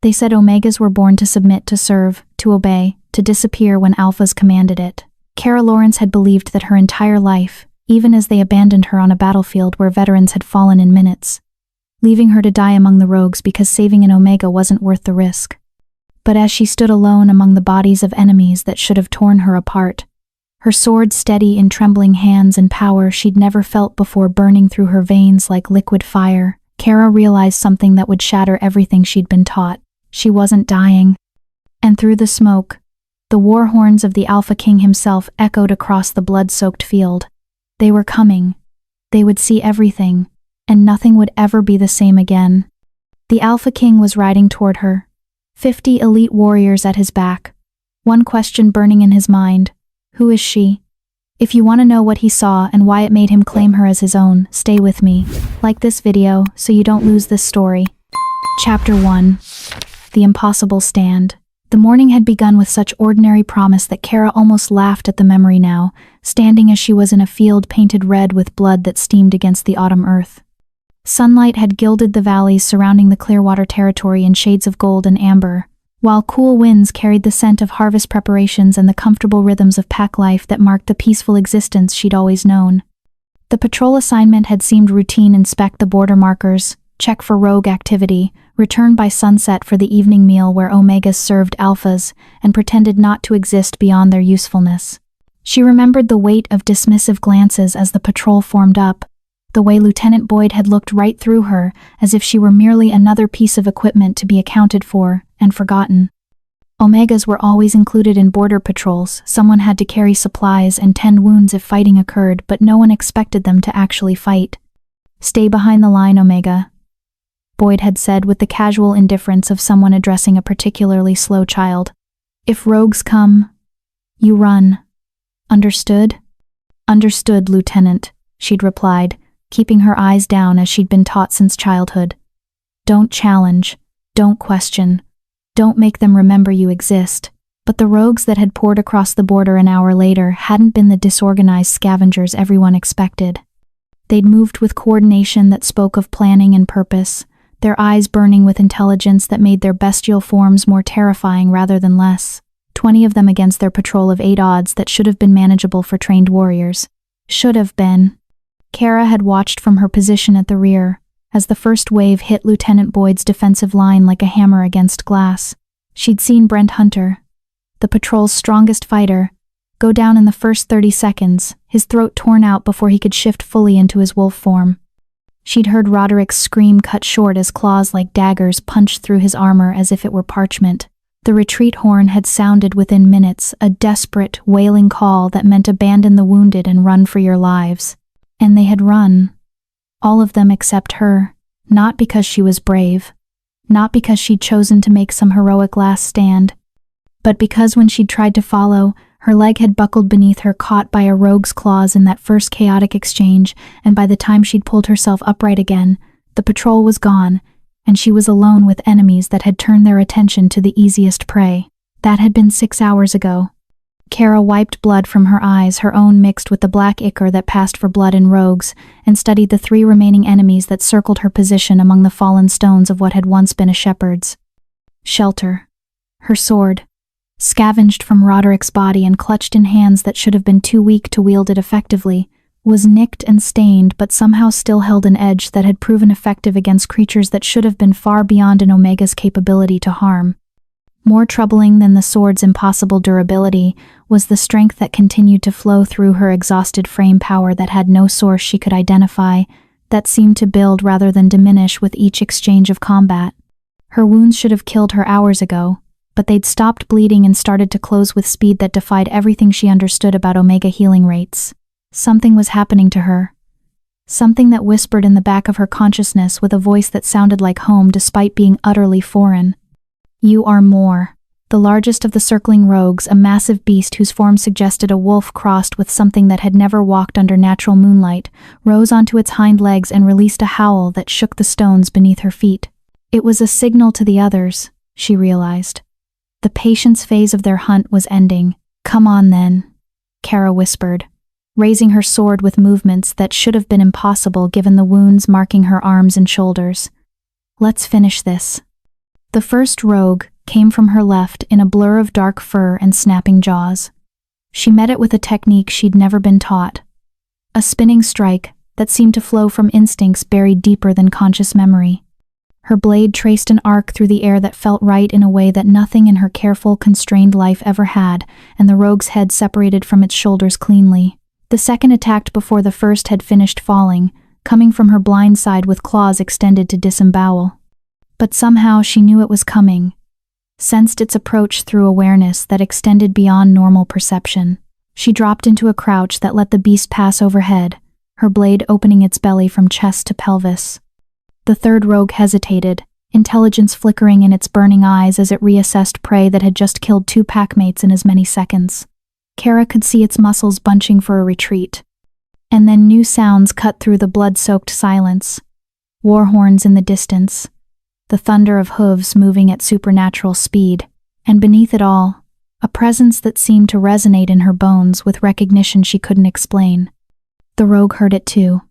They said Omegas were born to submit, to serve, to obey, to disappear when Alphas commanded it. Kara Lawrence had believed that her entire life, even as they abandoned her on a battlefield where veterans had fallen in minutes, leaving her to die among the rogues because saving an Omega wasn't worth the risk. But as she stood alone among the bodies of enemies that should have torn her apart, her sword steady in trembling hands and power she'd never felt before burning through her veins like liquid fire, Kara realized something that would shatter everything she'd been taught. She wasn't dying. And through the smoke, the war horns of the Alpha King himself echoed across the blood-soaked field. They were coming. They would see everything, and nothing would ever be the same again. The Alpha King was riding toward her, 50 elite warriors at his back. One question burning in his mind: who is she? If you want to know what he saw and why it made him claim her as his own, stay with me. Like this video so you don't lose this story. Chapter 1. The Impossible Stand. The morning had begun with such ordinary promise that Kara almost laughed at the memory now, standing as she was in a field painted red with blood that steamed against the autumn earth. Sunlight had gilded the valleys surrounding the Clearwater territory in shades of gold and amber, while cool winds carried the scent of harvest preparations and the comfortable rhythms of pack life that marked the peaceful existence she'd always known. The patrol assignment had seemed routine: inspect the border markers, check for rogue activity, return by sunset for the evening meal where Omegas served Alphas and pretended not to exist beyond their usefulness. She remembered the weight of dismissive glances as the patrol formed up, the way Lieutenant Boyd had looked right through her as if she were merely another piece of equipment to be accounted for and forgotten. Omegas were always included in border patrols. Someone had to carry supplies and tend wounds if fighting occurred, but no one expected them to actually fight. "Stay behind the line, Omega," Boyd had said with the casual indifference of someone addressing a particularly slow child. "If rogues come, you run. Understood?" "Understood, Lieutenant," she'd replied, keeping her eyes down as she'd been taught since childhood. "Don't challenge, don't question, don't make them remember you exist." But the rogues that had poured across the border an hour later hadn't been the disorganized scavengers everyone expected. They'd moved with coordination that spoke of planning and purpose, their eyes burning with intelligence that made their bestial forms more terrifying rather than less. 20 of them against their patrol of 8 odds that should have been manageable for trained warriors. Should have been. Kara had watched from her position at the rear, as the first wave hit Lieutenant Boyd's defensive line like a hammer against glass. She'd seen Brent Hunter, the patrol's strongest fighter, go down in the first 30 seconds, his throat torn out before he could shift fully into his wolf form. She'd heard Roderick's scream cut short as claws like daggers punched through his armor as if it were parchment. The retreat horn had sounded within minutes, a desperate, wailing call that meant abandon the wounded and run for your lives. And they had run. All of them except her, not because she was brave, not because she'd chosen to make some heroic last stand, but because when she'd tried to follow, her leg had buckled beneath her, caught by a rogue's claws in that first chaotic exchange, and by the time she'd pulled herself upright again, the patrol was gone, and she was alone with enemies that had turned their attention to the easiest prey. That had been 6 hours ago. Kara wiped blood from her eyes, her own mixed with the black ichor that passed for blood in rogues, and studied the 3 remaining enemies that circled her position among the fallen stones of what had once been a shepherd's shelter. Her sword, scavenged from Roderick's body and clutched in hands that should have been too weak to wield it effectively, was nicked and stained but somehow still held an edge that had proven effective against creatures that should have been far beyond an Omega's capability to harm. More troubling than the sword's impossible durability was the strength that continued to flow through her exhausted frame, power that had no source she could identify, that seemed to build rather than diminish with each exchange of combat. Her wounds should have killed her hours ago, but they'd stopped bleeding and started to close with speed that defied everything she understood about Omega healing rates. Something was happening to her. Something that whispered in the back of her consciousness with a voice that sounded like home despite being utterly foreign. "You are more." The largest of the circling rogues, a massive beast whose form suggested a wolf crossed with something that had never walked under natural moonlight, rose onto its hind legs and released a howl that shook the stones beneath her feet. It was a signal to the others, she realized. The patience phase of their hunt was ending. "Come on then," Kara whispered, raising her sword with movements that should have been impossible given the wounds marking her arms and shoulders. "Let's finish this." The first rogue came from her left in a blur of dark fur and snapping jaws. She met it with a technique she'd never been taught. A spinning strike that seemed to flow from instincts buried deeper than conscious memory. Her blade traced an arc through the air that felt right in a way that nothing in her careful, constrained life ever had, and the rogue's head separated from its shoulders cleanly. The second attacked before the first had finished falling, coming from her blind side with claws extended to disembowel. But somehow she knew it was coming, sensed its approach through awareness that extended beyond normal perception. She dropped into a crouch that let the beast pass overhead, her blade opening its belly from chest to pelvis. The third rogue hesitated, intelligence flickering in its burning eyes as it reassessed prey that had just killed 2 packmates in as many seconds. Kara could see its muscles bunching for a retreat. And then new sounds cut through the blood-soaked silence. War horns in the distance, the thunder of hooves moving at supernatural speed, and beneath it all, a presence that seemed to resonate in her bones with recognition she couldn't explain. The rogue heard it too.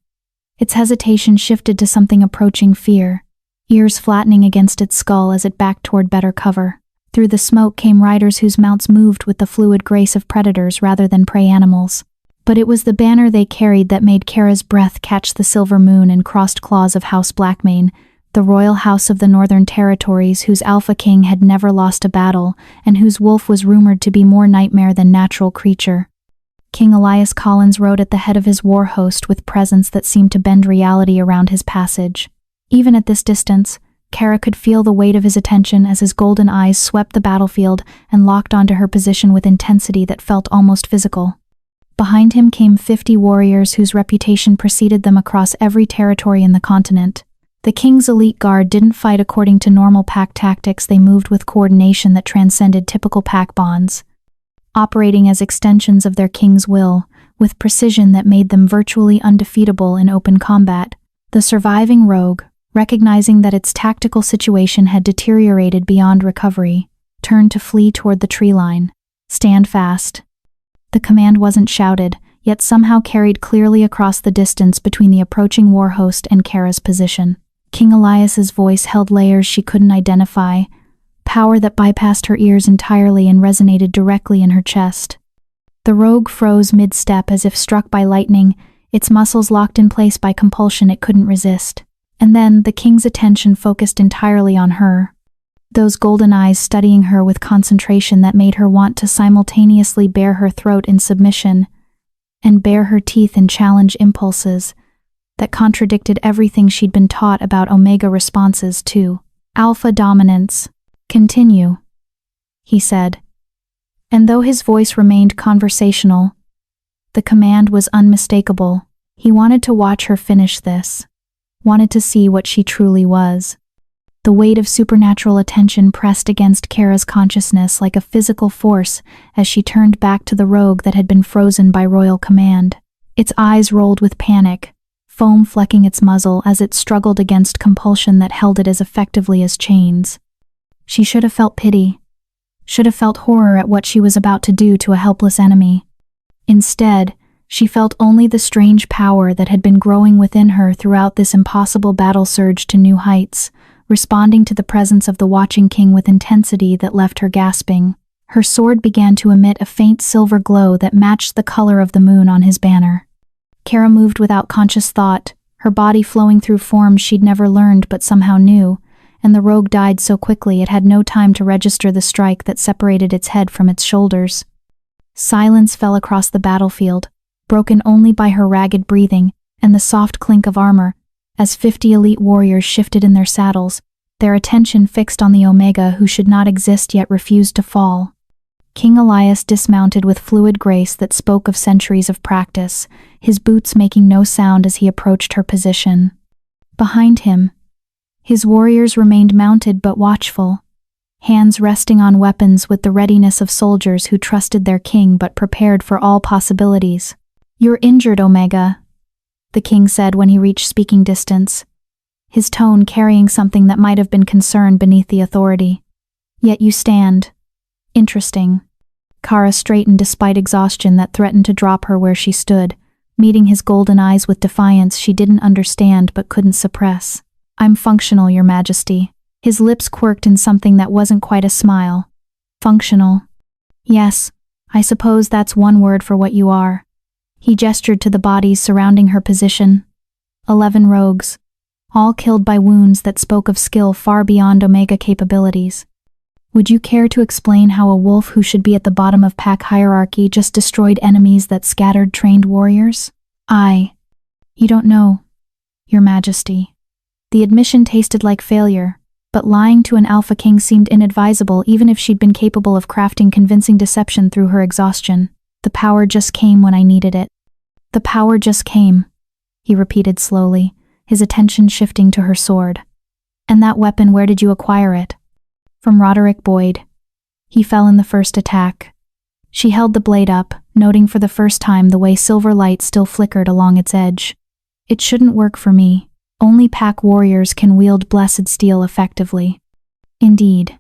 Its hesitation shifted to something approaching fear, ears flattening against its skull as it backed toward better cover. Through the smoke came riders whose mounts moved with the fluid grace of predators rather than prey animals. But it was the banner they carried that made Kara's breath catch the silver moon and crossed claws of House Blackmane, the royal house of the Northern Territories whose Alpha King had never lost a battle and whose wolf was rumored to be more nightmare than natural creature. King Elias Collins rode at the head of his war host with presence that seemed to bend reality around his passage. Even at this distance, Kara could feel the weight of his attention as his golden eyes swept the battlefield and locked onto her position with intensity that felt almost physical. Behind him came 50 warriors whose reputation preceded them across every territory in the continent. The king's elite guard didn't fight according to normal pack tactics, they moved with coordination that transcended typical pack bonds, operating as extensions of their king's will, with precision that made them virtually undefeatable in open combat. The surviving rogue, recognizing that its tactical situation had deteriorated beyond recovery, turned to flee toward the tree line. Stand fast. The command wasn't shouted, yet somehow carried clearly across the distance between the approaching war host and Kara's position. King Elias's voice held layers she couldn't identify, power that bypassed her ears entirely and resonated directly in her chest. The rogue froze mid-step as if struck by lightning, its muscles locked in place by compulsion it couldn't resist. And then the king's attention focused entirely on her, those golden eyes studying her with concentration that made her want to simultaneously bare her throat in submission and bare her teeth in challenge impulses that contradicted everything she'd been taught about Omega responses to alpha dominance. "Continue," he said. And though his voice remained conversational, the command was unmistakable. He wanted to watch her finish this, wanted to see what she truly was. The weight of supernatural attention pressed against Kara's consciousness like a physical force as she turned back to the rogue that had been frozen by royal command. Its eyes rolled with panic, foam flecking its muzzle as it struggled against compulsion that held it as effectively as chains. She should have felt pity, should have felt horror at what she was about to do to a helpless enemy. Instead, she felt only the strange power that had been growing within her throughout this impossible battle surge to new heights, responding to the presence of the watching king with intensity that left her gasping. Her sword began to emit a faint silver glow that matched the color of the moon on his banner. Kara moved without conscious thought, her body flowing through forms she'd never learned but somehow knew, and the rogue died so quickly it had no time to register the strike that separated its head from its shoulders. Silence fell across the battlefield, broken only by her ragged breathing and the soft clink of armor, as 50 elite warriors shifted in their saddles, their attention fixed on the Omega who should not exist yet refused to fall. King Elias dismounted with fluid grace that spoke of centuries of practice, his boots making no sound as he approached her position. Behind him, his warriors remained mounted but watchful, hands resting on weapons with the readiness of soldiers who trusted their king but prepared for all possibilities. "You're injured, Omega," the king said when he reached speaking distance, his tone carrying something that might have been concern beneath the authority. "Yet you stand. Interesting." Kara straightened despite exhaustion that threatened to drop her where she stood, meeting his golden eyes with defiance she didn't understand but couldn't suppress. "I'm functional, Your Majesty," His lips quirked in something that wasn't quite a smile. Functional. Yes, I suppose that's one word for what you are. He gestured to the bodies surrounding her position. 11 rogues, all killed by wounds that spoke of skill far beyond Omega capabilities. Would you care to explain how a wolf who should be at the bottom of pack hierarchy just destroyed enemies that scattered trained warriors? You don't know, Your Majesty. The admission tasted like failure, but lying to an Alpha King seemed inadvisable even if she'd been capable of crafting convincing deception through her exhaustion. The power just came when I needed it. The power just came, he repeated slowly, his attention shifting to her sword. And that weapon, where did you acquire it? From Roderick Boyd. He fell in the first attack. She held the blade up, noting for the first time the way silver light still flickered along its edge. It shouldn't work for me. Only pack warriors can wield blessed steel effectively. Indeed.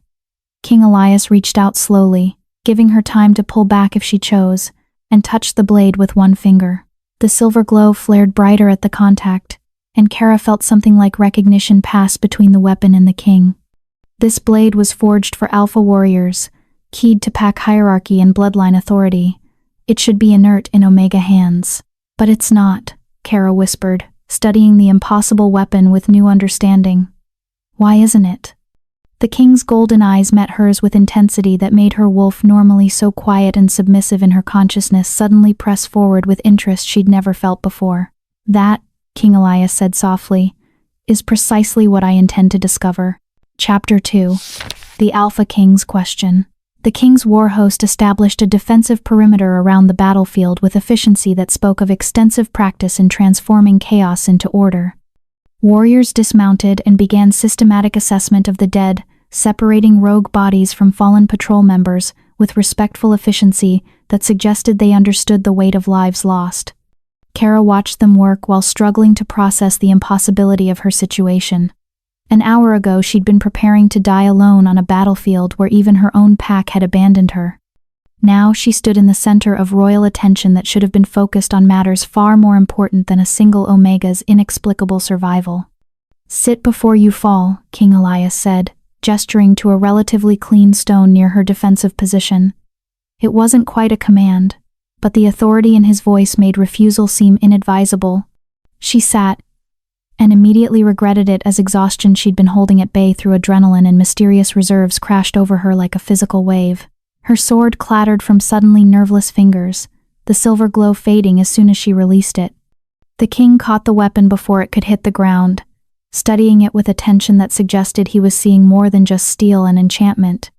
King Elias reached out slowly, giving her time to pull back if she chose, and touched the blade with one finger. The silver glow flared brighter at the contact, and Kara felt something like recognition pass between the weapon and the king. This blade was forged for alpha warriors, keyed to pack hierarchy and bloodline authority. It should be inert in Omega hands. But it's not, Kara whispered, studying the impossible weapon with new understanding. Why isn't it? The king's golden eyes met hers with intensity that made her wolf, normally so quiet and submissive in her consciousness, suddenly press forward with interest she'd never felt before. That, King Elias said softly, is precisely what I intend to discover. Chapter 2. The Alpha King's Question. The king's war host established a defensive perimeter around the battlefield with efficiency that spoke of extensive practice in transforming chaos into order. Warriors dismounted and began systematic assessment of the dead, separating rogue bodies from fallen patrol members with respectful efficiency that suggested they understood the weight of lives lost. Kara watched them work while struggling to process the impossibility of her situation. An hour ago she'd been preparing to die alone on a battlefield where even her own pack had abandoned her. Now she stood in the center of royal attention that should have been focused on matters far more important than a single Omega's inexplicable survival. Sit before you fall, King Elias said, gesturing to a relatively clean stone near her defensive position. It wasn't quite a command, but the authority in his voice made refusal seem inadvisable. She sat, and immediately regretted it as exhaustion she'd been holding at bay through adrenaline and mysterious reserves crashed over her like a physical wave. Her sword clattered from suddenly nerveless fingers, the silver glow fading as soon as she released it. The king caught the weapon before it could hit the ground, studying it with attention that suggested he was seeing more than just steel and enchantment.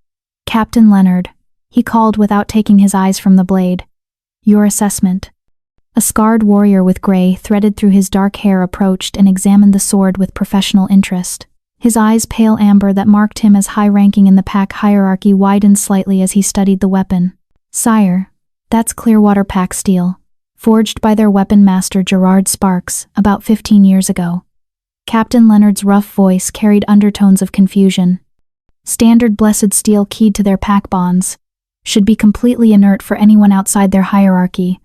Captain Leonard, he called without taking his eyes from the blade. Your assessment. A scarred warrior with gray threaded through his dark hair approached and examined the sword with professional interest. His eyes, pale amber that marked him as high-ranking in the pack hierarchy, widened slightly as he studied the weapon. Sire, that's Clearwater pack steel, forged by their weapon master Gerard Sparks about 15 years ago. Captain Leonard's rough voice carried undertones of confusion. Standard blessed steel keyed to their pack bonds. Should be completely inert for anyone outside their hierarchy,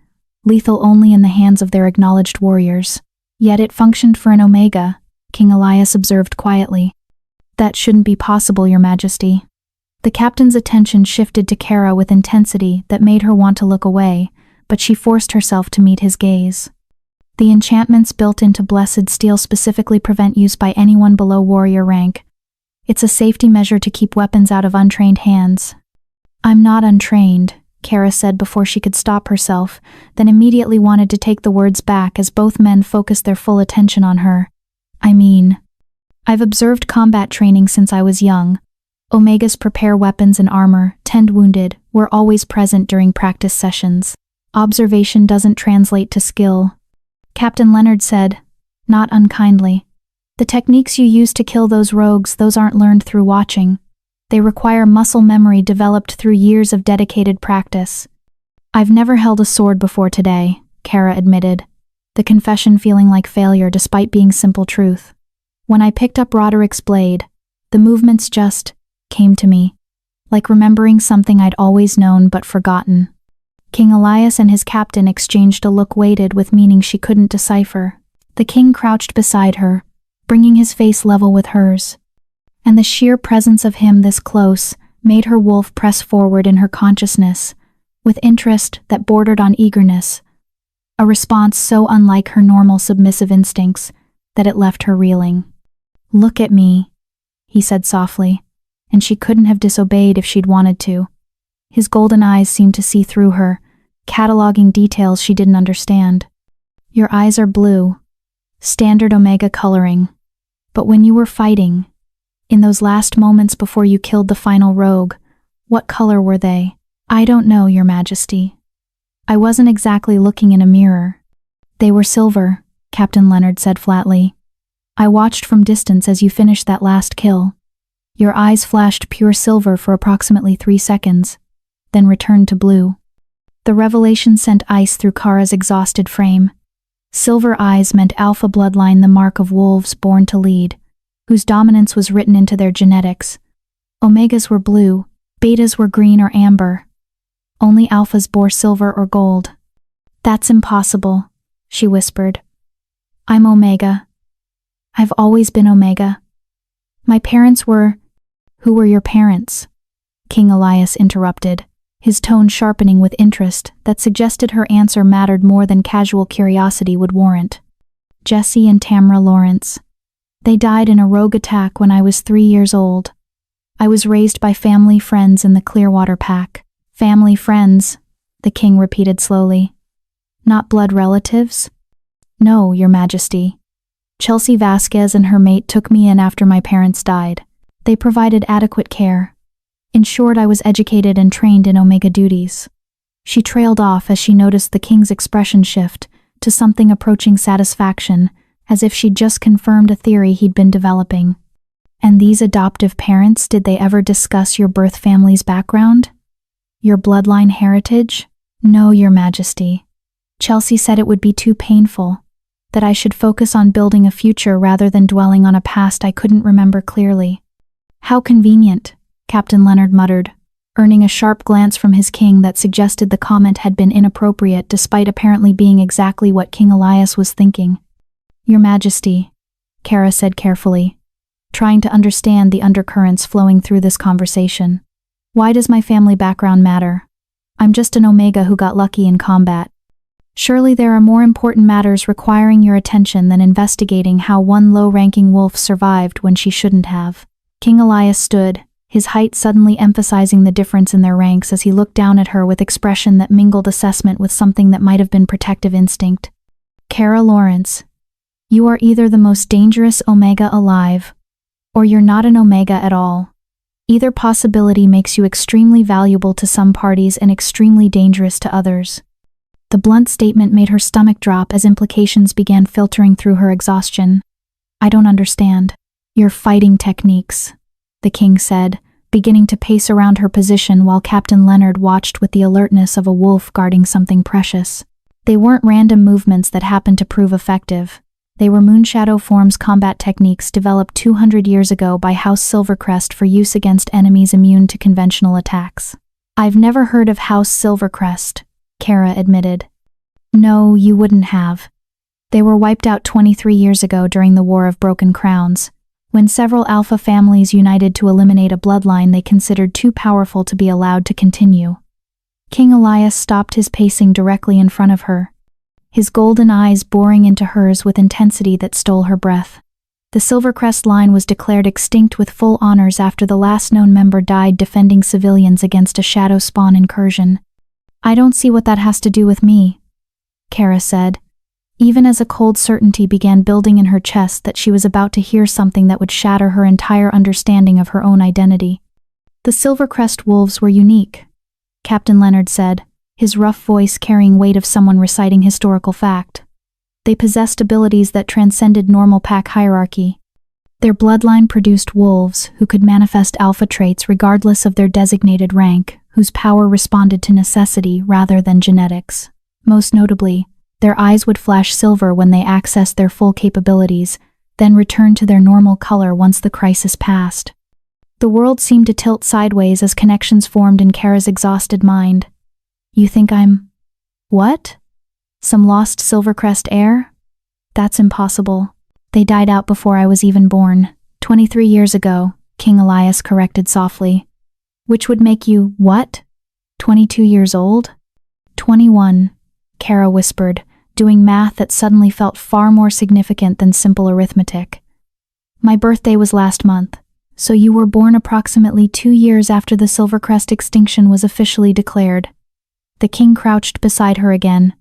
lethal only in the hands of their acknowledged warriors. Yet it functioned for an Omega, King Elias observed quietly. That shouldn't be possible, Your Majesty. The captain's attention shifted to Kara with intensity that made her want to look away, but she forced herself to meet his gaze. The enchantments built into blessed steel specifically prevent use by anyone below warrior rank. It's a safety measure to keep weapons out of untrained hands. I'm not untrained, Kara said before she could stop herself, then immediately wanted to take the words back as both men focused their full attention on her. I've observed combat training since I was young. Omegas prepare weapons and armor, tend wounded, were always present during practice sessions. Observation doesn't translate to skill. Captain Leonard said, not unkindly. The techniques you use to kill those rogues, those aren't learned through watching. They require muscle memory developed through years of dedicated practice. I've never held a sword before today, Kara admitted, the confession feeling like failure despite being simple truth. When I picked up Roderick's blade, the movements just came to me, like remembering something I'd always known but forgotten. King Elias and his captain exchanged a look weighted with meaning she couldn't decipher. The king crouched beside her, bringing his face level with hers. and the sheer presence of him this close made her wolf press forward in her consciousness, with interest that bordered on eagerness, a response so unlike her normal submissive instincts that it left her reeling. "Look at me," he said softly, and she couldn't have disobeyed if she'd wanted to. His golden eyes seemed to see through her, cataloging details she didn't understand. "Your eyes are blue, standard Omega coloring. But when you were fighting, in those last moments before you killed the final rogue, what color were they?" "I don't know, Your Majesty. I wasn't exactly looking in a mirror." "They were silver," Captain Leonard said flatly. "I watched from distance as you finished that last kill. Your eyes flashed pure silver for approximately 3 seconds, then returned to blue." The revelation sent ice through Kara's exhausted frame. Silver eyes meant alpha bloodline, the mark of wolves born to lead, whose dominance was written into their genetics. Omegas were blue, betas were green or amber. Only alphas bore silver or gold. "That's impossible," she whispered. "I'm Omega. I've always been Omega. My parents were—" "Who were your parents?" King Elias interrupted, his tone sharpening with interest that suggested her answer mattered more than casual curiosity would warrant. "Jesse and Tamra Lawrence. They died in a rogue attack when I was 3 years old. I was raised by family friends in the Clearwater Pack." "Family friends," the king repeated slowly. "Not blood relatives?" "No, Your Majesty. Chelsea Vasquez and her mate took me in after my parents died. They provided adequate care. In short, I was educated and trained in Omega duties." She trailed off as she noticed the king's expression shift to something approaching satisfaction, as if she'd just confirmed a theory he'd been developing. "And these adoptive parents, did they ever discuss your birth family's background? Your bloodline heritage?" "No, Your Majesty. Chelsea said it would be too painful, that I should focus on building a future rather than dwelling on a past I couldn't remember clearly." "How convenient," Captain Leonard muttered, earning a sharp glance from his king that suggested the comment had been inappropriate despite apparently being exactly what King Elias was thinking. "Your Majesty," Kara said carefully, trying to understand the undercurrents flowing through this conversation. "Why does my family background matter? I'm just an Omega who got lucky in combat. Surely there are more important matters requiring your attention than investigating how one low-ranking wolf survived when she shouldn't have." King Elias stood, his height suddenly emphasizing the difference in their ranks as he looked down at her with expression that mingled assessment with something that might have been protective instinct. "Kara Lawrence, you are either the most dangerous Omega alive, or you're not an Omega at all. Either possibility makes you extremely valuable to some parties and extremely dangerous to others." The blunt statement made her stomach drop as implications began filtering through her exhaustion. "I don't understand your fighting techniques," the king said, beginning to pace around her position while Captain Leonard watched with the alertness of a wolf guarding something precious. They weren't random movements that happened to prove effective. They were Moonshadow Form's combat techniques developed 200 years ago by House Silvercrest for use against enemies immune to conventional attacks. "I've never heard of House Silvercrest," Kara admitted. "No, you wouldn't have. They were wiped out 23 years ago during the War of Broken Crowns, when several alpha families united to eliminate a bloodline they considered too powerful to be allowed to continue." King Elias stopped his pacing directly in front of her, his golden eyes boring into hers with intensity that stole her breath. The Silvercrest line was declared extinct with full honors after the last known member died defending civilians against a shadow spawn incursion. "I don't see what that has to do with me," Kara said, even as a cold certainty began building in her chest that she was about to hear something that would shatter her entire understanding of her own identity. "The Silvercrest wolves were unique," Captain Leonard said, his rough voice carrying weight of someone reciting historical fact. "They possessed abilities that transcended normal pack hierarchy. Their bloodline produced wolves who could manifest alpha traits regardless of their designated rank, whose power responded to necessity rather than genetics. Most notably, their eyes would flash silver when they accessed their full capabilities, then return to their normal color once the crisis passed." The world seemed to tilt sideways as connections formed in Kara's exhausted mind. "You think I'm— what? Some lost Silvercrest heir? That's impossible. They died out before I was even born, 23 years ago, King Elias corrected softly. Which would make you, what? 22 years old? 21, Kara whispered, doing math that suddenly felt far more significant than simple arithmetic. My birthday was last month, so you were born approximately 2 years after the Silvercrest extinction was officially declared. The king crouched beside her again,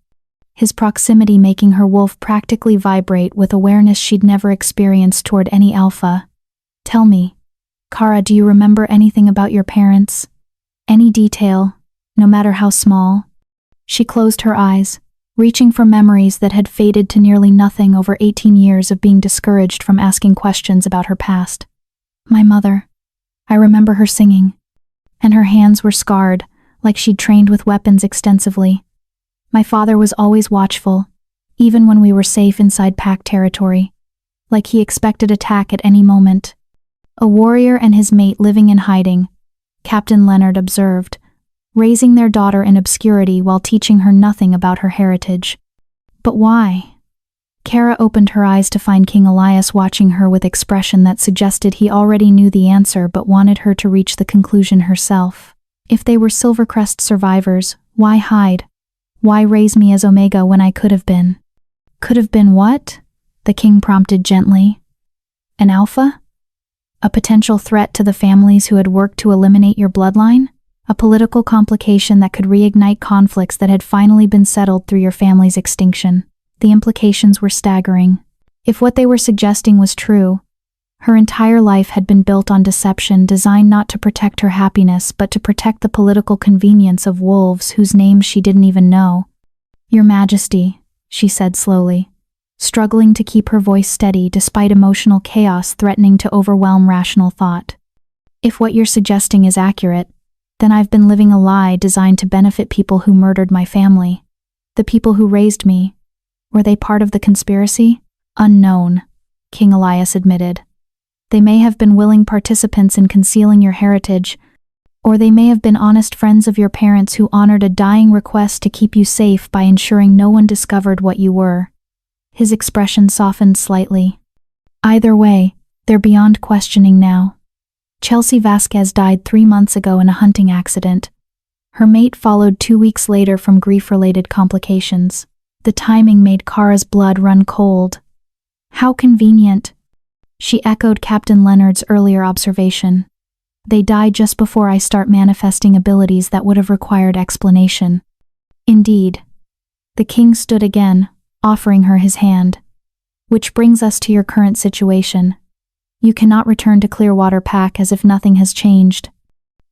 his proximity making her wolf practically vibrate with awareness she'd never experienced toward any alpha. Tell me, Kara, do you remember anything about your parents? Any detail, no matter how small? She closed her eyes, reaching for memories that had faded to nearly nothing over 18 years of being discouraged from asking questions about her past. My mother. I remember her singing, and her hands were scarred, like she'd trained with weapons extensively. My father was always watchful, even when we were safe inside pack territory, like he expected attack at any moment. A warrior and his mate living in hiding, Captain Leonard observed, raising their daughter in obscurity while teaching her nothing about her heritage. But why? Kara opened her eyes to find King Elias watching her with expression that suggested he already knew the answer but wanted her to reach the conclusion herself. If they were Silvercrest survivors, why hide? Why raise me as Omega when I could have been? Could have been what? The king prompted gently. An alpha? A potential threat to the families who had worked to eliminate your bloodline? A political complication that could reignite conflicts that had finally been settled through your family's extinction. The implications were staggering. If what they were suggesting was true, her entire life had been built on deception designed not to protect her happiness but to protect the political convenience of wolves whose names she didn't even know. Your Majesty, she said slowly, struggling to keep her voice steady despite emotional chaos threatening to overwhelm rational thought. If what you're suggesting is accurate, then I've been living a lie designed to benefit people who murdered my family. The people who raised me. Were they part of the conspiracy? Unknown, King Elias admitted. They may have been willing participants in concealing your heritage, or they may have been honest friends of your parents who honored a dying request to keep you safe by ensuring no one discovered what you were. His expression softened slightly. Either way, they're beyond questioning now. Chelsea Vasquez died 3 months ago in a hunting accident. Her mate followed 2 weeks later from grief-related complications. The timing made Kara's blood run cold. How convenient. She echoed Captain Leonard's earlier observation. They died just before I start manifesting abilities that would have required explanation. Indeed. The king stood again, offering her his hand. Which brings us to your current situation. You cannot return to Clearwater Pack as if nothing has changed.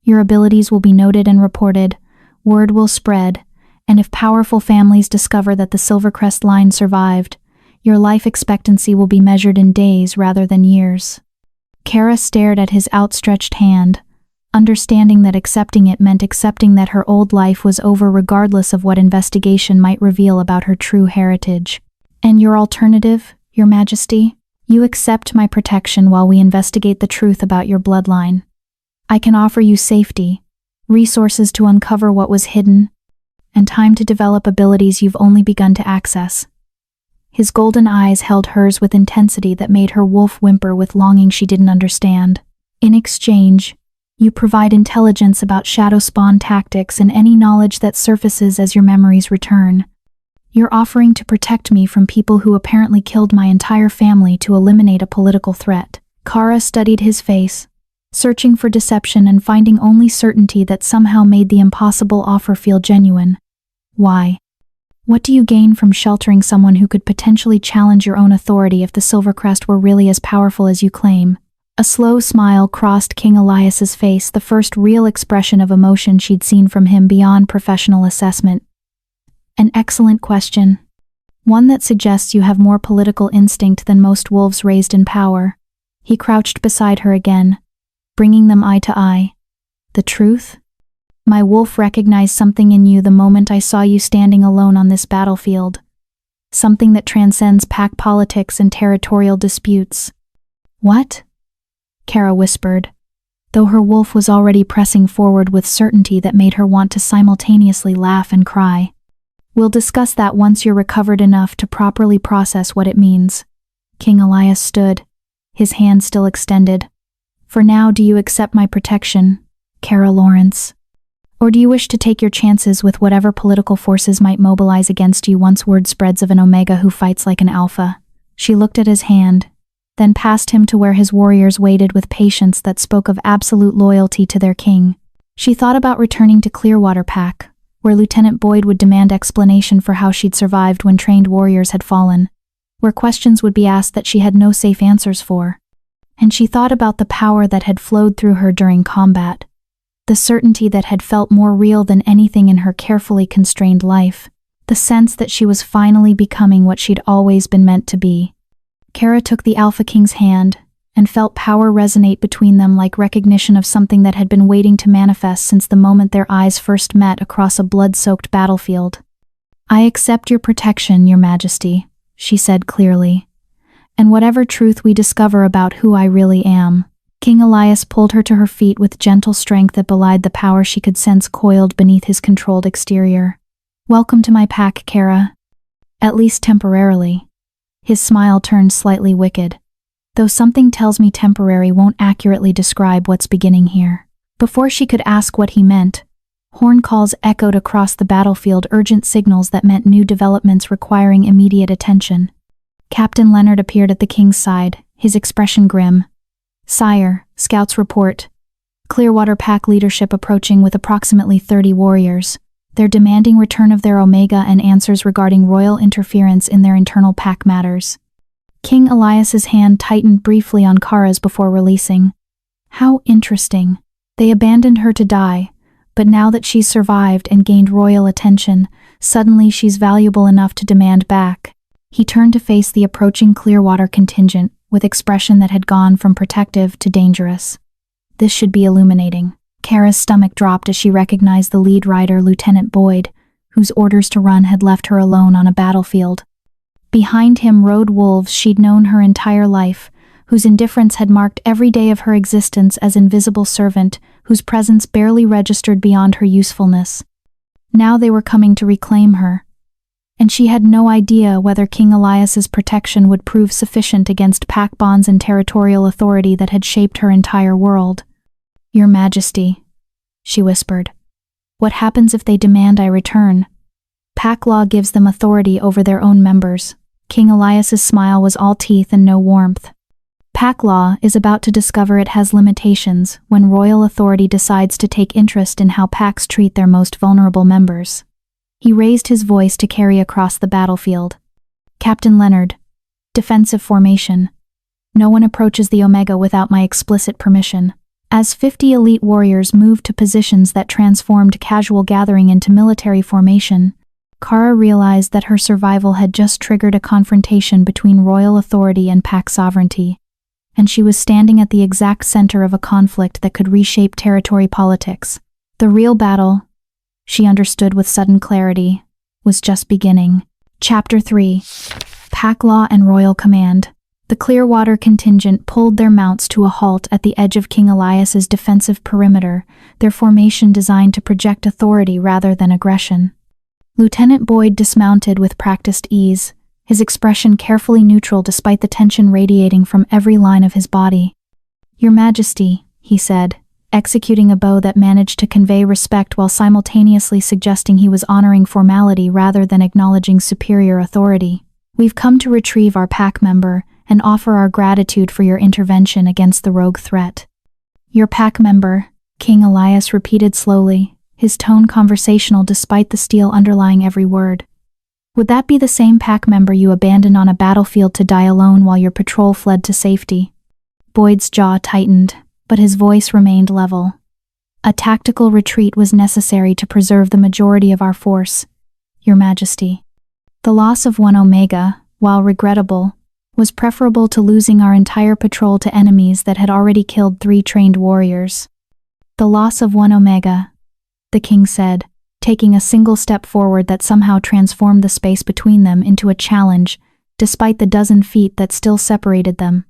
Your abilities will be noted and reported, word will spread, and if powerful families discover that the Silvercrest line survived, your life expectancy will be measured in days rather than years. Kara stared at his outstretched hand, understanding that accepting it meant accepting that her old life was over regardless of what investigation might reveal about her true heritage. And your alternative, Your Majesty? You accept my protection while we investigate the truth about your bloodline. I can offer you safety, resources to uncover what was hidden, and time to develop abilities you've only begun to access. His golden eyes held hers with intensity that made her wolf whimper with longing she didn't understand. In exchange, you provide intelligence about shadow spawn tactics and any knowledge that surfaces as your memories return. You're offering to protect me from people who apparently killed my entire family to eliminate a political threat. Kara studied his face, searching for deception and finding only certainty that somehow made the impossible offer feel genuine. Why? What do you gain from sheltering someone who could potentially challenge your own authority if the Silvercrest were really as powerful as you claim? A slow smile crossed King Elias's face, the first real expression of emotion she'd seen from him beyond professional assessment. An excellent question. One that suggests you have more political instinct than most wolves raised in power. He crouched beside her again, bringing them eye to eye. The truth? My wolf recognized something in you the moment I saw you standing alone on this battlefield. Something that transcends pack politics and territorial disputes. What? Kara whispered, though her wolf was already pressing forward with certainty that made her want to simultaneously laugh and cry. We'll discuss that once you're recovered enough to properly process what it means. King Elias stood, his hand still extended. For now, do you accept my protection, Kara Lawrence? Or do you wish to take your chances with whatever political forces might mobilize against you once word spreads of an Omega who fights like an Alpha? She looked at his hand, then passed him to where his warriors waited with patience that spoke of absolute loyalty to their king. She thought about returning to Clearwater Pack, where Lieutenant Boyd would demand explanation for how she'd survived when trained warriors had fallen, where questions would be asked that she had no safe answers for. And she thought about the power that had flowed through her during combat, the certainty that had felt more real than anything in her carefully constrained life, the sense that she was finally becoming what she'd always been meant to be. Kara took the Alpha King's hand and felt power resonate between them like recognition of something that had been waiting to manifest since the moment their eyes first met across a blood-soaked battlefield. "I accept your protection, Your Majesty," she said clearly. "And whatever truth we discover about who I really am." King Elias pulled her to her feet with gentle strength that belied the power she could sense coiled beneath his controlled exterior. "Welcome to my pack, Kara. At least temporarily." His smile turned slightly wicked. "Though something tells me temporary won't accurately describe what's beginning here." Before she could ask what he meant, horn calls echoed across the battlefield, urgent signals that meant new developments requiring immediate attention. Captain Leonard appeared at the king's side, his expression grim. "Sire, scouts report. Clearwater Pack leadership approaching with approximately 30 warriors. They're demanding return of their Omega and answers regarding royal interference in their internal pack matters." King Elias's hand tightened briefly on Kara's before releasing. "How interesting. They abandoned her to die, but now that she's survived and gained royal attention, suddenly she's valuable enough to demand back." He turned to face the approaching Clearwater contingent, with expression that had gone from protective to dangerous. "This should be illuminating." Kara's stomach dropped as she recognized the lead rider, Lieutenant Boyd, whose orders to run had left her alone on a battlefield. Behind him rode wolves she'd known her entire life, whose indifference had marked every day of her existence as invisible servant, whose presence barely registered beyond her usefulness. Now they were coming to reclaim her, and she had no idea whether King Elias's protection would prove sufficient against pack bonds and territorial authority that had shaped her entire world. "Your Majesty," she whispered, "what happens if they demand I return? Pack law gives them authority over their own members." King Elias's smile was all teeth and no warmth. "Pack law is about to discover it has limitations when royal authority decides to take interest in how packs treat their most vulnerable members." He raised his voice to carry across the battlefield. "Captain Leonard, defensive formation. No one approaches the Omega without my explicit permission." As 50 elite warriors moved to positions that transformed casual gathering into military formation, Kara realized that her survival had just triggered a confrontation between royal authority and pack sovereignty, and she was standing at the exact center of a conflict that could reshape territory politics. The real battle, she understood with sudden clarity, was just beginning. Chapter 3. Pack Law and Royal Command. The Clearwater contingent pulled their mounts to a halt at the edge of King Elias's defensive perimeter, their formation designed to project authority rather than aggression. Lieutenant Boyd dismounted with practiced ease, his expression carefully neutral despite the tension radiating from every line of his body. "Your Majesty," he said, executing a bow that managed to convey respect while simultaneously suggesting he was honoring formality rather than acknowledging superior authority. "We've come to retrieve our pack member and offer our gratitude for your intervention against the rogue threat." "Your pack member," King Elias repeated slowly, his tone conversational despite the steel underlying every word. "Would that be the same pack member you abandoned on a battlefield to die alone while your patrol fled to safety?" Boyd's jaw tightened, but his voice remained level. "A tactical retreat was necessary to preserve the majority of our force, Your Majesty. The loss of one Omega, while regrettable, was preferable to losing our entire patrol to enemies that had already killed 3 trained warriors." "The loss of one Omega," the king said, taking a single step forward that somehow transformed the space between them into a challenge, despite the dozen feet that still separated them.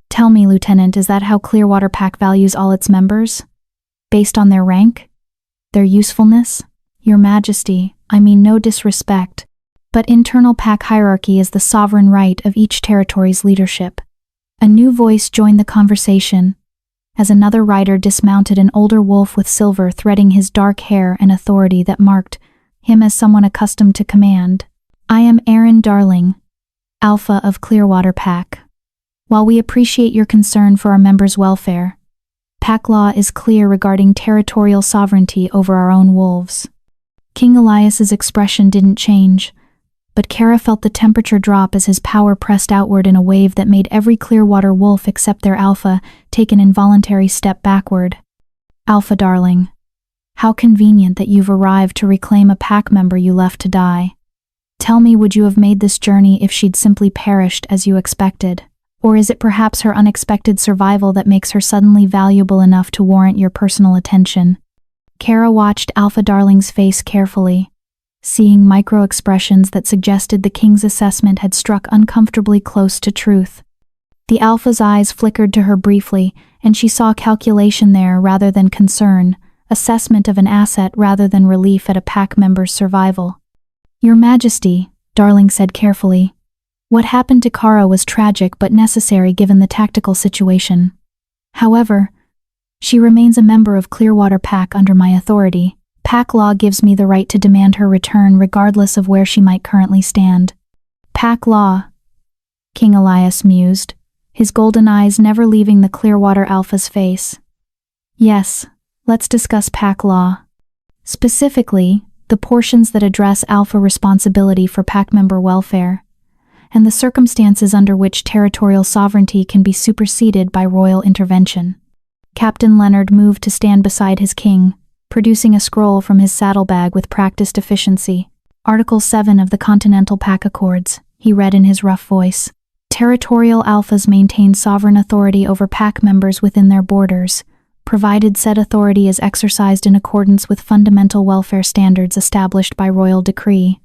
"Tell me, Lieutenant, is that how Clearwater Pack values all its members? Based on their rank? Their usefulness? Your Majesty, I mean no disrespect, but internal pack hierarchy is the sovereign right of each territory's leadership." A new voice joined the conversation, as another rider dismounted an older wolf with silver threading his dark hair and authority that marked him as someone accustomed to command. I am Aaron Darling, Alpha of Clearwater Pack. While we appreciate your concern for our members' welfare, Pack law is clear regarding territorial sovereignty over our own wolves. King Elias's expression didn't change, but Kara felt the temperature drop as his power pressed outward in a wave that made every Clearwater wolf except their alpha take an involuntary step backward. Alpha darling, how convenient that you've arrived to reclaim a pack member you left to die. Tell me, would you have made this journey if she'd simply perished as you expected? Or is it perhaps her unexpected survival that makes her suddenly valuable enough to warrant your personal attention? Kara watched Alpha Darling's face carefully, seeing micro-expressions that suggested the king's assessment had struck uncomfortably close to truth. The Alpha's eyes flickered to her briefly, and she saw calculation there rather than concern, assessment of an asset rather than relief at a pack member's survival. Your Majesty, Darling said carefully, what happened to Kara was tragic but necessary given the tactical situation. However, she remains a member of Clearwater Pack under my authority. Pack law gives me the right to demand her return regardless of where she might currently stand. Pack law, King Elias mused, his golden eyes never leaving the Clearwater Alpha's face. Yes, let's discuss pack law. Specifically, the portions that address Alpha responsibility for pack member welfare, and the circumstances under which territorial sovereignty can be superseded by royal intervention. Captain Leonard moved to stand beside his king, producing a scroll from his saddlebag with practiced efficiency. Article 7 of the Continental Pack Accords, he read in his rough voice. Territorial alphas maintain sovereign authority over pack members within their borders, provided said authority is exercised in accordance with fundamental welfare standards established by royal decree.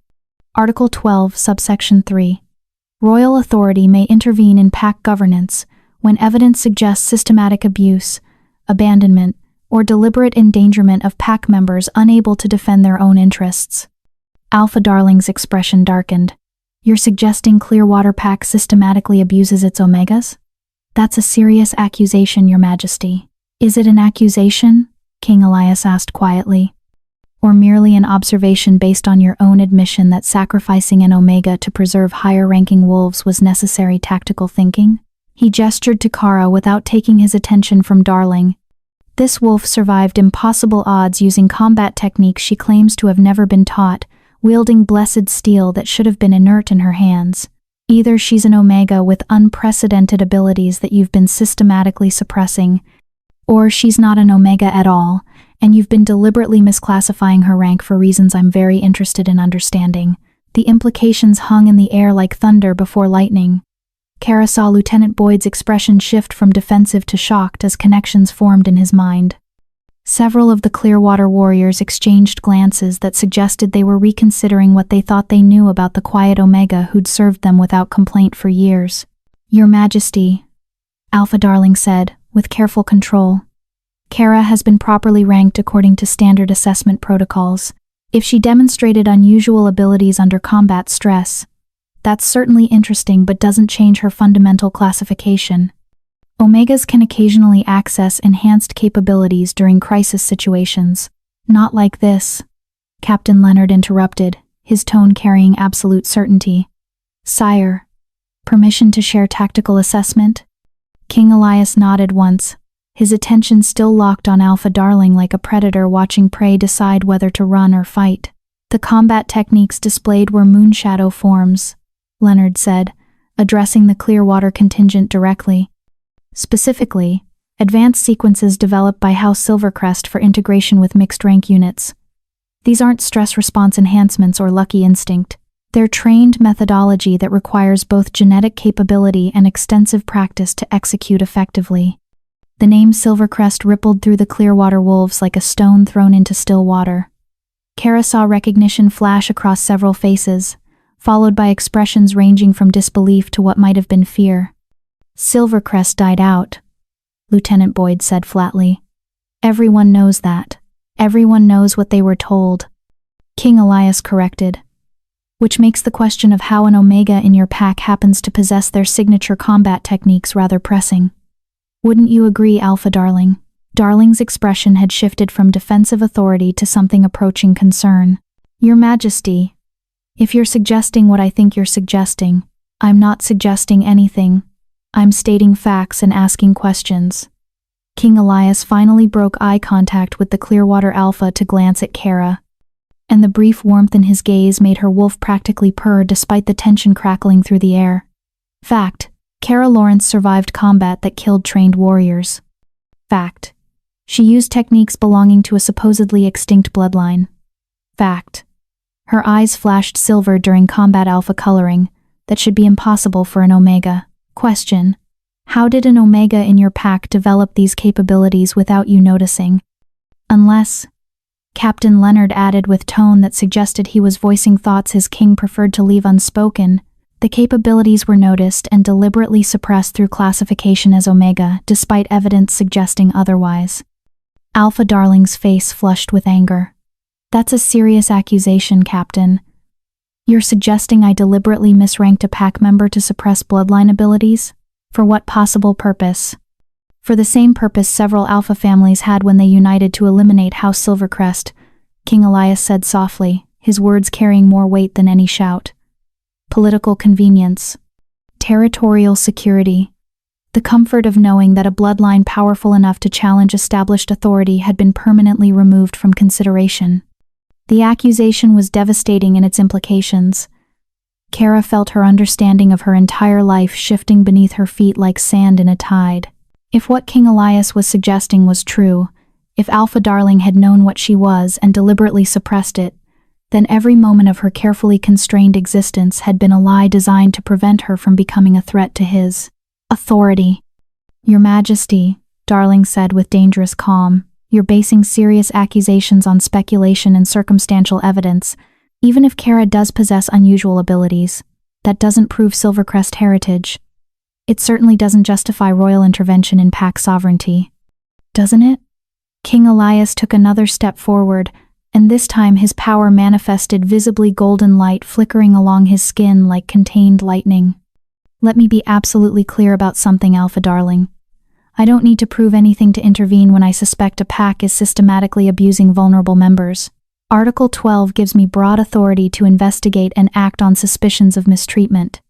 Article 12, subsection 3. Royal authority may intervene in pack governance when evidence suggests systematic abuse, abandonment, or deliberate endangerment of pack members unable to defend their own interests. Alpha Darling's expression darkened. You're suggesting Clearwater Pack systematically abuses its omegas? That's a serious accusation, Your Majesty. Is it an accusation? King Elias asked quietly. Or merely an observation based on your own admission that sacrificing an omega to preserve higher-ranking wolves was necessary tactical thinking? He gestured to Kara without taking his attention from Darling. This wolf survived impossible odds using combat techniques she claims to have never been taught, wielding blessed steel that should have been inert in her hands. Either she's an omega with unprecedented abilities that you've been systematically suppressing, or she's not an omega at all, and you've been deliberately misclassifying her rank for reasons I'm very interested in understanding. The implications hung in the air like thunder before lightning. Kara saw Lieutenant Boyd's expression shift from defensive to shocked as connections formed in his mind. Several of the Clearwater warriors exchanged glances that suggested they were reconsidering what they thought they knew about the quiet omega who'd served them without complaint for years. Your Majesty, Alpha Darling said, with careful control. Kara has been properly ranked according to standard assessment protocols. If she demonstrated unusual abilities under combat stress, that's certainly interesting but doesn't change her fundamental classification. Omegas can occasionally access enhanced capabilities during crisis situations. Not like this, Captain Leonard interrupted, his tone carrying absolute certainty. Sire, permission to share tactical assessment? King Elias nodded once, his attention still locked on Alpha Darling like a predator watching prey decide whether to run or fight. The combat techniques displayed were moonshadow forms, Leonard said, addressing the Clearwater contingent directly. Specifically, advanced sequences developed by House Silvercrest for integration with mixed-rank units. These aren't stress response enhancements or lucky instinct. They're trained methodology that requires both genetic capability and extensive practice to execute effectively. The name Silvercrest rippled through the Clearwater wolves like a stone thrown into still water. Kara saw recognition flash across several faces, followed by expressions ranging from disbelief to what might have been fear. Silvercrest died out, Lieutenant Boyd said flatly. Everyone knows that. Everyone knows what they were told. King Elias corrected. Which makes the question of how an omega in your pack happens to possess their signature combat techniques rather pressing. Wouldn't you agree, Alpha Darling? Darling's expression had shifted from defensive authority to something approaching concern. Your Majesty, if you're suggesting what I think you're suggesting, I'm not suggesting anything. I'm stating facts and asking questions. King Elias finally broke eye contact with the Clearwater Alpha to glance at Kara, and the brief warmth in his gaze made her wolf practically purr despite the tension crackling through the air. Fact: Kara Lawrence survived combat that killed trained warriors. Fact: she used techniques belonging to a supposedly extinct bloodline. Fact: her eyes flashed silver during combat alpha coloring that should be impossible for an Omega. Question: how did an Omega in your pack develop these capabilities without you noticing? Unless, Captain Leonard added with tone that suggested he was voicing thoughts his king preferred to leave unspoken, the capabilities were noticed and deliberately suppressed through classification as Omega, despite evidence suggesting otherwise. Alpha Darling's face flushed with anger. That's a serious accusation, Captain. You're suggesting I deliberately misranked a pack member to suppress bloodline abilities? For what possible purpose? For the same purpose several Alpha families had when they united to eliminate House Silvercrest, King Elias said softly, his words carrying more weight than any shout. Political convenience. Territorial security. The comfort of knowing that a bloodline powerful enough to challenge established authority had been permanently removed from consideration. The accusation was devastating in its implications. Kara felt her understanding of her entire life shifting beneath her feet like sand in a tide. If what King Elias was suggesting was true, if Alpha Darling had known what she was and deliberately suppressed it, then every moment of her carefully constrained existence had been a lie designed to prevent her from becoming a threat to his authority. Your Majesty, Darling said with dangerous calm, you're basing serious accusations on speculation and circumstantial evidence. Even if Kara does possess unusual abilities, that doesn't prove Silvercrest heritage. It certainly doesn't justify royal intervention in pack sovereignty. Doesn't it? King Elias took another step forward, and this time his power manifested visibly golden light flickering along his skin like contained lightning. Let me be absolutely clear about something, Alpha Darling. I don't need to prove anything to intervene when I suspect a pack is systematically abusing vulnerable members. Article 12 gives me broad authority to investigate and act on suspicions of mistreatment.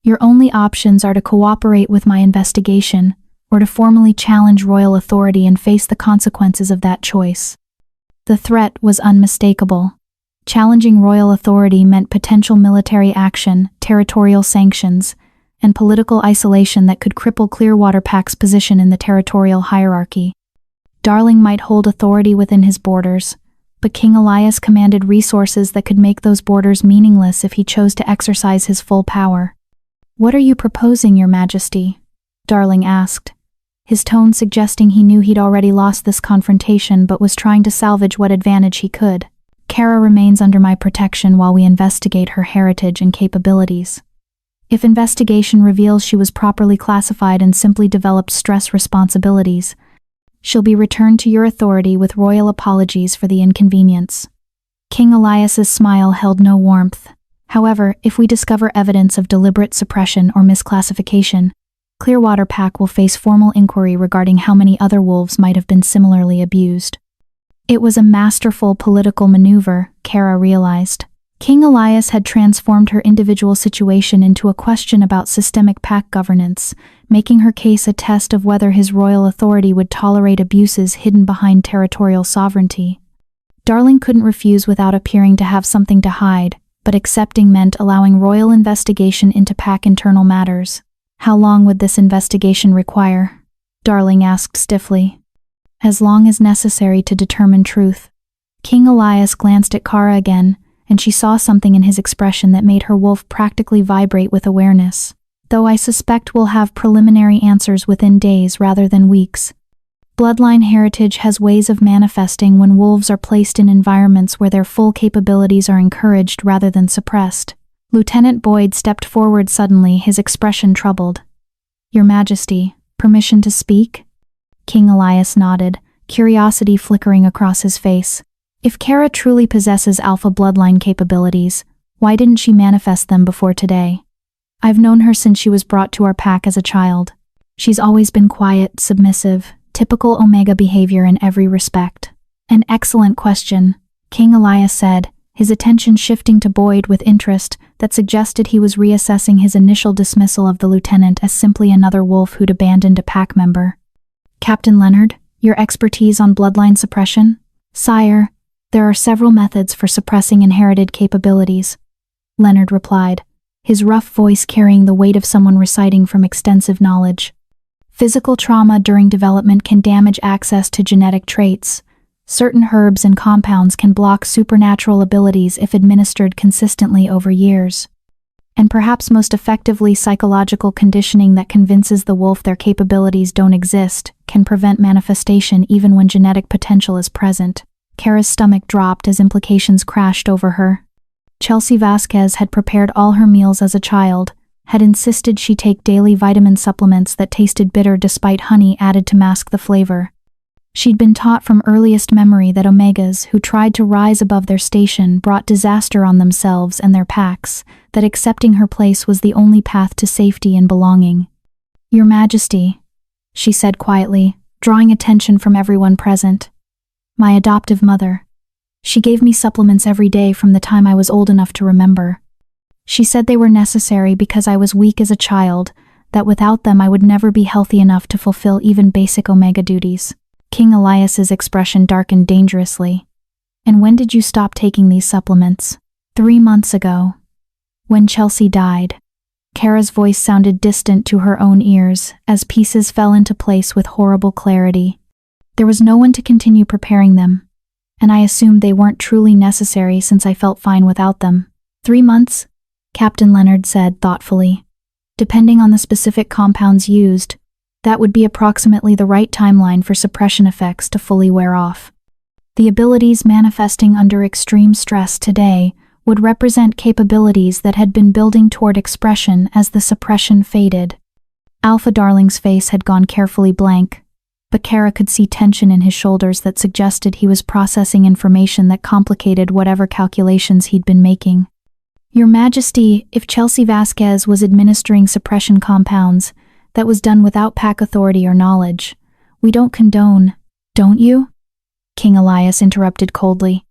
Your only options are to cooperate with my investigation, or to formally challenge royal authority and face the consequences of that choice. The threat was unmistakable. Challenging royal authority meant potential military action, territorial sanctions, and political isolation that could cripple Clearwater Pack's position in the territorial hierarchy. Darling might hold authority within his borders, but King Elias commanded resources that could make those borders meaningless if he chose to exercise his full power. What are you proposing, Your Majesty? Darling asked, his tone suggesting he knew he'd already lost this confrontation but was trying to salvage what advantage he could. Kara remains under my protection while we investigate her heritage and capabilities. If investigation reveals she was properly classified and simply developed stress responsibilities, she'll be returned to your authority with royal apologies for the inconvenience. King Elias's smile held no warmth. However, if we discover evidence of deliberate suppression or misclassification, Clearwater Pack will face formal inquiry regarding how many other wolves might have been similarly abused. It was a masterful political maneuver, Kara realized. King Elias had transformed her individual situation into a question about systemic pack governance, making her case a test of whether his royal authority would tolerate abuses hidden behind territorial sovereignty. Darling couldn't refuse without appearing to have something to hide, but accepting meant allowing royal investigation into pack internal matters. How long would this investigation require? Darling asked stiffly. As long as necessary to determine truth. King Elias glanced at Kara again, and she saw something in his expression that made her wolf practically vibrate with awareness. Though I suspect we'll have preliminary answers within days rather than weeks. Bloodline heritage has ways of manifesting when wolves are placed in environments where their full capabilities are encouraged rather than suppressed. Lieutenant Boyd stepped forward suddenly, his expression troubled. Your Majesty, permission to speak? King Elias nodded, curiosity flickering across his face. If Kara truly possesses alpha bloodline capabilities, why didn't she manifest them before today? I've known her since she was brought to our pack as a child. She's always been quiet, submissive, typical Omega behavior in every respect. An excellent question, King Elias said, his attention shifting to Boyd with interest that suggested he was reassessing his initial dismissal of the lieutenant as simply another wolf who'd abandoned a pack member. Captain Leonard, your expertise on bloodline suppression? Sire, there are several methods for suppressing inherited capabilities, Leonard replied, his rough voice carrying the weight of someone reciting from extensive knowledge. Physical trauma during development can damage access to genetic traits. Certain herbs and compounds can block supernatural abilities if administered consistently over years. And perhaps most effectively, psychological conditioning that convinces the wolf their capabilities don't exist can prevent manifestation even when genetic potential is present. Kara's stomach dropped as implications crashed over her. Chelsea Vasquez had prepared all her meals as a child, had insisted she take daily vitamin supplements that tasted bitter despite honey added to mask the flavor. She'd been taught from earliest memory that Omegas who tried to rise above their station brought disaster on themselves and their packs, that accepting her place was the only path to safety and belonging. Your Majesty, she said quietly, drawing attention from everyone present. My adoptive mother. She gave me supplements every day from the time I was old enough to remember. She said they were necessary because I was weak as a child, that without them I would never be healthy enough to fulfill even basic Omega duties. King Elias's expression darkened dangerously. And when did you stop taking these supplements? 3 months ago. When Chelsea died. Kara's voice sounded distant to her own ears as pieces fell into place with horrible clarity. There was no one to continue preparing them, and I assumed they weren't truly necessary since I felt fine without them. 3 months? Captain Leonard said thoughtfully. Depending on the specific compounds used, that would be approximately the right timeline for suppression effects to fully wear off. The abilities manifesting under extreme stress today would represent capabilities that had been building toward expression as the suppression faded. Alpha Darling's face had gone carefully blank, but Kara could see tension in his shoulders that suggested he was processing information that complicated whatever calculations he'd been making. Your Majesty, if Chelsea Vasquez was administering suppression compounds, that was done without pack authority or knowledge. We don't condone, don't you? King Elias interrupted coldly.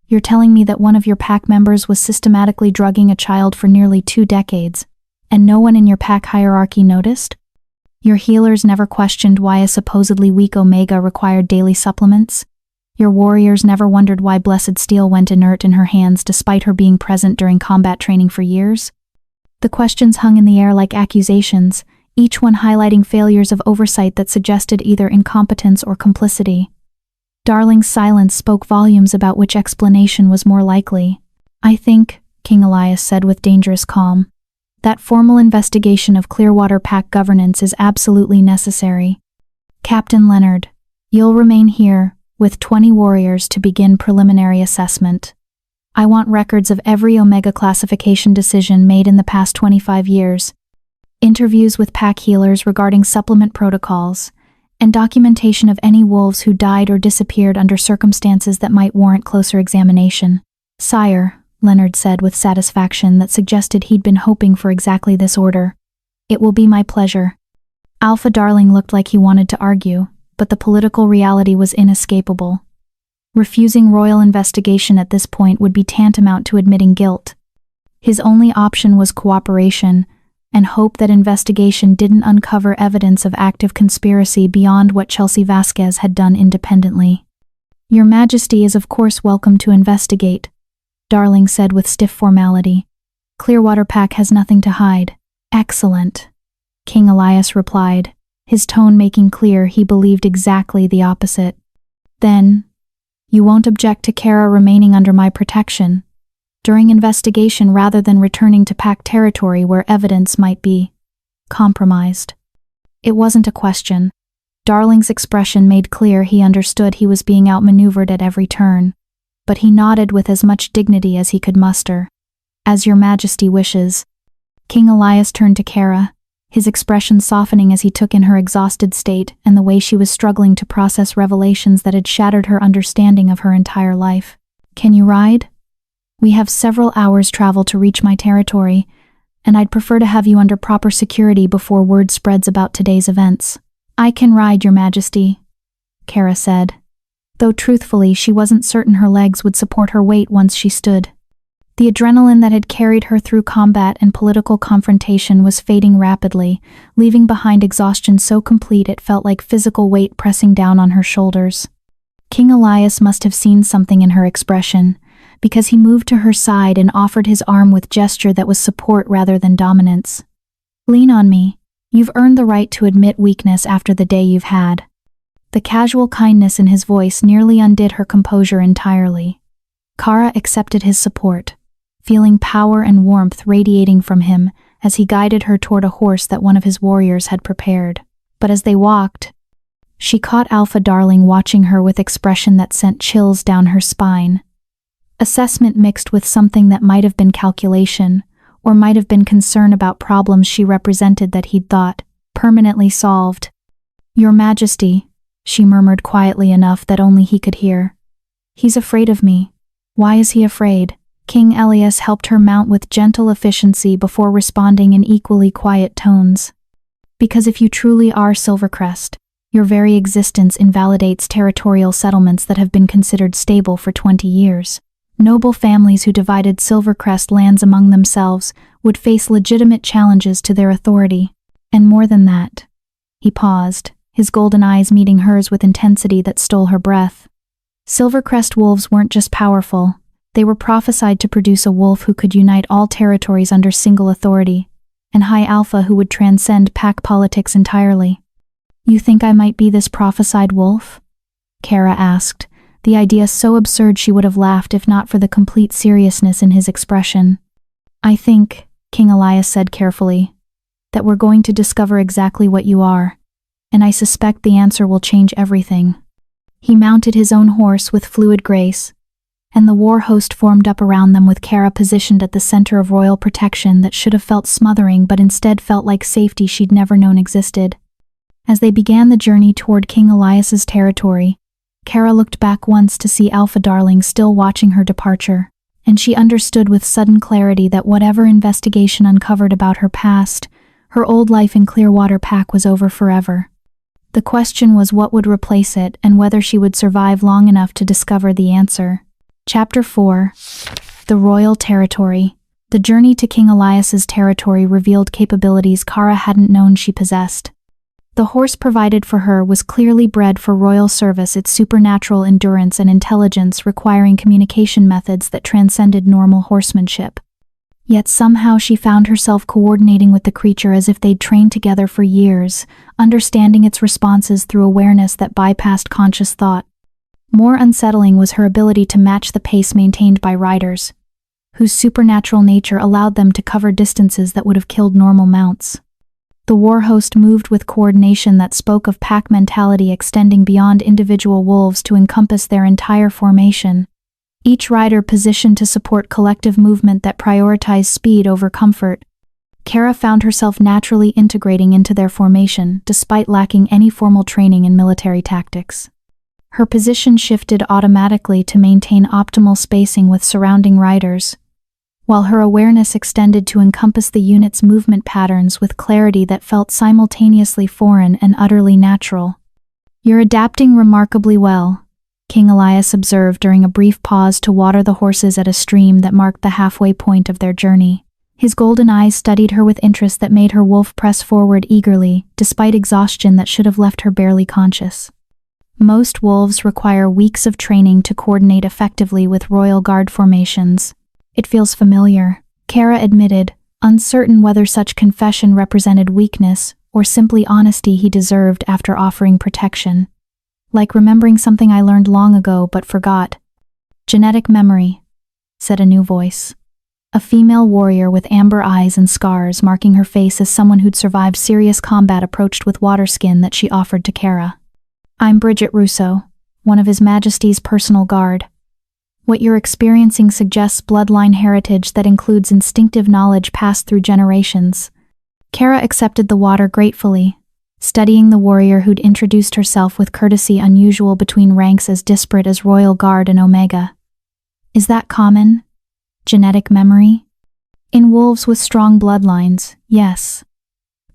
You're telling me that one of your pack members was systematically drugging a child for nearly 2 decades, and no one in your pack hierarchy noticed? Your healers never questioned why a supposedly weak Omega required daily supplements? Your warriors never wondered why Blessed Steel went inert in her hands despite her being present during combat training for years? The questions hung in the air like accusations, each one highlighting failures of oversight that suggested either incompetence or complicity. Darling's silence spoke volumes about which explanation was more likely. I think, King Elias said with dangerous calm, that formal investigation of Clearwater Pack governance is absolutely necessary. Captain Leonard, you'll remain here with 20 warriors to begin preliminary assessment. I want records of every Omega classification decision made in the past 25 years, interviews with pack healers regarding supplement protocols, and documentation of any wolves who died or disappeared under circumstances that might warrant closer examination. Sire, Leonard said with satisfaction that suggested he'd been hoping for exactly this order. It will be my pleasure. Alpha Darling looked like he wanted to argue, but the political reality was inescapable. Refusing royal investigation at this point would be tantamount to admitting guilt. His only option was cooperation, and hope that investigation didn't uncover evidence of active conspiracy beyond what Chelsea Vasquez had done independently. Your Majesty is of course welcome to investigate, Darling said with stiff formality. Clearwater Pack has nothing to hide. Excellent, King Elias replied, his tone making clear he believed exactly the opposite. Then, you won't object to Kara remaining under my protection during investigation rather than returning to Pack territory where evidence might be compromised. It wasn't a question. Darling's expression made clear he understood he was being outmaneuvered at every turn, but he nodded with as much dignity as he could muster. As your Majesty wishes. King Elias turned to Kara, his expression softening as he took in her exhausted state and the way she was struggling to process revelations that had shattered her understanding of her entire life. Can you ride? We have several hours' travel to reach my territory, and I'd prefer to have you under proper security before word spreads about today's events. I can ride, Your Majesty, Kara said, though truthfully she wasn't certain her legs would support her weight once she stood. The adrenaline that had carried her through combat and political confrontation was fading rapidly, leaving behind exhaustion so complete it felt like physical weight pressing down on her shoulders. King Elias must have seen something in her expression, because he moved to her side and offered his arm with gesture that was support rather than dominance. Lean on me. You've earned the right to admit weakness after the day you've had. The casual kindness in his voice nearly undid her composure entirely. Kara accepted his support, feeling power and warmth radiating from him as he guided her toward a horse that one of his warriors had prepared. But as they walked, she caught Alpha Darling watching her with expression that sent chills down her spine. Assessment mixed with something that might have been calculation, or might have been concern about problems she represented that he'd thought permanently solved. Your Majesty, she murmured quietly enough that only he could hear. He's afraid of me. Why is he afraid? King Elias helped her mount with gentle efficiency before responding in equally quiet tones. Because if you truly are Silvercrest, your very existence invalidates territorial settlements that have been considered stable for 20 years. Noble families who divided Silvercrest lands among themselves would face legitimate challenges to their authority. And more than that. He paused, his golden eyes meeting hers with intensity that stole her breath. Silvercrest wolves weren't just powerful, they were prophesied to produce a wolf who could unite all territories under single authority, and high alpha who would transcend pack politics entirely. You think I might be this prophesied wolf? Kara asked, the idea so absurd she would have laughed if not for the complete seriousness in his expression. I think, King Elias said carefully, that we're going to discover exactly what you are, and I suspect the answer will change everything. He mounted his own horse with fluid grace, and the war host formed up around them with Kara positioned at the center of royal protection that should have felt smothering but instead felt like safety she'd never known existed. As they began the journey toward King Elias's territory, Kara looked back once to see Alpha Darling still watching her departure, and she understood with sudden clarity that whatever investigation uncovered about her past, her old life in Clearwater Pack was over forever. The question was what would replace it and whether she would survive long enough to discover the answer. Chapter 4. The Royal Territory. The journey to King Elias's territory revealed capabilities Kara hadn't known she possessed. The horse provided for her was clearly bred for royal service, its supernatural endurance and intelligence requiring communication methods that transcended normal horsemanship. Yet somehow she found herself coordinating with the creature as if they'd trained together for years, understanding its responses through awareness that bypassed conscious thought. More unsettling was her ability to match the pace maintained by riders, whose supernatural nature allowed them to cover distances that would have killed normal mounts. The war host moved with coordination that spoke of pack mentality extending beyond individual wolves to encompass their entire formation. Each rider positioned to support collective movement that prioritized speed over comfort. Kara found herself naturally integrating into their formation, despite lacking any formal training in military tactics. Her position shifted automatically to maintain optimal spacing with surrounding riders, while her awareness extended to encompass the unit's movement patterns with clarity that felt simultaneously foreign and utterly natural. You're adapting remarkably well, King Elias observed during a brief pause to water the horses at a stream that marked the halfway point of their journey. His golden eyes studied her with interest that made her wolf press forward eagerly, despite exhaustion that should have left her barely conscious. Most wolves require weeks of training to coordinate effectively with royal guard formations. It feels familiar, Kara admitted, uncertain whether such confession represented weakness or simply honesty he deserved after offering protection. Like remembering something I learned long ago but forgot. Genetic memory, said a new voice. A female warrior with amber eyes and scars marking her face as someone who'd survived serious combat approached with water skin that she offered to Kara. I'm Bridget Russo, one of His Majesty's personal guard. What you're experiencing suggests bloodline heritage that includes instinctive knowledge passed through generations. Kara accepted the water gratefully, studying the warrior who'd introduced herself with courtesy unusual between ranks as disparate as Royal Guard and Omega. Is that common? Genetic memory? In wolves with strong bloodlines, yes.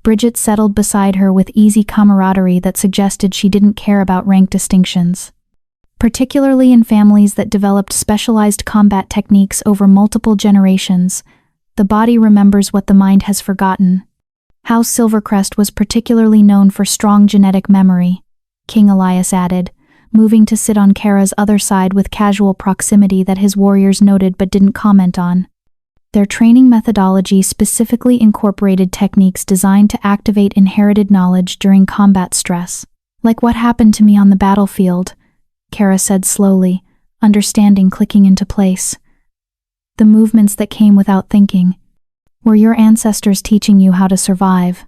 Bridget settled beside her with easy camaraderie that suggested she didn't care about rank distinctions. Particularly in families that developed specialized combat techniques over multiple generations, the body remembers what the mind has forgotten. House Silvercrest was particularly known for strong genetic memory, King Elias added, moving to sit on Kara's other side with casual proximity that his warriors noted but didn't comment on. Their training methodology specifically incorporated techniques designed to activate inherited knowledge during combat stress. Like what happened to me on the battlefield, Kara said slowly, understanding clicking into place. The movements that came without thinking. Were your ancestors teaching you how to survive?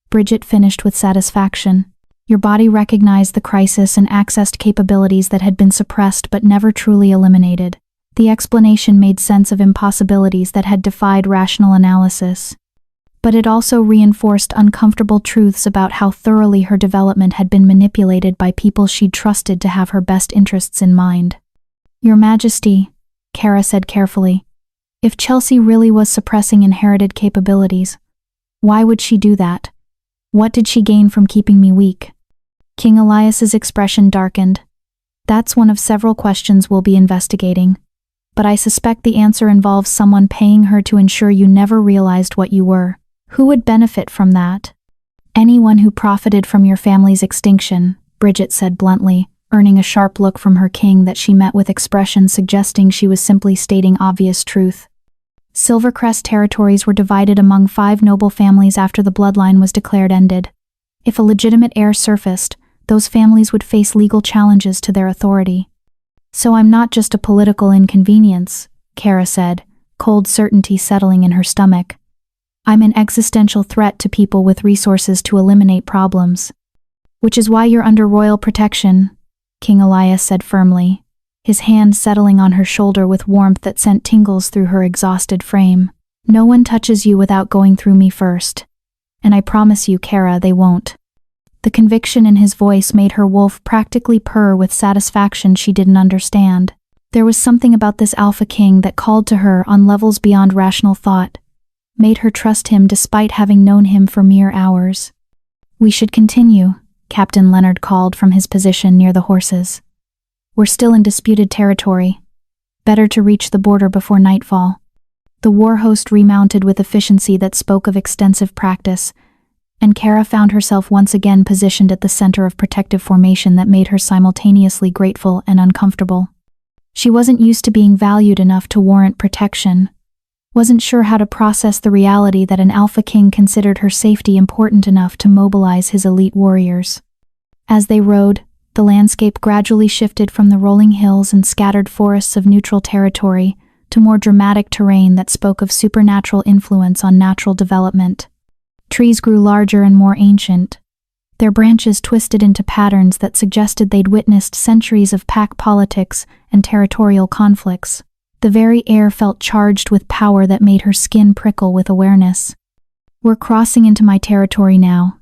Bridget finished with satisfaction. Your body recognized the crisis and accessed capabilities that had been suppressed but never truly eliminated. The explanation made sense of impossibilities that had defied rational analysis. But it also reinforced uncomfortable truths about how thoroughly her development had been manipulated by people she'd trusted to have her best interests in mind. Your Majesty, Kara said carefully, if Chelsea really was suppressing inherited capabilities, why would she do that? What did she gain from keeping me weak? King Elias's expression darkened. That's one of several questions we'll be investigating. But I suspect the answer involves someone paying her to ensure you never realized what you were. Who would benefit from that? Anyone who profited from your family's extinction, Bridget said bluntly, earning a sharp look from her king that she met with expression suggesting she was simply stating obvious truth. Silvercrest territories were divided among 5 noble families after the bloodline was declared ended. If a legitimate heir surfaced, those families would face legal challenges to their authority. So I'm not just a political inconvenience, Kara said, cold certainty settling in her stomach. I'm an existential threat to people with resources to eliminate problems. Which is why you're under royal protection, King Elias said firmly, his hand settling on her shoulder with warmth that sent tingles through her exhausted frame. No one touches you without going through me first. And I promise you, Kara, they won't. The conviction in his voice made her wolf practically purr with satisfaction she didn't understand. There was something about this Alpha King that called to her on levels beyond rational thought, made her trust him despite having known him for mere hours. We should continue, Captain Leonard called from his position near the horses. We're still in disputed territory. Better to reach the border before nightfall. The war host remounted with efficiency that spoke of extensive practice, and Kara found herself once again positioned at the center of protective formation that made her simultaneously grateful and uncomfortable. She wasn't used to being valued enough to warrant protection, wasn't sure how to process the reality that an Alpha King considered her safety important enough to mobilize his elite warriors. As they rode, the landscape gradually shifted from the rolling hills and scattered forests of neutral territory to more dramatic terrain that spoke of supernatural influence on natural development. Trees grew larger and more ancient, their branches twisted into patterns that suggested they'd witnessed centuries of pack politics and territorial conflicts. The very air felt charged with power that made her skin prickle with awareness. We're crossing into my territory now,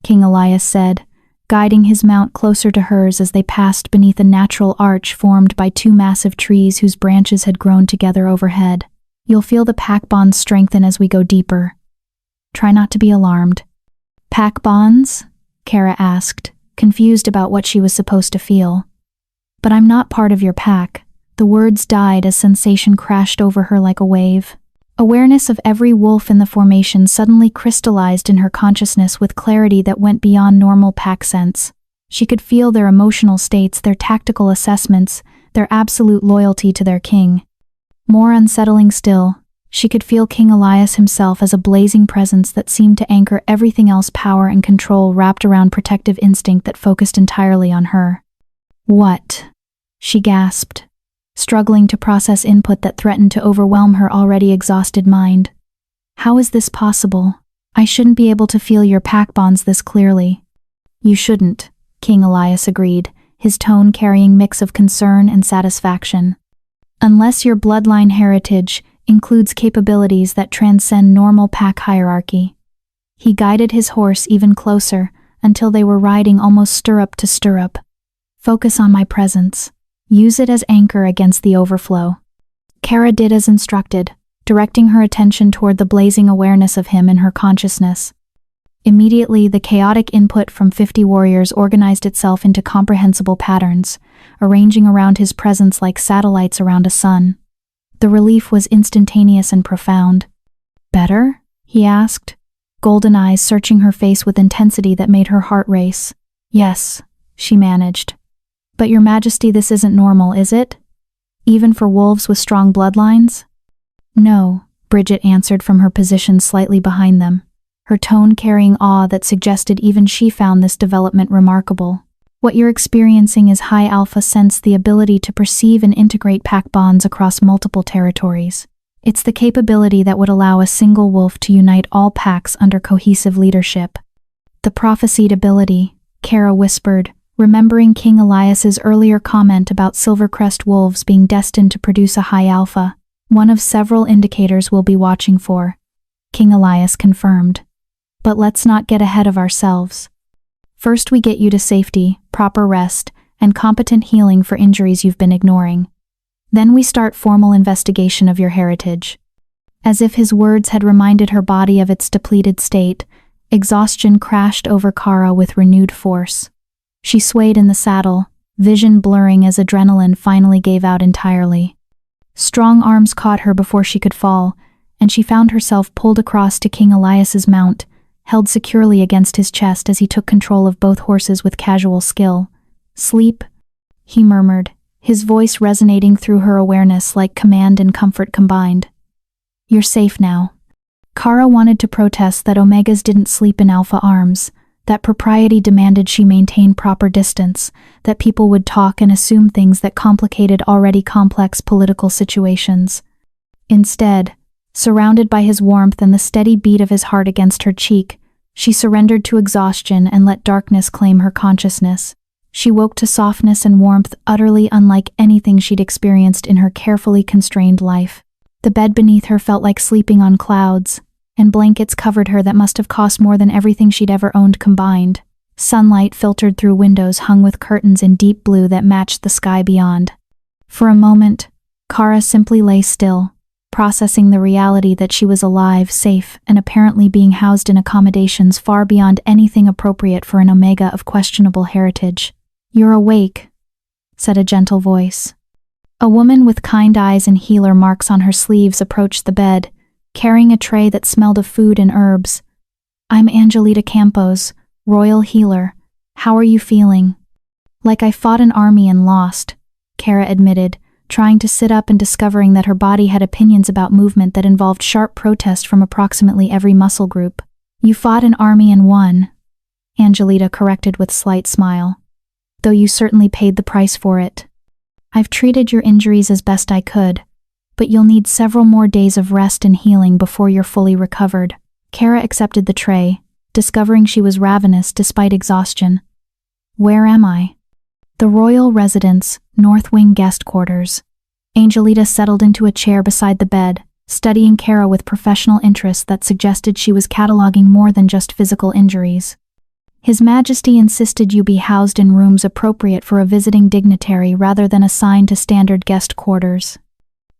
King Elias said, guiding his mount closer to hers as they passed beneath a natural arch formed by 2 massive trees whose branches had grown together overhead. You'll feel the pack bonds strengthen as we go deeper. Try not to be alarmed. Pack bonds? Kara asked, confused about what she was supposed to feel. But I'm not part of your pack. The words died as sensation crashed over her like a wave. Awareness of every wolf in the formation suddenly crystallized in her consciousness with clarity that went beyond normal pack sense. She could feel their emotional states, their tactical assessments, their absolute loyalty to their king. More unsettling still, she could feel King Elias himself as a blazing presence that seemed to anchor everything else, power and control wrapped around protective instinct that focused entirely on her. What? She gasped, struggling to process input that threatened to overwhelm her already exhausted mind. How is this possible? I shouldn't be able to feel your pack bonds this clearly. You shouldn't, King Elias agreed, his tone carrying mix of concern and satisfaction. Unless your bloodline heritage includes capabilities that transcend normal pack hierarchy. He guided his horse even closer until they were riding almost stirrup to stirrup. Focus on my presence. Use it as anchor against the overflow. Kara did as instructed, directing her attention toward the blazing awareness of him in her consciousness. Immediately, the chaotic input from 50 warriors organized itself into comprehensible patterns, arranging around his presence like satellites around a sun. The relief was instantaneous and profound. "Better?" he asked, golden eyes searching her face with intensity that made her heart race. "Yes," she managed. "But Your Majesty, this isn't normal, is it? Even for wolves with strong bloodlines?" "No," Bridget answered from her position slightly behind them, her tone carrying awe that suggested even she found this development remarkable. "What you're experiencing is high alpha sense, the ability to perceive and integrate pack bonds across multiple territories. It's the capability that would allow a single wolf to unite all packs under cohesive leadership." "The prophesied ability," Kara whispered, remembering King Elias's earlier comment about Silvercrest wolves being destined to produce a high alpha, "one of several indicators we'll be watching for," King Elias confirmed. "But let's not get ahead of ourselves. First we get you to safety, proper rest, and competent healing for injuries you've been ignoring. Then we start formal investigation of your heritage." As if his words had reminded her body of its depleted state, exhaustion crashed over Kara with renewed force. She swayed in the saddle, vision blurring as adrenaline finally gave out entirely. Strong arms caught her before she could fall, and she found herself pulled across to King Elias's mount, held securely against his chest as he took control of both horses with casual skill. "Sleep," he murmured, his voice resonating through her awareness like command and comfort combined. "You're safe now." Kara wanted to protest that Omegas didn't sleep in alpha arms, that propriety demanded she maintain proper distance, that people would talk and assume things that complicated already complex political situations. Instead, surrounded by his warmth and the steady beat of his heart against her cheek, she surrendered to exhaustion and let darkness claim her consciousness. She woke to softness and warmth utterly unlike anything she'd experienced in her carefully constrained life. The bed beneath her felt like sleeping on clouds, and blankets covered her that must have cost more than everything she'd ever owned combined. Sunlight filtered through windows hung with curtains in deep blue that matched the sky beyond. For a moment, Kara simply lay still, processing the reality that she was alive, safe, and apparently being housed in accommodations far beyond anything appropriate for an Omega of questionable heritage. "You're awake," said a gentle voice. A woman with kind eyes and healer marks on her sleeves approached the bed, carrying a tray that smelled of food and herbs. "I'm Angelita Campos, Royal Healer. How are you feeling?" "Like I fought an army and lost," Kara admitted, trying to sit up and discovering that her body had opinions about movement that involved sharp protest from approximately every muscle group. "You fought an army and won," Angelita corrected with slight smile. "Though you certainly paid the price for it. I've treated your injuries as best I could, but you'll need several more days of rest and healing before you're fully recovered." Kara accepted the tray, discovering she was ravenous despite exhaustion. "Where am I?" "The Royal Residence, North Wing Guest Quarters." Angelita settled into a chair beside the bed, studying Kara with professional interest that suggested she was cataloging more than just physical injuries. "His Majesty insisted you be housed in rooms appropriate for a visiting dignitary rather than assigned to standard guest quarters."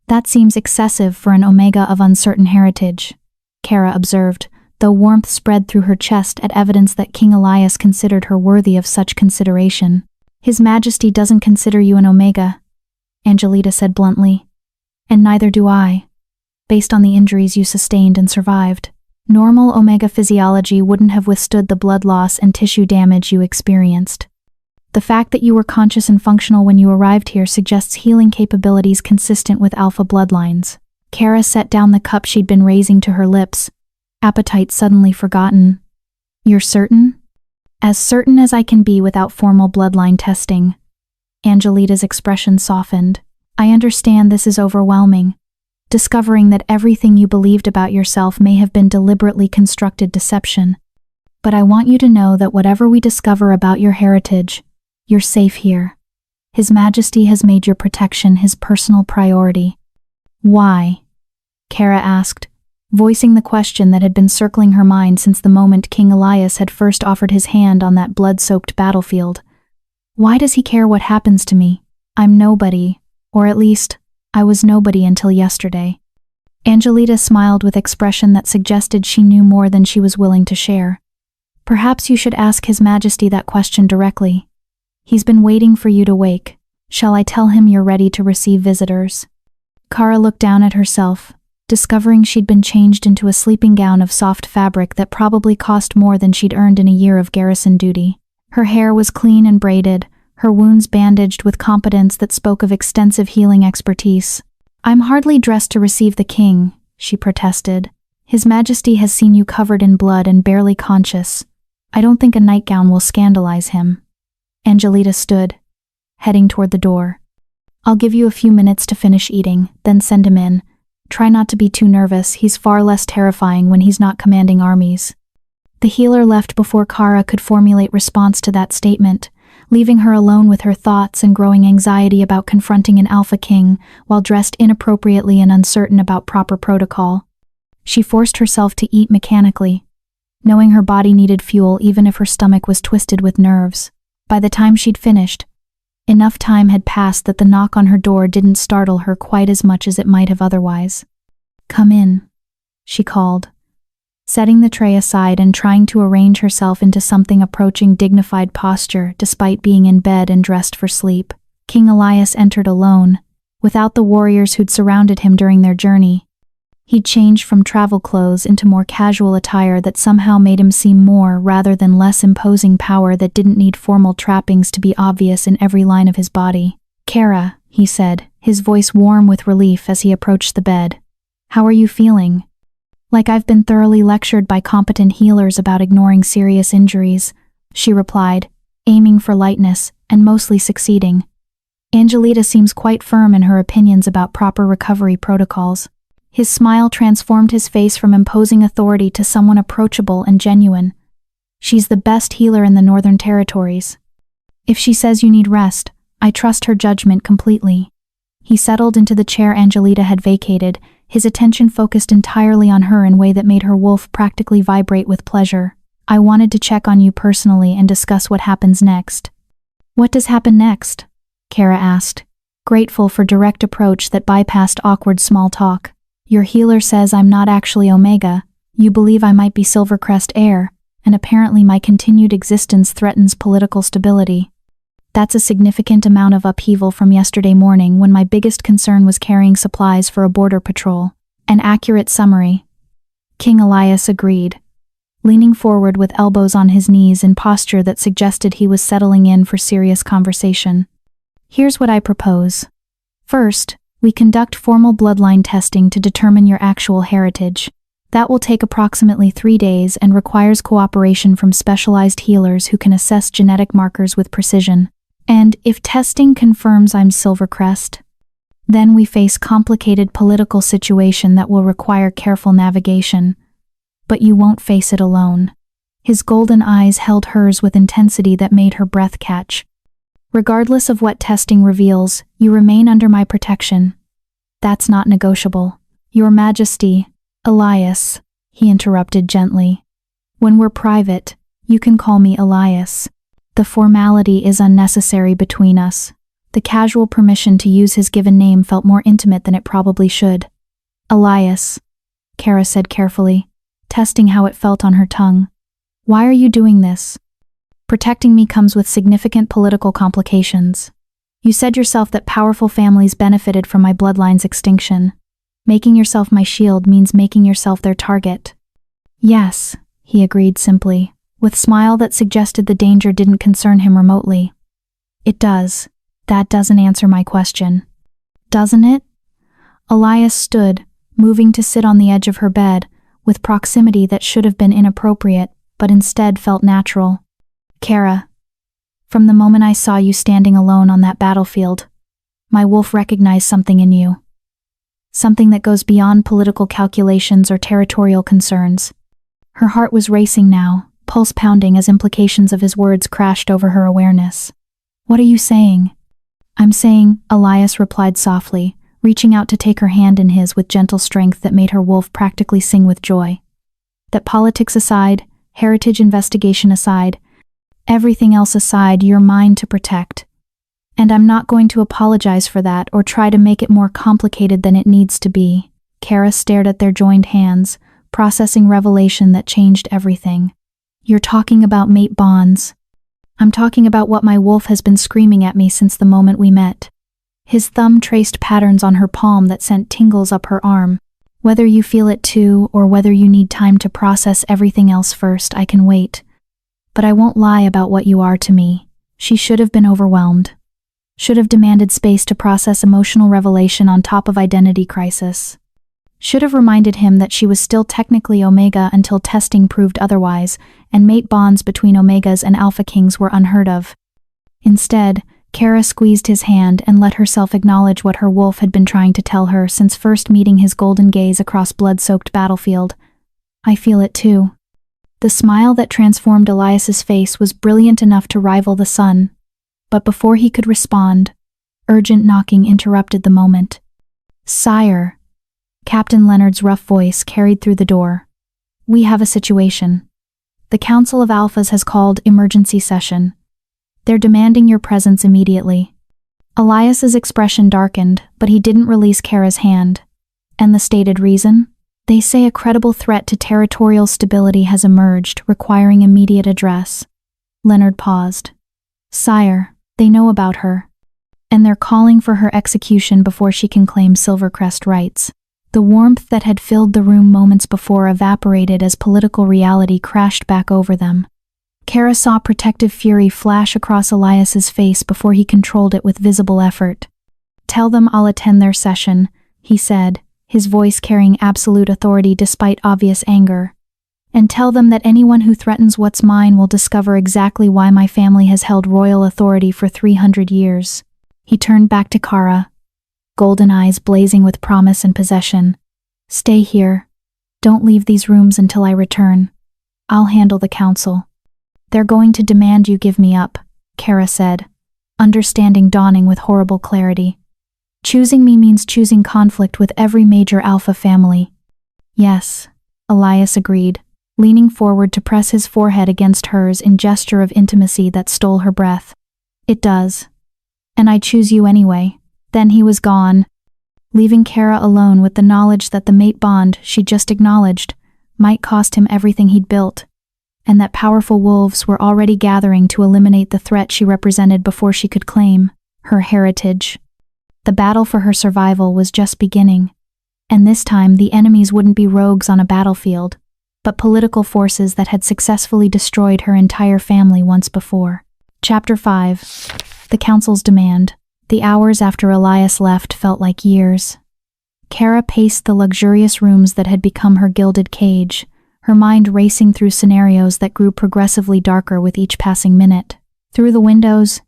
"That seems excessive for an Omega of uncertain heritage," Kara observed, though warmth spread through her chest at evidence that King Elias considered her worthy of such consideration. "His Majesty doesn't consider you an Omega," Angelita said bluntly. "And neither do I, based on the injuries you sustained and survived. Normal Omega physiology wouldn't have withstood the blood loss and tissue damage you experienced. The fact that you were conscious and functional when you arrived here suggests healing capabilities consistent with alpha bloodlines." Kara set down the cup she'd been raising to her lips, appetite suddenly forgotten. "You're certain?" "As certain as I can be without formal bloodline testing." Angelita's expression softened. "I understand this is overwhelming. Discovering that everything you believed about yourself may have been deliberately constructed deception. But I want you to know that whatever we discover about your heritage, you're safe here. His Majesty has made your protection his personal priority." "Why?" Kara asked, voicing the question that had been circling her mind since the moment King Elias had first offered his hand on that blood-soaked battlefield. "Why does he care what happens to me? I'm nobody, or at least, I was nobody until yesterday." Angelita smiled with expression that suggested she knew more than she was willing to share. Perhaps you should ask His Majesty that question directly. He's been waiting for you to wake. Shall I tell him you're ready to receive visitors? Kara looked down at herself, discovering she'd been changed into a sleeping gown of soft fabric that probably cost more than she'd earned in a year of garrison duty. Her hair was clean and braided, her wounds bandaged with competence that spoke of extensive healing expertise. I'm hardly dressed to receive the king, she protested. His Majesty has seen you covered in blood and barely conscious. I don't think a nightgown will scandalize him. Angelita stood, heading toward the door. I'll give you a few minutes to finish eating, then send him in. Try not to be too nervous, he's far less terrifying when he's not commanding armies. The healer left before Kara could formulate response to that statement, leaving her alone with her thoughts and growing anxiety about confronting an alpha king while dressed inappropriately and uncertain about proper protocol. She forced herself to eat mechanically, knowing her body needed fuel even if her stomach was twisted with nerves. By the time she'd finished, enough time had passed that the knock on her door didn't startle her quite as much as it might have otherwise. Come in, she called, setting the tray aside and trying to arrange herself into something approaching dignified posture despite being in bed and dressed for sleep. King Elias entered alone, without the warriors who'd surrounded him during their journey. He'd changed from travel clothes into more casual attire that somehow made him seem more rather than less imposing power that didn't need formal trappings to be obvious in every line of his body. Kara, he said, his voice warm with relief as he approached the bed. How are you feeling? Like I've been thoroughly lectured by competent healers about ignoring serious injuries, she replied, aiming for lightness and mostly succeeding. Angelita seems quite firm in her opinions about proper recovery protocols. His smile transformed his face from imposing authority to someone approachable and genuine. She's the best healer in the Northern Territories. If she says you need rest, I trust her judgment completely. He settled into the chair Angelita had vacated, his attention focused entirely on her in a way that made her wolf practically vibrate with pleasure. I wanted to check on you personally and discuss what happens next. What does happen next? Kara asked, grateful for direct approach that bypassed awkward small talk. Your healer says I'm not actually Omega, you believe I might be Silvercrest heir, and apparently my continued existence threatens political stability. That's a significant amount of upheaval from yesterday morning when my biggest concern was carrying supplies for a border patrol. An accurate summary. King Elias agreed, leaning forward with elbows on his knees in posture that suggested he was settling in for serious conversation. Here's what I propose. First, we conduct formal bloodline testing to determine your actual heritage. That will take approximately 3 days and requires cooperation from specialized healers who can assess genetic markers with precision. And if testing confirms I'm Silvercrest, then we face complicated political situation that will require careful navigation. But you won't face it alone. His golden eyes held hers with intensity that made her breath catch. Regardless of what testing reveals, you remain under my protection. That's not negotiable. Your Majesty, Elias, he interrupted gently. When we're private, you can call me Elias. The formality is unnecessary between us. The casual permission to use his given name felt more intimate than it probably should. Elias, Kara said carefully, testing how it felt on her tongue. Why are you doing this? Protecting me comes with significant political complications. You said yourself that powerful families benefited from my bloodline's extinction. Making yourself my shield means making yourself their target. Yes, he agreed simply, with a smile that suggested the danger didn't concern him remotely. It does. That doesn't answer my question. Doesn't it? Elias stood, moving to sit on the edge of her bed, with proximity that should have been inappropriate, but instead felt natural. Kara, from the moment I saw you standing alone on that battlefield, my wolf recognized something in you. Something that goes beyond political calculations or territorial concerns. Her heart was racing now, pulse pounding as implications of his words crashed over her awareness. What are you saying? I'm saying, Elias replied softly, reaching out to take her hand in his with gentle strength that made her wolf practically sing with joy. That politics aside, heritage investigation aside, everything else aside, you're mine to protect. And I'm not going to apologize for that or try to make it more complicated than it needs to be. Kara stared at their joined hands, processing revelation that changed everything. You're talking about mate bonds. I'm talking about what my wolf has been screaming at me since the moment we met. His thumb traced patterns on her palm that sent tingles up her arm. Whether you feel it too, or whether you need time to process everything else first, I can wait. But I won't lie about what you are to me. She should have been overwhelmed. Should have demanded space to process emotional revelation on top of identity crisis. Should have reminded him that she was still technically Omega until testing proved otherwise, and mate bonds between Omegas and Alpha Kings were unheard of. Instead, Kara squeezed his hand and let herself acknowledge what her wolf had been trying to tell her since first meeting his golden gaze across blood-soaked battlefield. I feel it too. The smile that transformed Elias's face was brilliant enough to rival the sun. But before he could respond, urgent knocking interrupted the moment. "Sire." Captain Leonard's rough voice carried through the door. "We have a situation. The Council of Alphas has called emergency session. They're demanding your presence immediately." Elias's expression darkened, but he didn't release Kara's hand. And the stated reason? They say a credible threat to territorial stability has emerged, requiring immediate address. Leonard paused. "Sire, they know about her. And they're calling for her execution before she can claim Silvercrest rights." The warmth that had filled the room moments before evaporated as political reality crashed back over them. Kara saw protective fury flash across Elias's face before he controlled it with visible effort. "Tell them I'll attend their session," he said, his voice carrying absolute authority despite obvious anger. "And tell them that anyone who threatens what's mine will discover exactly why my family has held royal authority for 300 years. He turned back to Kara, golden eyes blazing with promise and possession. "Stay here. Don't leave these rooms until I return. I'll handle the council." "They're going to demand you give me up," Kara said, understanding dawning with horrible clarity. "Choosing me means choosing conflict with every major Alpha family." "Yes," Elias agreed, leaning forward to press his forehead against hers in gesture of intimacy that stole her breath. "It does. And I choose you anyway." Then he was gone, leaving Kara alone with the knowledge that the mate bond she just acknowledged might cost him everything he'd built, and that powerful wolves were already gathering to eliminate the threat she represented before she could claim her heritage. The battle for her survival was just beginning, and this time the enemies wouldn't be rogues on a battlefield, but political forces that had successfully destroyed her entire family once before. Chapter 5. The Council's Demand. The hours after Elias left felt like years. Kara paced the luxurious rooms that had become her gilded cage, her mind racing through scenarios that grew progressively darker with each passing minute. Through the windows,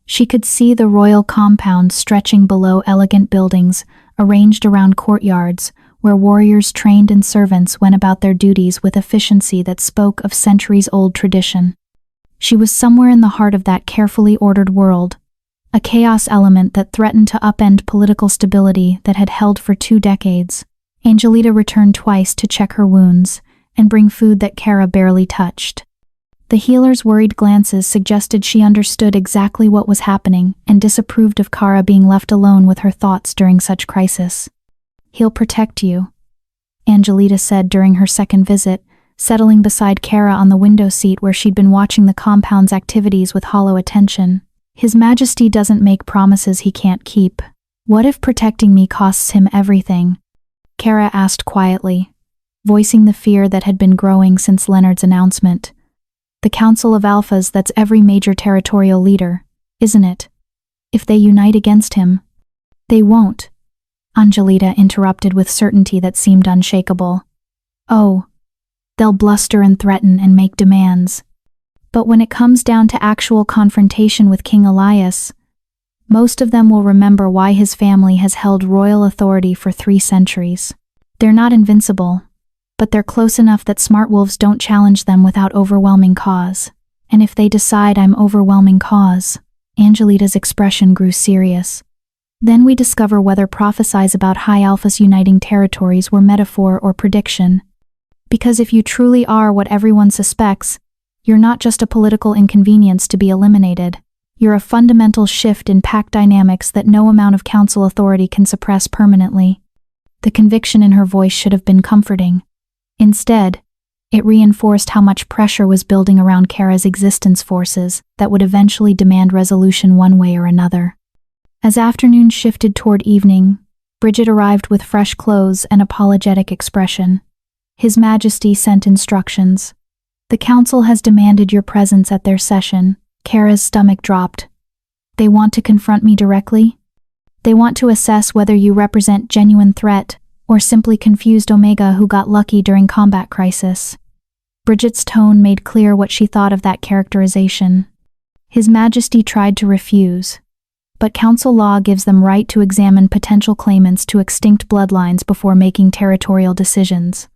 she could see the royal compound stretching below elegant buildings, arranged around courtyards, where warriors trained and servants went about their duties with efficiency that spoke of centuries-old tradition. She was somewhere in the heart of that carefully ordered world, a chaos element that threatened to upend political stability that had held for 2 decades. Angelita returned twice to check her wounds and bring food that Kara barely touched. The healer's worried glances suggested she understood exactly what was happening and disapproved of Kara being left alone with her thoughts during such crisis. "He'll protect you," Angelita said during her second visit, settling beside Kara on the window seat where she'd been watching the compound's activities with hollow attention. "His Majesty doesn't make promises he can't keep. What if protecting me costs him everything?" Kara asked quietly, voicing the fear that had been growing since Leonard's announcement. "The Council of Alphas, that's every major territorial leader, isn't it? If they unite against him." "They won't," Angelita interrupted with certainty that seemed unshakable. "Oh, they'll bluster and threaten and make demands. But when it comes down to actual confrontation with King Elias, most of them will remember why his family has held royal authority for 3 centuries. They're not invincible, but they're close enough that smart wolves don't challenge them without overwhelming cause. And if they decide I'm overwhelming cause," Angelita's expression grew serious, "then we discover whether prophecies about high alphas uniting territories were metaphor or prediction. Because if you truly are what everyone suspects, you're not just a political inconvenience to be eliminated. You're a fundamental shift in pack dynamics that no amount of council authority can suppress permanently." The conviction in her voice should have been comforting. Instead, it reinforced how much pressure was building around Kara's existence forces that would eventually demand resolution one way or another. As afternoon shifted toward evening, Bridget arrived with fresh clothes and apologetic expression. His Majesty sent instructions. The council has demanded your presence at their session. Kara's stomach dropped. They want to confront me directly? They want to assess whether you represent genuine threat or simply confused Omega who got lucky during combat crisis. Bridget's tone made clear what she thought of that characterization. His Majesty tried to refuse, but council law gives them right to examine potential claimants to extinct bloodlines before making territorial decisions.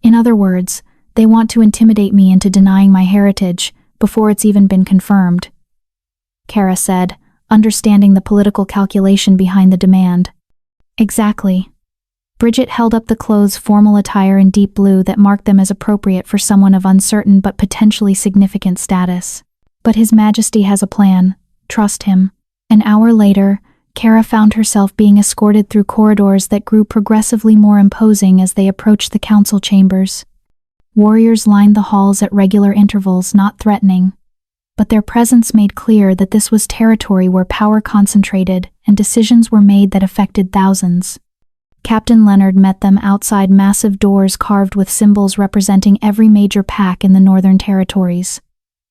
In other words, they want to intimidate me into denying my heritage before it's even been confirmed, Kara said, understanding the political calculation behind the demand. Exactly. Bridget held up the clothes' formal attire in deep blue that marked them as appropriate for someone of uncertain but potentially significant status. But His Majesty has a plan. Trust him. An hour later, Kara found herself being escorted through corridors that grew progressively more imposing as they approached the council chambers. Warriors lined the halls at regular intervals, not threatening, but their presence made clear that this was territory where power concentrated and decisions were made that affected thousands. Captain Leonard met them outside massive doors carved with symbols representing every major pack in the Northern Territories.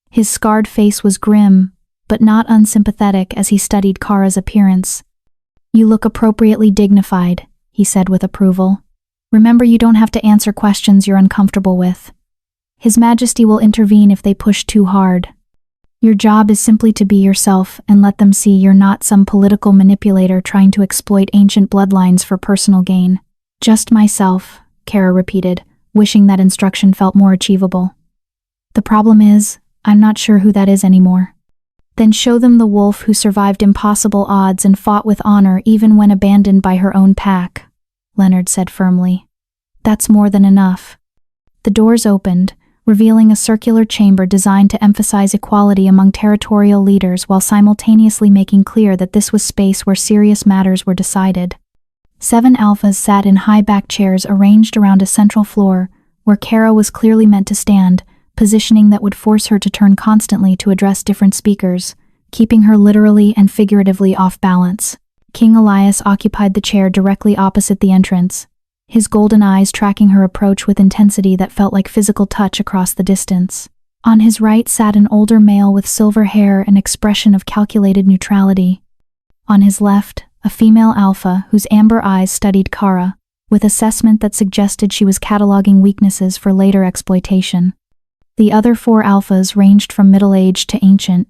His scarred face was grim, but not unsympathetic as he studied Kara's appearance. You look appropriately dignified, he said with approval. Remember, you don't have to answer questions you're uncomfortable with. His Majesty will intervene if they push too hard. Your job is simply to be yourself and let them see you're not some political manipulator trying to exploit ancient bloodlines for personal gain. Just myself, Kara repeated, wishing that instruction felt more achievable. The problem is, I'm not sure who that is anymore. Then show them the wolf who survived impossible odds and fought with honor even when abandoned by her own pack, Leonard said firmly. That's more than enough. The doors opened, revealing a circular chamber designed to emphasize equality among territorial leaders while simultaneously making clear that this was space where serious matters were decided. 7 alphas sat in high-backed chairs arranged around a central floor, where Kara was clearly meant to stand, positioning that would force her to turn constantly to address different speakers, keeping her literally and figuratively off balance. King Elias occupied the chair directly opposite the entrance, his golden eyes tracking her approach with intensity that felt like physical touch across the distance. On his right sat an older male with silver hair and expression of calculated neutrality. On his left, a female alpha whose amber eyes studied Kara, with assessment that suggested she was cataloging weaknesses for later exploitation. The other 4 alphas ranged from middle-aged to ancient,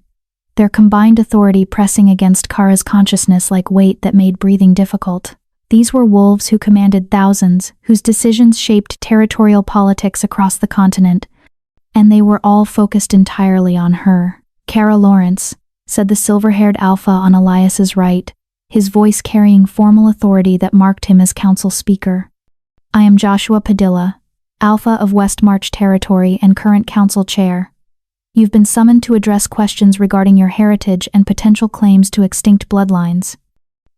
their combined authority pressing against Kara's consciousness like weight that made breathing difficult. These were wolves who commanded thousands, whose decisions shaped territorial politics across the continent, and they were all focused entirely on her. Kara Lawrence, said the silver-haired alpha on Elias's right, his voice carrying formal authority that marked him as council speaker. I am Joshua Padilla, alpha of West March Territory and current council chair. You've been summoned to address questions regarding your heritage and potential claims to extinct bloodlines.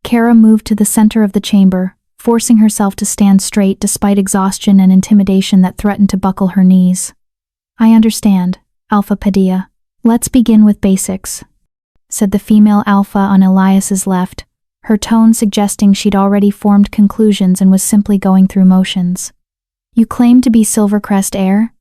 Kara moved to the center of the chamber, forcing herself to stand straight despite exhaustion and intimidation that threatened to buckle her knees. I understand, Alpha Padilla. Let's begin with basics, said the female alpha on Elias's left, her tone suggesting she'd already formed conclusions and was simply going through motions. You claim to be Silvercrest heir?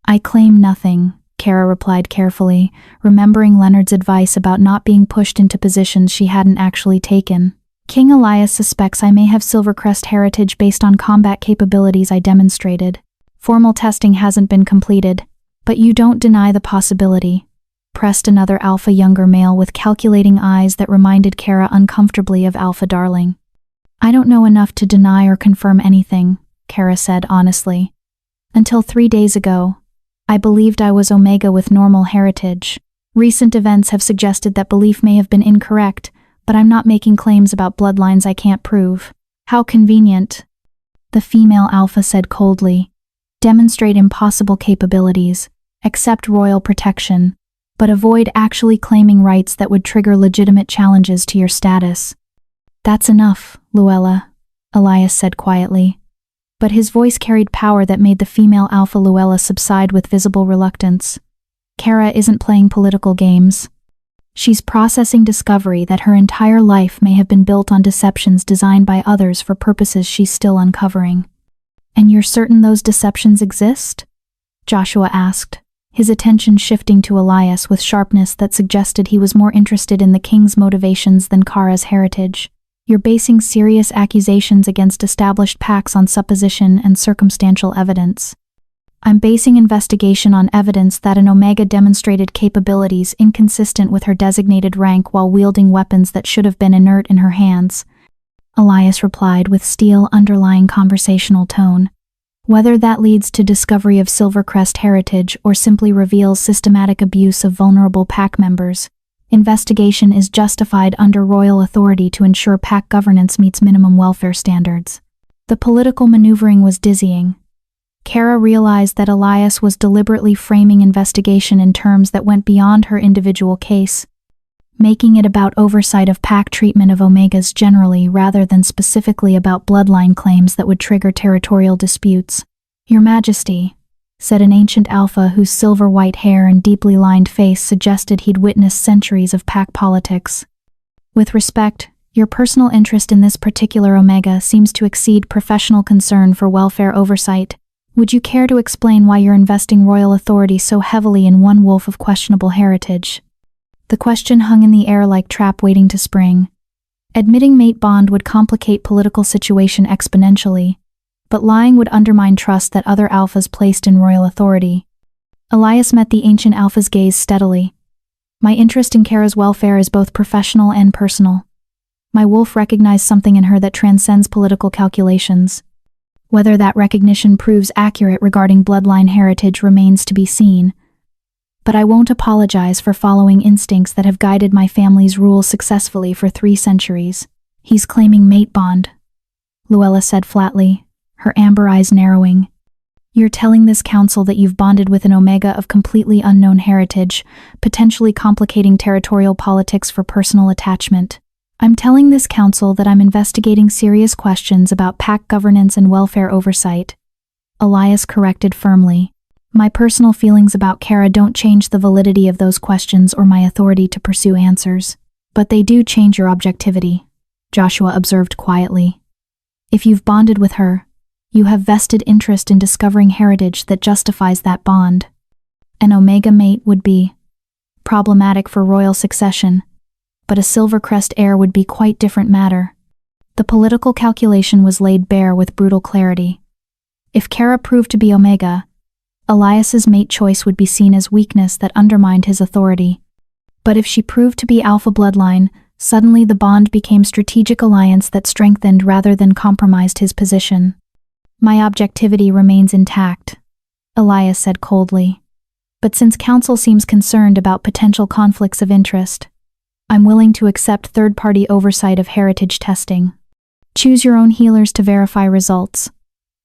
I claim nothing, Kara replied carefully, remembering Leonard's advice about not being pushed into positions she hadn't actually taken. King Elias suspects I may have Silvercrest heritage based on combat capabilities I demonstrated. Formal testing hasn't been completed, but you don't deny the possibility, pressed another alpha younger male with calculating eyes that reminded Kara uncomfortably of Alpha Darling. I don't know enough to deny or confirm anything, Kara said honestly. Until 3 days ago, I believed I was Omega with normal heritage. Recent events have suggested that belief may have been incorrect, but I'm not making claims about bloodlines I can't prove. How convenient, the female alpha said coldly. Demonstrate impossible capabilities, accept royal protection, but avoid actually claiming rights that would trigger legitimate challenges to your status. That's enough, Luella, Elias said quietly. But his voice carried power that made the female Alpha Luella subside with visible reluctance. Kara isn't playing political games. She's processing discovery that her entire life may have been built on deceptions designed by others for purposes she's still uncovering. And you're certain those deceptions exist? Joshua asked, his attention shifting to Elias with sharpness that suggested he was more interested in the king's motivations than Kara's heritage. You're basing serious accusations against established pacts on supposition and circumstantial evidence. I'm basing investigation on evidence that an Omega demonstrated capabilities inconsistent with her designated rank while wielding weapons that should have been inert in her hands, Elias replied with steel underlying conversational tone. Whether that leads to discovery of Silvercrest heritage or simply reveals systematic abuse of vulnerable pack members, investigation is justified under royal authority to ensure pack governance meets minimum welfare standards. The political maneuvering was dizzying. Kara realized that Elias was deliberately framing investigation in terms that went beyond her individual case, making it about oversight of pack treatment of Omegas generally rather than specifically about bloodline claims that would trigger territorial disputes. "Your Majesty," said an ancient Alpha whose silver-white hair and deeply lined face suggested he'd witnessed centuries of pack politics. "With respect, your personal interest in this particular Omega seems to exceed professional concern for welfare oversight. Would you care to explain why you're investing royal authority so heavily in one wolf of questionable heritage?" The question hung in the air like trap waiting to spring. Admitting mate bond would complicate political situation exponentially, but lying would undermine trust that other Alphas placed in royal authority. Elias met the ancient Alpha's gaze steadily. "My interest in Kara's welfare is both professional and personal. My wolf recognized something in her that transcends political calculations. Whether that recognition proves accurate regarding bloodline heritage remains to be seen. But I won't apologize for following instincts that have guided my family's rule successfully for 3 centuries. He's claiming mate bond," Luella said flatly, her amber eyes narrowing. "You're telling this council that you've bonded with an Omega of completely unknown heritage, potentially complicating territorial politics for personal attachment. I'm telling this council that I'm investigating serious questions about pack governance and welfare oversight," Elias corrected firmly. "My personal feelings about Kara don't change the validity of those questions or my authority to pursue answers. But they do change your objectivity," Joshua observed quietly. "If you've bonded with her, you have vested interest in discovering heritage that justifies that bond. An Omega mate would be problematic for royal succession, but a Silvercrest heir would be quite different matter." The political calculation was laid bare with brutal clarity. If Kara proved to be Omega, Elias's mate choice would be seen as weakness that undermined his authority. But if she proved to be Alpha bloodline, suddenly the bond became strategic alliance that strengthened rather than compromised his position. "My objectivity remains intact," Elias said coldly. "But since Council seems concerned about potential conflicts of interest, I'm willing to accept third-party oversight of heritage testing. Choose your own healers to verify results.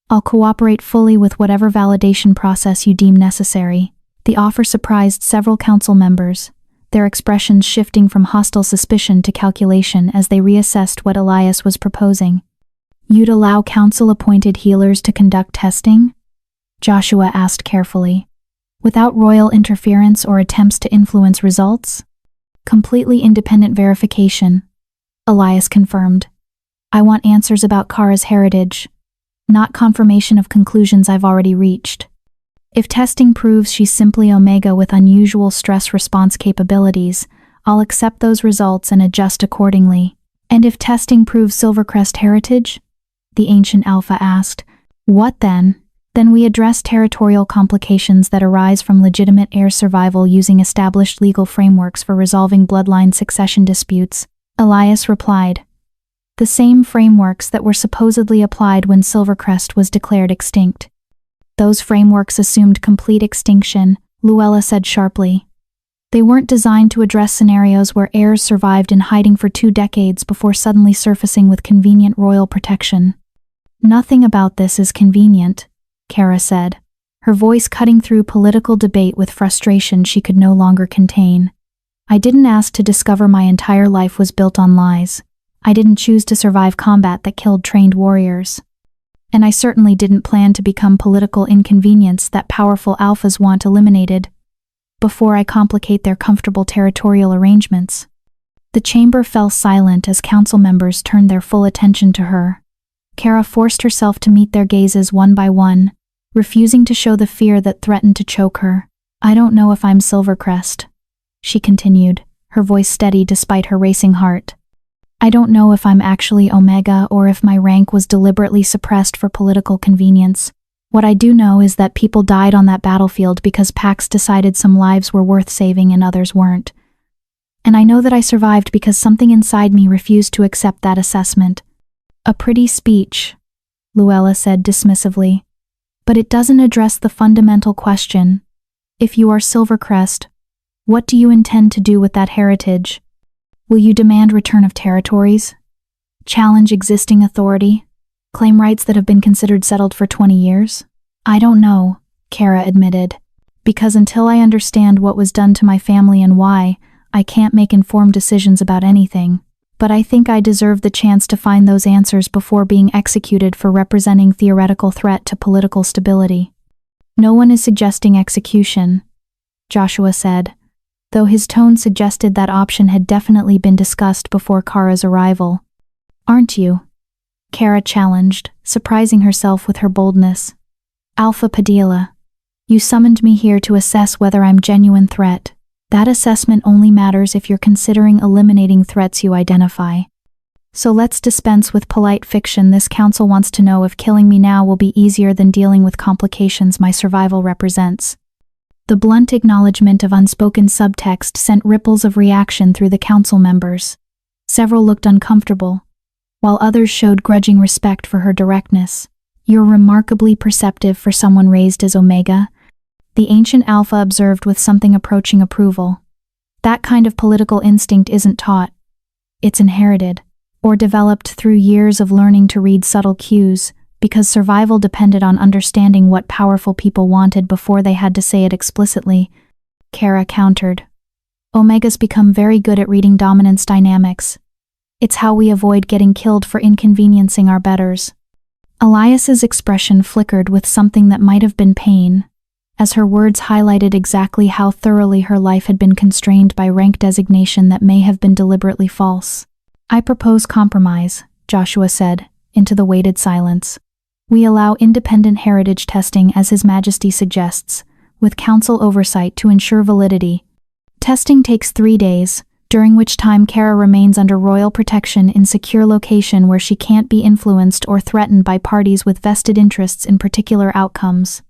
I'll cooperate fully with whatever validation process you deem necessary." The offer surprised several council members, their expressions shifting from hostile suspicion to calculation as they reassessed what Elias was proposing. "You'd allow council-appointed healers to conduct testing?" Joshua asked carefully. "Without royal interference or attempts to influence results?" "Completely independent verification," Elias confirmed. "I want answers about Kara's heritage, not confirmation of conclusions I've already reached. If testing proves she's simply Omega with unusual stress response capabilities, I'll accept those results and adjust accordingly." "And if testing proves Silvercrest heritage?" the ancient Alpha asked. "What then?" "Then we address territorial complications that arise from legitimate heir survival using established legal frameworks for resolving bloodline succession disputes," Elias replied. "The same frameworks that were supposedly applied when Silvercrest was declared extinct." "Those frameworks assumed complete extinction," Luella said sharply. "They weren't designed to address scenarios where heirs survived in hiding for 2 decades before suddenly surfacing with convenient royal protection." "Nothing about this is convenient," Kara said, her voice cutting through political debate with frustration she could no longer contain. "I didn't ask to discover my entire life was built on lies. I didn't choose to survive combat that killed trained warriors. And I certainly didn't plan to become political inconvenience that powerful alphas want eliminated before I complicate their comfortable territorial arrangements. The chamber fell silent as council members turned their full attention to her. Kara forced herself to meet their gazes one by one, refusing to show the fear that threatened to choke her. I don't know if I'm Silvercrest, she continued, her voice steady despite her racing heart. I don't know if I'm actually Omega or if my rank was deliberately suppressed for political convenience. What I do know is that people died on that battlefield because Pax decided some lives were worth saving and others weren't. And I know that I survived because something inside me refused to accept that assessment. A pretty speech, Luella said dismissively. But it doesn't address the fundamental question. If you are Silvercrest, what do you intend to do with that heritage? Will you demand return of territories? Challenge existing authority? Claim rights that have been considered settled for 20 years? I don't know, Kara admitted. Because until I understand what was done to my family and why, I can't make informed decisions about anything. But I think I deserve the chance to find those answers before being executed for representing theoretical threat to political stability. No one is suggesting execution, Joshua said, though his tone suggested that option had definitely been discussed before Kara's arrival. Aren't you? Kara challenged, surprising herself with her boldness. Alpha Padilla, you summoned me here to assess whether I'm a genuine threat. That assessment only matters if you're considering eliminating threats you identify. So let's dispense with polite fiction. This council wants to know if killing me now will be easier than dealing with complications my survival represents. The blunt acknowledgement of unspoken subtext sent ripples of reaction through the council members. Several looked uncomfortable, while others showed grudging respect for her directness. You're remarkably perceptive for someone raised as Omega, the ancient Alpha observed with something approaching approval. That kind of political instinct isn't taught. It's inherited, or developed through years of learning to read subtle cues, because survival depended on understanding what powerful people wanted before they had to say it explicitly, Kara countered. Omegas become very good at reading dominance dynamics. It's how we avoid getting killed for inconveniencing our betters. Elias's expression flickered with something that might have been pain, as her words highlighted exactly how thoroughly her life had been constrained by rank designation that may have been deliberately false. I propose compromise, Joshua said, into the weighted silence. We allow independent heritage testing as His Majesty suggests, with council oversight to ensure validity. Testing takes 3 days, during which time Kara remains under royal protection in secure location where she can't be influenced or threatened by parties with vested interests in particular outcomes.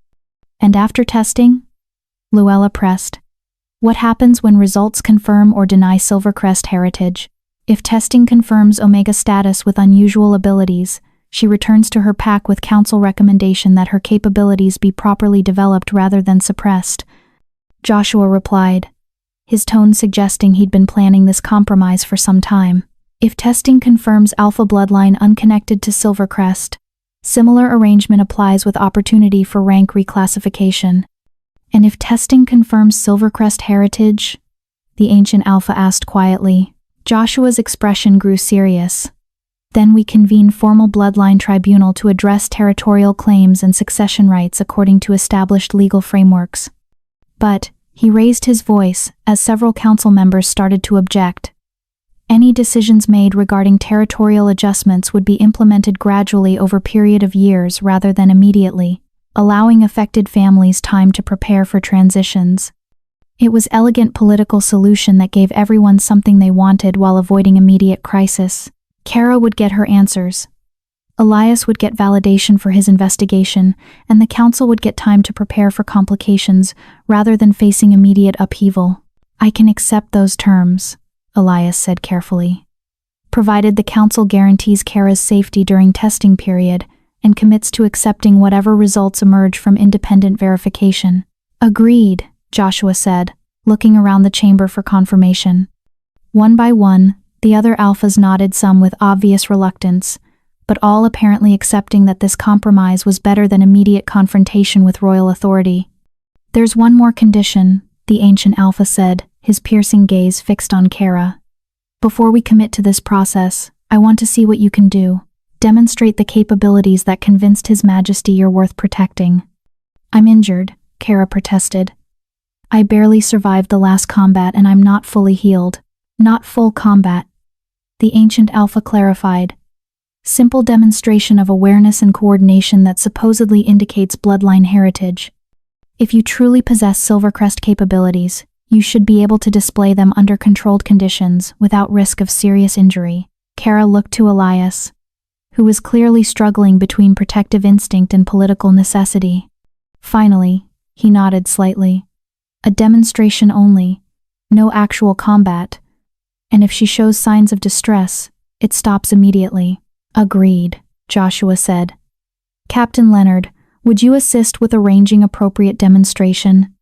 And after testing? Luella pressed. What happens when results confirm or deny Silvercrest heritage? If testing confirms Omega status with unusual abilities, she returns to her pack with council recommendation that her capabilities be properly developed rather than suppressed. Joshua replied, his tone suggesting he'd been planning this compromise for some time. If testing confirms Alpha bloodline unconnected to Silvercrest, similar arrangement applies with opportunity for rank reclassification. And if testing confirms Silvercrest heritage? The ancient Alpha asked quietly. Joshua's expression grew serious. Then we convene formal bloodline tribunal to address territorial claims and succession rights according to established legal frameworks. But, he raised his voice as several council members started to object. Any decisions made regarding territorial adjustments would be implemented gradually over a period of years rather than immediately, allowing affected families time to prepare for transitions. It was an elegant political solution that gave everyone something they wanted while avoiding immediate crisis. Kara would get her answers. Elias would get validation for his investigation, and the council would get time to prepare for complications rather than facing immediate upheaval. I can accept those terms, Elias said carefully. Provided the council guarantees Kara's safety during testing period and commits to accepting whatever results emerge from independent verification. Agreed, Joshua said, looking around the chamber for confirmation. One by one, the other alphas nodded, some with obvious reluctance, but all apparently accepting that this compromise was better than immediate confrontation with royal authority. There's one more condition, the ancient alpha said, his piercing gaze fixed on Kara. Before we commit to this process, I want to see what you can do. Demonstrate the capabilities that convinced His Majesty you're worth protecting." "I'm injured," Kara protested. "I barely survived the last combat and I'm not fully healed." "Not full combat," the ancient Alpha clarified. "Simple demonstration of awareness and coordination that supposedly indicates bloodline heritage. If you truly possess Silvercrest capabilities, you should be able to display them under controlled conditions without risk of serious injury." Kara looked to Elias, who was clearly struggling between protective instinct and political necessity. Finally, he nodded slightly. "A demonstration only, no actual combat, and if she shows signs of distress, it stops immediately." "Agreed," Joshua said. "Captain Leonard, would you assist with arranging appropriate demonstration?"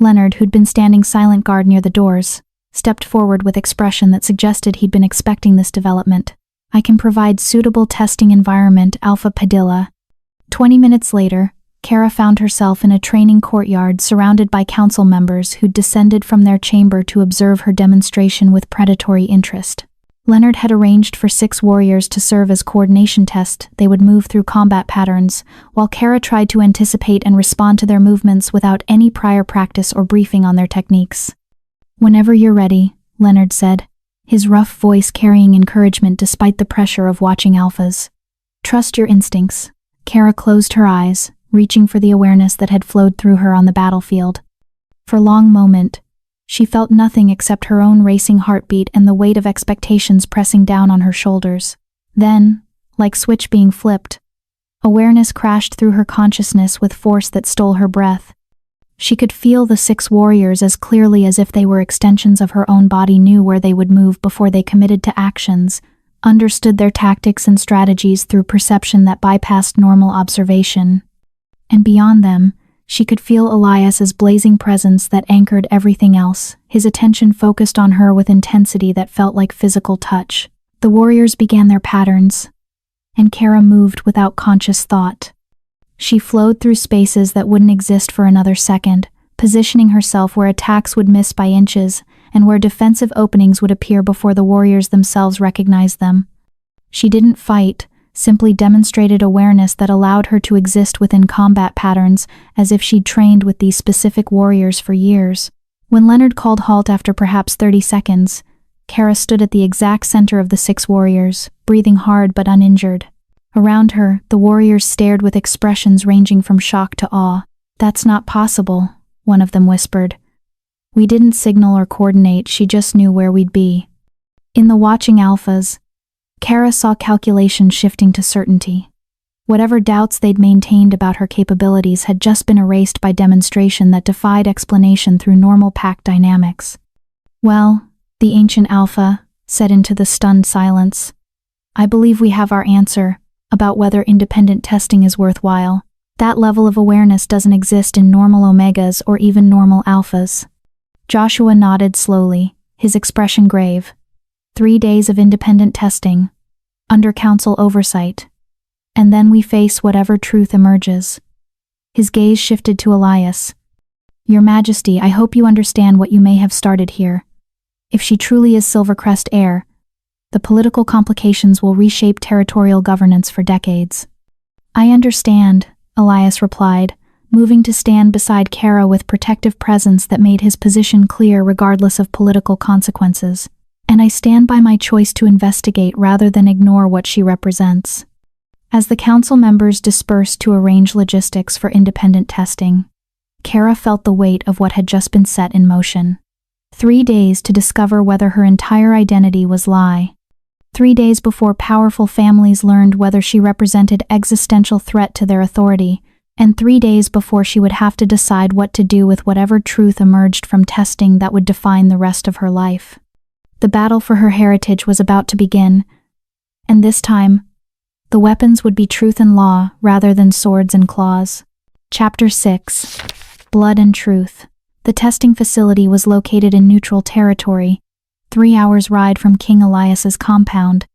Leonard, who'd been standing silent guard near the doors, stepped forward with expression that suggested he'd been expecting this development. "I can provide suitable testing environment, Alpha Padilla." 20 minutes later, Kara found herself in a training courtyard surrounded by council members who'd descended from their chamber to observe her demonstration with predatory interest. Leonard had arranged for 6 warriors to serve as coordination tests. They would move through combat patterns, while Kara tried to anticipate and respond to their movements without any prior practice or briefing on their techniques. "Whenever you're ready," Leonard said, his rough voice carrying encouragement despite the pressure of watching alphas. "Trust your instincts." Kara closed her eyes, reaching for the awareness that had flowed through her on the battlefield. For a long moment, she felt nothing except her own racing heartbeat and the weight of expectations pressing down on her shoulders. Then, like switch being flipped, awareness crashed through her consciousness with force that stole her breath. She could feel the 6 warriors as clearly as if they were extensions of her own body, knew where they would move before they committed to actions, understood their tactics and strategies through perception that bypassed normal observation. And beyond them, she could feel Elias's blazing presence that anchored everything else, his attention focused on her with intensity that felt like physical touch. The warriors began their patterns, and Kara moved without conscious thought. She flowed through spaces that wouldn't exist for another second, positioning herself where attacks would miss by inches and where defensive openings would appear before the warriors themselves recognized them. She didn't fight, simply demonstrated awareness that allowed her to exist within combat patterns as if she'd trained with these specific warriors for years. When Leonard called halt after perhaps 30 seconds, Kara stood at the exact center of the 6 warriors, breathing hard but uninjured. Around her, the warriors stared with expressions ranging from shock to awe. "That's not possible," one of them whispered. "We didn't signal or coordinate, she just knew where we'd be." In the watching alphas, Kara saw calculation shifting to certainty. Whatever doubts they'd maintained about her capabilities had just been erased by demonstration that defied explanation through normal pack dynamics. "Well," the ancient Alpha said into the stunned silence, "I believe we have our answer about whether independent testing is worthwhile. That level of awareness doesn't exist in normal Omegas or even normal Alphas." Joshua nodded slowly, his expression grave. 3 days of independent testing, under council oversight, and then we face whatever truth emerges. His gaze shifted to Elias. "Your Majesty, I hope you understand what you may have started here. If she truly is Silvercrest heir, the political complications will reshape territorial governance for decades." "I understand," Elias replied, moving to stand beside Kara with protective presence that made his position clear regardless of political consequences. "And I stand by my choice to investigate rather than ignore what she represents." As the council members dispersed to arrange logistics for independent testing, Kara felt the weight of what had just been set in motion. 3 days to discover whether her entire identity was lie. 3 days before powerful families learned whether she represented existential threat to their authority, and 3 days before she would have to decide what to do with whatever truth emerged from testing that would define the rest of her life. The battle for her heritage was about to begin, and this time, the weapons would be truth and law rather than swords and claws. Chapter 6. Blood and Truth. The testing facility was located in neutral territory, 3 hours' ride from King Elias's compound,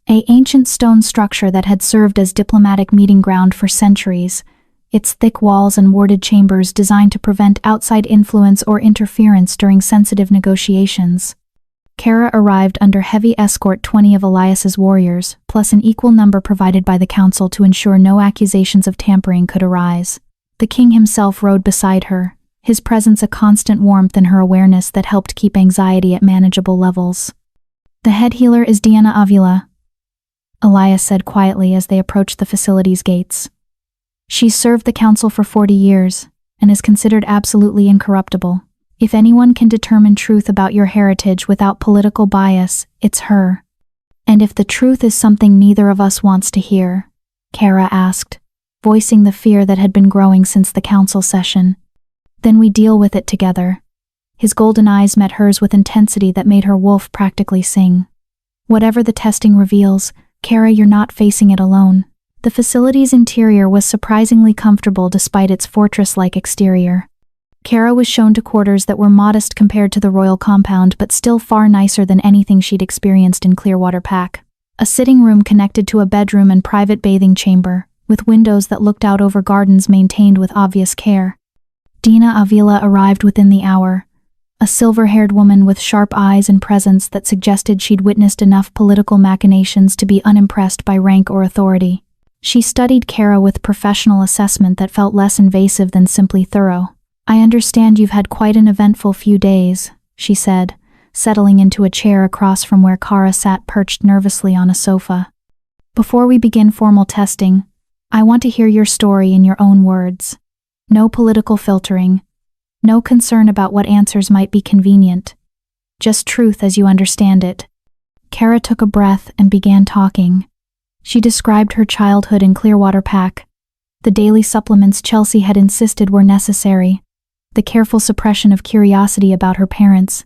an ancient stone structure that had served as diplomatic meeting ground for centuries, its thick walls and warded chambers designed to prevent outside influence or interference during sensitive negotiations. Kara arrived under heavy escort 20 of Elias's warriors, plus an equal number provided by the council to ensure no accusations of tampering could arise. The king himself rode beside her, his presence a constant warmth in her awareness that helped keep anxiety at manageable levels. The head healer is Diana Avila, Elias said quietly as they approached the facility's gates. She's served the council for 40 years, and is considered absolutely incorruptible. If anyone can determine truth about your heritage without political bias, it's her. And if the truth is something neither of us wants to hear? Kara asked, voicing the fear that had been growing since the council session. Then we deal with it together. His golden eyes met hers with intensity that made her wolf practically sing. Whatever the testing reveals, Kara, you're not facing it alone. The facility's interior was surprisingly comfortable despite its fortress-like exterior. Kara was shown to quarters that were modest compared to the royal compound but still far nicer than anything she'd experienced in Clearwater Pack. A sitting room connected to a bedroom and private bathing chamber, with windows that looked out over gardens maintained with obvious care. Dina Avila arrived within the hour, a silver-haired woman with sharp eyes and presence that suggested she'd witnessed enough political machinations to be unimpressed by rank or authority. She studied Kara with professional assessment that felt less invasive than simply thorough. I understand you've had quite an eventful few days, she said, settling into a chair across from where Kara sat perched nervously on a sofa. Before we begin formal testing, I want to hear your story in your own words. No political filtering. No concern about what answers might be convenient. Just truth as you understand it. Kara took a breath and began talking. She described her childhood in Clearwater Pack, the daily supplements Chelsea had insisted were necessary, the careful suppression of curiosity about her parents.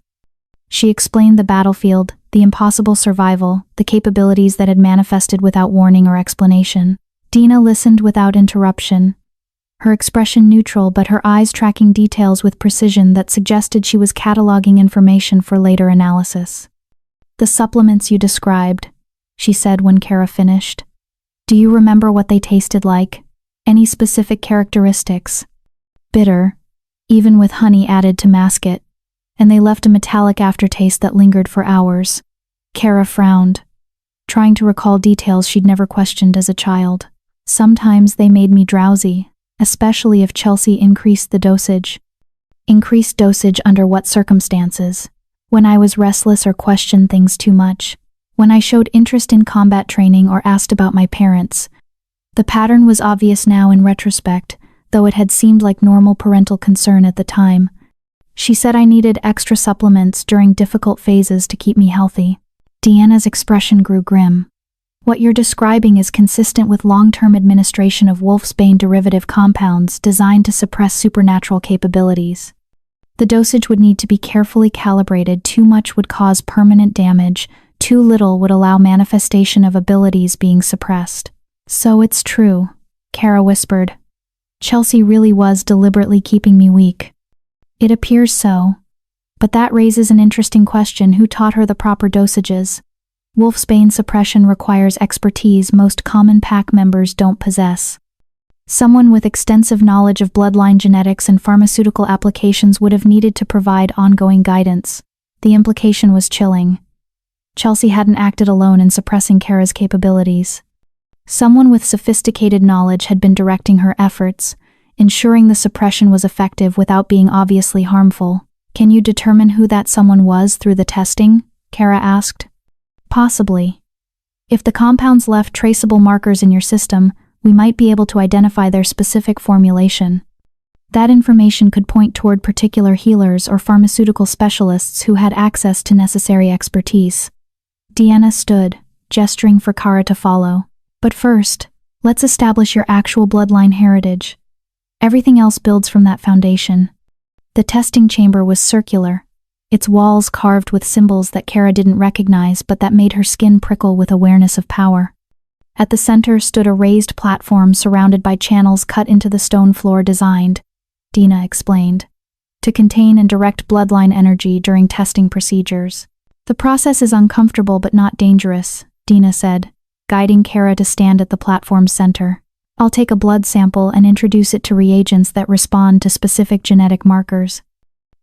She explained the battlefield, the impossible survival, the capabilities that had manifested without warning or explanation. Dina listened without interruption, her expression neutral but her eyes tracking details with precision that suggested she was cataloging information for later analysis. The supplements you described, she said when Kara finished. Do you remember what they tasted like? Any specific characteristics? Bitter, even with honey added to mask it, and they left a metallic aftertaste that lingered for hours. Kara frowned, trying to recall details she'd never questioned as a child. Sometimes they made me drowsy, especially if Chelsea increased the dosage. Increased dosage under what circumstances? When I was restless or questioned things too much. When I showed interest in combat training or asked about my parents. The pattern was obvious now in retrospect, though it had seemed like normal parental concern at the time. She said I needed extra supplements during difficult phases to keep me healthy. Deanna's expression grew grim. What you're describing is consistent with long-term administration of wolfsbane derivative compounds designed to suppress supernatural capabilities. The dosage would need to be carefully calibrated. Too much would cause permanent damage, too little would allow manifestation of abilities being suppressed. So it's true, Kara whispered. Chelsea really was deliberately keeping me weak. It appears so. But that raises an interesting question: who taught her the proper dosages? Wolfsbane suppression requires expertise most common pack members don't possess. Someone with extensive knowledge of bloodline genetics and pharmaceutical applications would have needed to provide ongoing guidance. The implication was chilling. Chelsea hadn't acted alone in suppressing Kara's capabilities. Someone with sophisticated knowledge had been directing her efforts, ensuring the suppression was effective without being obviously harmful. Can you determine who that someone was through the testing? Kara asked. Possibly. If the compounds left traceable markers in your system, we might be able to identify their specific formulation. That information could point toward particular healers or pharmaceutical specialists who had access to necessary expertise. Deanna stood, gesturing for Kara to follow. But first, let's establish your actual bloodline heritage. Everything else builds from that foundation. The testing chamber was circular, its walls carved with symbols that Kara didn't recognize but that made her skin prickle with awareness of power. At the center stood a raised platform surrounded by channels cut into the stone floor designed, Dina explained, to contain and direct bloodline energy during testing procedures. The process is uncomfortable but not dangerous, Dina said, guiding Kara to stand at the platform's center. I'll take a blood sample and introduce it to reagents that respond to specific genetic markers.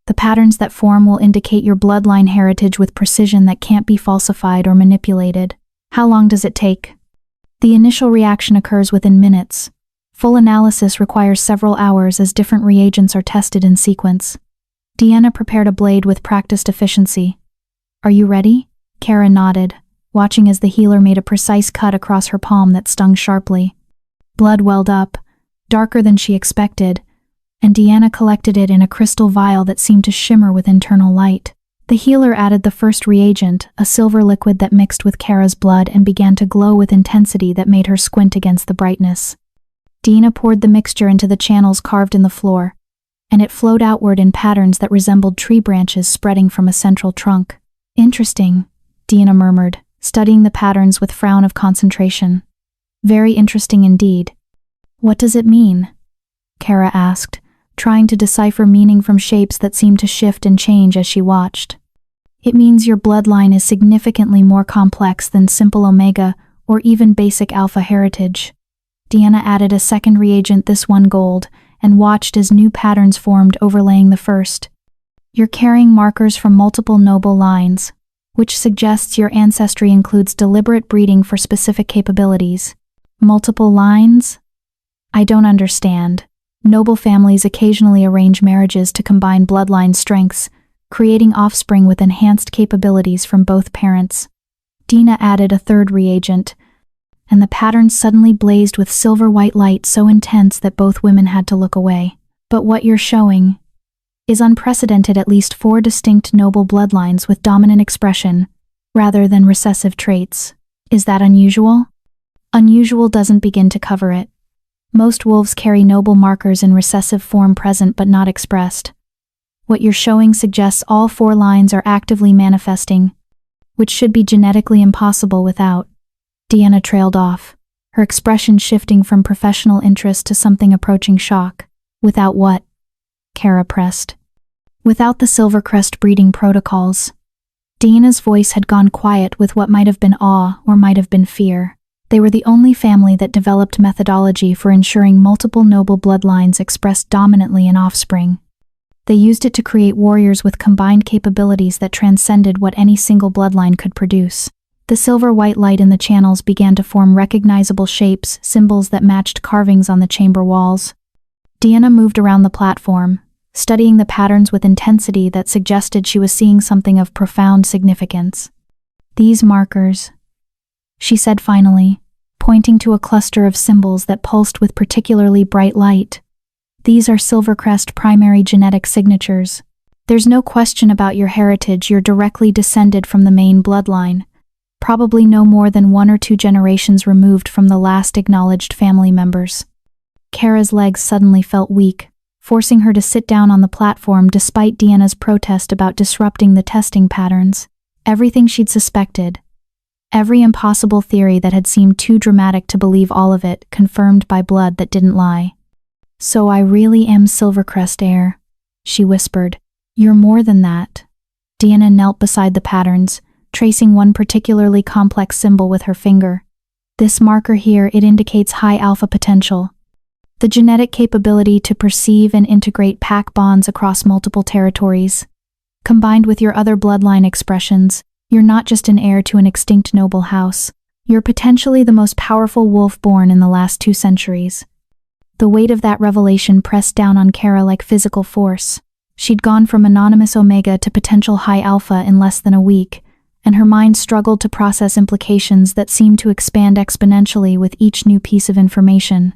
The patterns that form will indicate your bloodline heritage with precision that can't be falsified or manipulated. How long does it take? The initial reaction occurs within minutes. Full analysis requires several hours as different reagents are tested in sequence. Deanna prepared a blade with practiced efficiency. Are you ready? Kara nodded, watching as the healer made a precise cut across her palm that stung sharply. Blood welled up, darker than she expected, and Deanna collected it in a crystal vial that seemed to shimmer with internal light. The healer added the first reagent, a silver liquid that mixed with Kara's blood and began to glow with intensity that made her squint against the brightness. Deanna poured the mixture into the channels carved in the floor, and it flowed outward in patterns that resembled tree branches spreading from a central trunk. Interesting, Deanna murmured, studying the patterns with frown of concentration. Very interesting indeed. What does it mean? Kara asked, trying to decipher meaning from shapes that seemed to shift and change as she watched. It means your bloodline is significantly more complex than simple Omega or even basic Alpha heritage. Deanna added a second reagent, this one gold, and watched as new patterns formed overlaying the first. You're carrying markers from multiple noble lines, which suggests your ancestry includes deliberate breeding for specific capabilities. Multiple lines? I don't understand. Noble families occasionally arrange marriages to combine bloodline strengths, creating offspring with enhanced capabilities from both parents. Deanna added a third reagent, and the pattern suddenly blazed with silver-white light so intense that both women had to look away. But what you're showing is unprecedented. At least 4 distinct noble bloodlines with dominant expression, rather than recessive traits. Is that unusual? Unusual doesn't begin to cover it. Most wolves carry noble markers in recessive form present but not expressed. What you're showing suggests all 4 lines are actively manifesting, which should be genetically impossible without. Deanna trailed off, her expression shifting from professional interest to something approaching shock. Without what? Kara pressed. Without the Silvercrest breeding protocols. Deanna's voice had gone quiet with what might have been awe or might have been fear. They were the only family that developed methodology for ensuring multiple noble bloodlines expressed dominantly in offspring. They used it to create warriors with combined capabilities that transcended what any single bloodline could produce. The silver-white light in the channels began to form recognizable shapes, symbols that matched carvings on the chamber walls. Deanna moved around the platform, studying the patterns with intensity that suggested she was seeing something of profound significance. These markers, she said finally, pointing to a cluster of symbols that pulsed with particularly bright light. These are Silvercrest primary genetic signatures. There's no question about your heritage. You're directly descended from the main bloodline, probably no more than 1 or 2 generations removed from the last acknowledged family members. Kara's legs suddenly felt weak, forcing her to sit down on the platform despite Deanna's protest about disrupting the testing patterns. Everything she'd suspected, every impossible theory that had seemed too dramatic to believe, all of it confirmed by blood that didn't lie. So I really am Silvercrest heir, she whispered. You're more than that. Deanna knelt beside the patterns, tracing one particularly complex symbol with her finger. This marker here, it indicates high alpha potential. The genetic capability to perceive and integrate pack bonds across multiple territories. Combined with your other bloodline expressions, you're not just an heir to an extinct noble house. You're potentially the most powerful wolf born in the last 2 centuries. The weight of that revelation pressed down on Kara like physical force. She'd gone from anonymous Omega to potential high alpha in less than a week, and her mind struggled to process implications that seemed to expand exponentially with each new piece of information.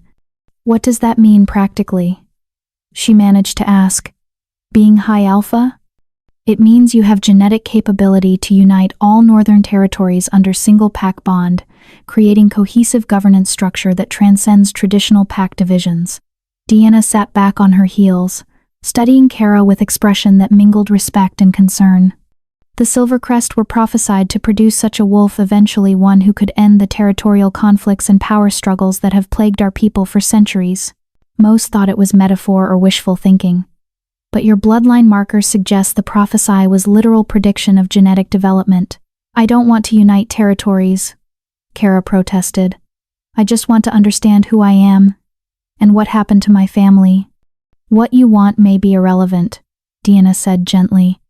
What does that mean practically? She managed to ask. Being high alpha? It means you have genetic capability to unite all northern territories under single pack bond, creating cohesive governance structure that transcends traditional pack divisions. Deanna sat back on her heels, studying Kara with expression that mingled respect and concern. The Silvercrest were prophesied to produce such a wolf, eventually one who could end the territorial conflicts and power struggles that have plagued our people for centuries. Most thought it was metaphor or wishful thinking. But your bloodline markers suggest the prophecy was literal prediction of genetic development. I don't want to unite territories, Kara protested. I just want to understand who I am and what happened to my family. What you want may be irrelevant, Deanna said gently.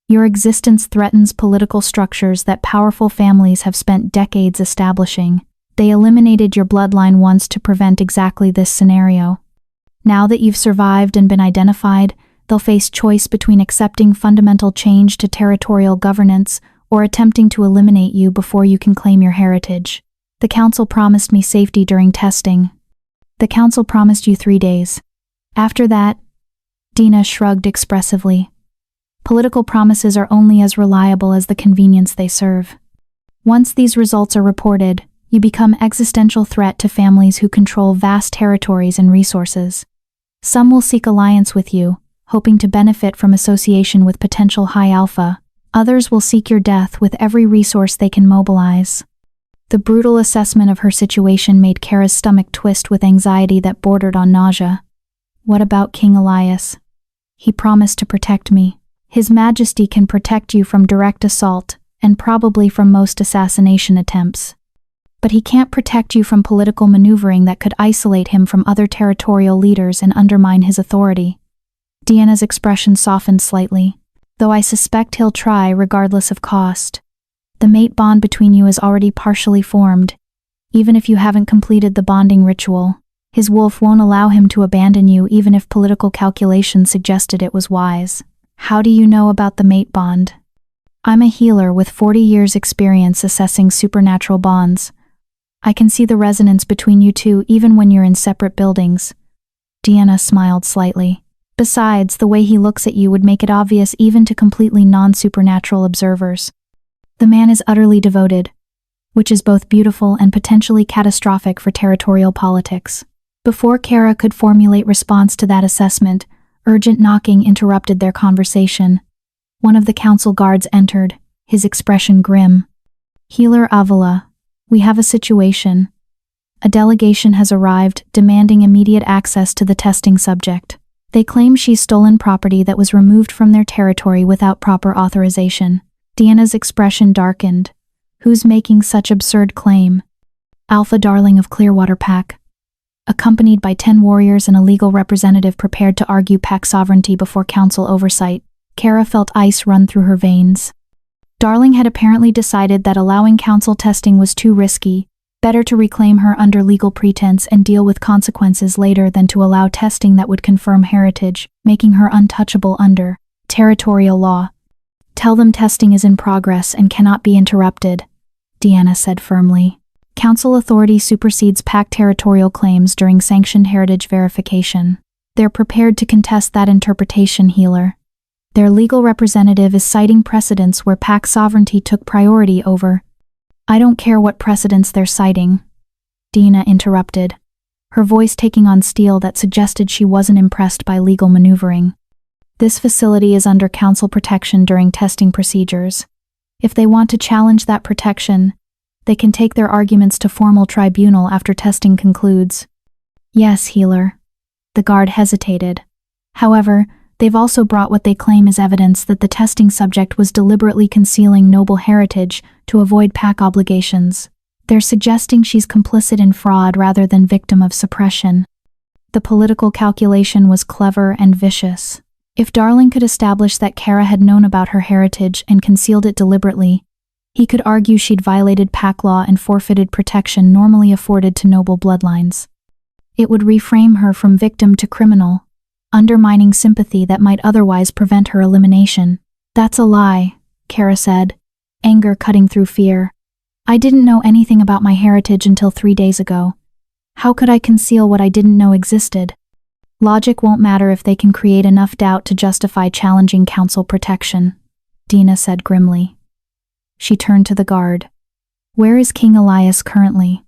Your existence threatens political structures that powerful families have spent decades establishing. They eliminated your bloodline once to prevent exactly this scenario. Now that you've survived and been identified, they'll face choice between accepting fundamental change to territorial governance or attempting to eliminate you before you can claim your heritage. The council promised me safety during testing. The council promised you 3 days. After that, Deanna shrugged expressively. Political promises are only as reliable as the convenience they serve. Once these results are reported, you become existential threat to families who control vast territories and resources. Some will seek alliance with you, hoping to benefit from association with potential high alpha. Others will seek your death with every resource they can mobilize. The brutal assessment of her situation made Kara's stomach twist with anxiety that bordered on nausea. What about King Elias? He promised to protect me. His Majesty can protect you from direct assault, and probably from most assassination attempts. But he can't protect you from political maneuvering that could isolate him from other territorial leaders and undermine his authority. Deanna's expression softened slightly, though I suspect he'll try regardless of cost. The mate bond between you is already partially formed. Even if you haven't completed the bonding ritual, his wolf won't allow him to abandon you even if political calculation suggested it was wise. How do you know about the mate bond? I'm a healer with 40 years' experience assessing supernatural bonds. I can see the resonance between you two even when you're in separate buildings. Deanna smiled slightly. Besides, the way he looks at you would make it obvious even to completely non-supernatural observers. The man is utterly devoted, which is both beautiful and potentially catastrophic for territorial politics. Before Kara could formulate response to that assessment, urgent knocking interrupted their conversation. One of the council guards entered, his expression grim. Healer Avila, we have a situation. A delegation has arrived, demanding immediate access to the testing subject. They claim she's stolen property that was removed from their territory without proper authorization. Deanna's expression darkened. Who's making such absurd claim? Alpha Darling of Clearwater Pack. Accompanied by 10 warriors and a legal representative prepared to argue pack sovereignty before council oversight, Kara felt ice run through her veins. Darling had apparently decided that allowing council testing was too risky, better to reclaim her under legal pretense and deal with consequences later than to allow testing that would confirm heritage, making her untouchable under territorial law. Tell them testing is in progress and cannot be interrupted, Deanna said firmly. Council authority supersedes pack territorial claims during sanctioned heritage verification. They're prepared to contest that interpretation, Healer. Their legal representative is citing precedents where pack sovereignty took priority over. I don't care what precedents they're citing, Deanna interrupted, her voice taking on steel that suggested she wasn't impressed by legal maneuvering. This facility is under council protection during testing procedures. If they want to challenge that protection, they can take their arguments to formal tribunal after testing concludes. Yes, Healer. The guard hesitated. However, they've also brought what they claim is evidence that the testing subject was deliberately concealing noble heritage to avoid pack obligations. They're suggesting she's complicit in fraud rather than victim of suppression. The political calculation was clever and vicious. If Darling could establish that Kara had known about her heritage and concealed it deliberately, he could argue she'd violated pack law and forfeited protection normally afforded to noble bloodlines. It would reframe her from victim to criminal, undermining sympathy that might otherwise prevent her elimination. That's a lie, Kara said, anger cutting through fear. I didn't know anything about my heritage until 3 days ago. How could I conceal what I didn't know existed? Logic won't matter if they can create enough doubt to justify challenging council protection, Deanna said grimly. She turned to the guard. Where is King Elias currently?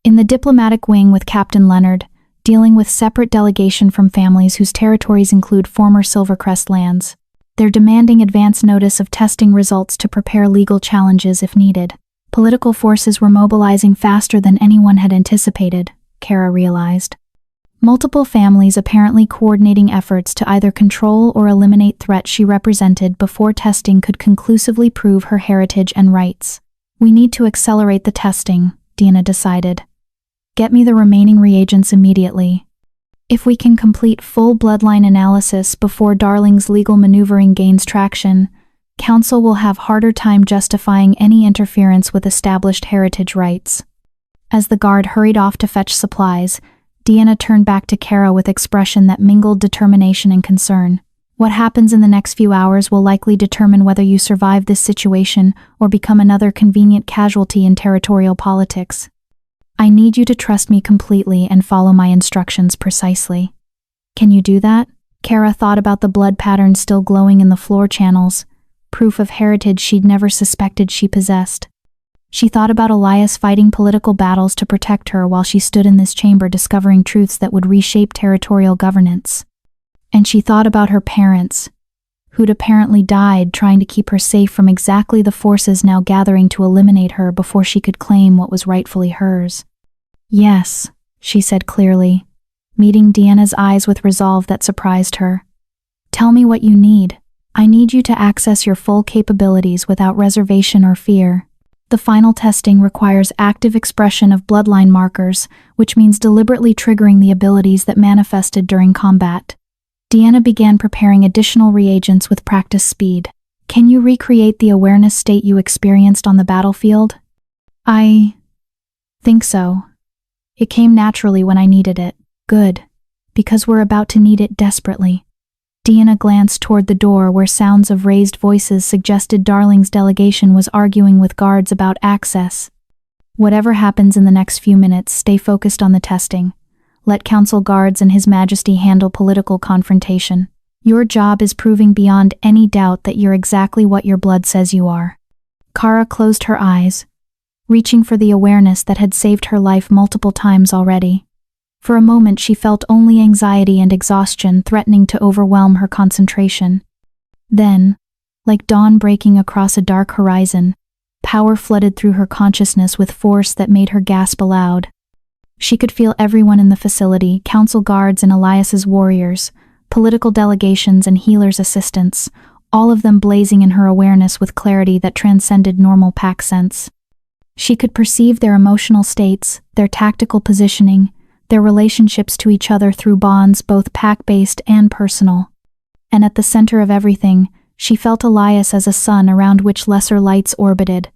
In the diplomatic wing with Captain Leonard, dealing with separate delegation from families whose territories include former Silvercrest lands. They're demanding advance notice of testing results to prepare legal challenges if needed. Political forces were mobilizing faster than anyone had anticipated, Kara realized. Multiple families apparently coordinating efforts to either control or eliminate threats she represented before testing could conclusively prove her heritage and rights. We need to accelerate the testing, Deanna decided. Get me the remaining reagents immediately. If we can complete full bloodline analysis before Darling's legal maneuvering gains traction, Council will have harder time justifying any interference with established heritage rights. As the guard hurried off to fetch supplies, Deanna turned back to Kara with expression that mingled determination and concern. What happens in the next few hours will likely determine whether you survive this situation or become another convenient casualty in territorial politics. I need you to trust me completely and follow my instructions precisely. Can you do that? Kara thought about the blood patterns still glowing in the floor channels, proof of heritage she'd never suspected she possessed. She thought about Elias fighting political battles to protect her while she stood in this chamber discovering truths that would reshape territorial governance. And she thought about her parents, who'd apparently died trying to keep her safe from exactly the forces now gathering to eliminate her before she could claim what was rightfully hers. Yes, she said clearly, meeting Deanna's eyes with resolve that surprised her. Tell me what you need. I need you to access your full capabilities without reservation or fear. The final testing requires active expression of bloodline markers, which means deliberately triggering the abilities that manifested during combat. Deanna began preparing additional reagents with practice speed. Can you recreate the awareness state you experienced on the battlefield? I think so. It came naturally when I needed it. Good, because we're about to need it desperately. Deanna glanced toward the door where sounds of raised voices suggested Darling's delegation was arguing with guards about access. Whatever happens in the next few minutes, stay focused on the testing. Let Council guards and His Majesty handle political confrontation. Your job is proving beyond any doubt that you're exactly what your blood says you are. Kara closed her eyes, reaching for the awareness that had saved her life multiple times already. For a moment she felt only anxiety and exhaustion threatening to overwhelm her concentration. Then, like dawn breaking across a dark horizon, power flooded through her consciousness with force that made her gasp aloud. She could feel everyone in the facility, council guards and Elias's warriors, political delegations and healers' assistants, all of them blazing in her awareness with clarity that transcended normal pack sense. She could perceive their emotional states, their tactical positioning, their relationships to each other through bonds both pack-based and personal. And at the center of everything, she felt Elias as a sun around which lesser lights orbited.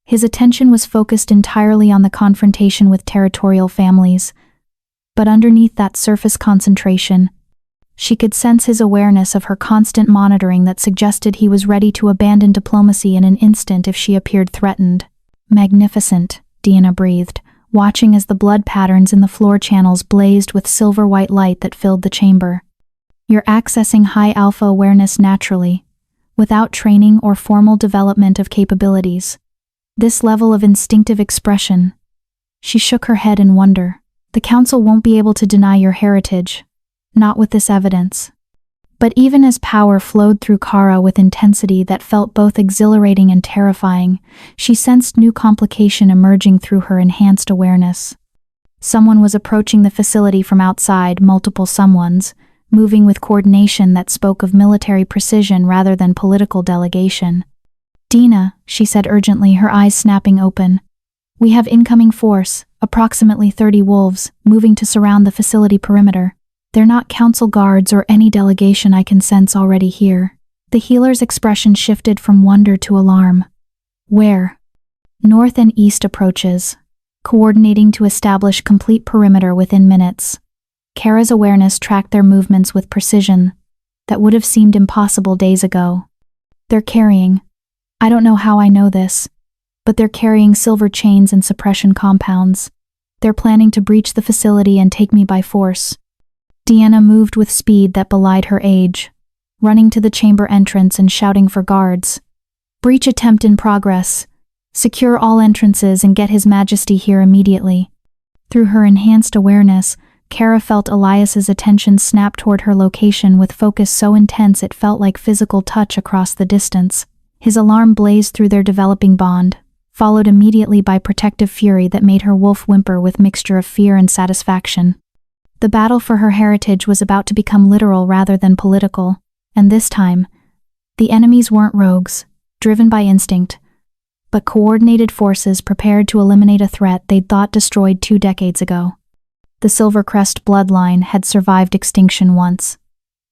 His attention was focused entirely on the confrontation with territorial families. But underneath that surface concentration, she could sense his awareness of her constant monitoring that suggested he was ready to abandon diplomacy in an instant if she appeared threatened. Magnificent, Deanna breathed, watching as the blood patterns in the floor channels blazed with silver-white light that filled the chamber. You're accessing high alpha awareness naturally, without training or formal development of capabilities. This level of instinctive expression. She shook her head in wonder. The Council won't be able to deny your heritage. Not with this evidence. But even as power flowed through Kara with intensity that felt both exhilarating and terrifying, she sensed new complication emerging through her enhanced awareness. Someone was approaching the facility from outside, multiple someones, moving with coordination that spoke of military precision rather than political delegation. Dina, she said urgently, her eyes snapping open. We have incoming force, approximately 30 wolves, moving to surround the facility perimeter. They're not council guards or any delegation I can sense already here. The healer's expression shifted from wonder to alarm. Where? North and east approaches, coordinating to establish complete perimeter within minutes. Kara's awareness tracked their movements with precision that would have seemed impossible days ago. They're carrying, I don't know how I know this, but they're carrying silver chains and suppression compounds. They're planning to breach the facility and take me by force. Deanna moved with speed that belied her age, running to the chamber entrance and shouting for guards. Breach attempt in progress. Secure all entrances and get His Majesty here immediately. Through her enhanced awareness, Kara felt Elias's attention snap toward her location with focus so intense it felt like physical touch across the distance. His alarm blazed through their developing bond, followed immediately by protective fury that made her wolf whimper with mixture of fear and satisfaction. The battle for her heritage was about to become literal rather than political, and this time, the enemies weren't rogues, driven by instinct, but coordinated forces prepared to eliminate a threat they'd thought destroyed 2 decades ago. The Silvercrest bloodline had survived extinction once.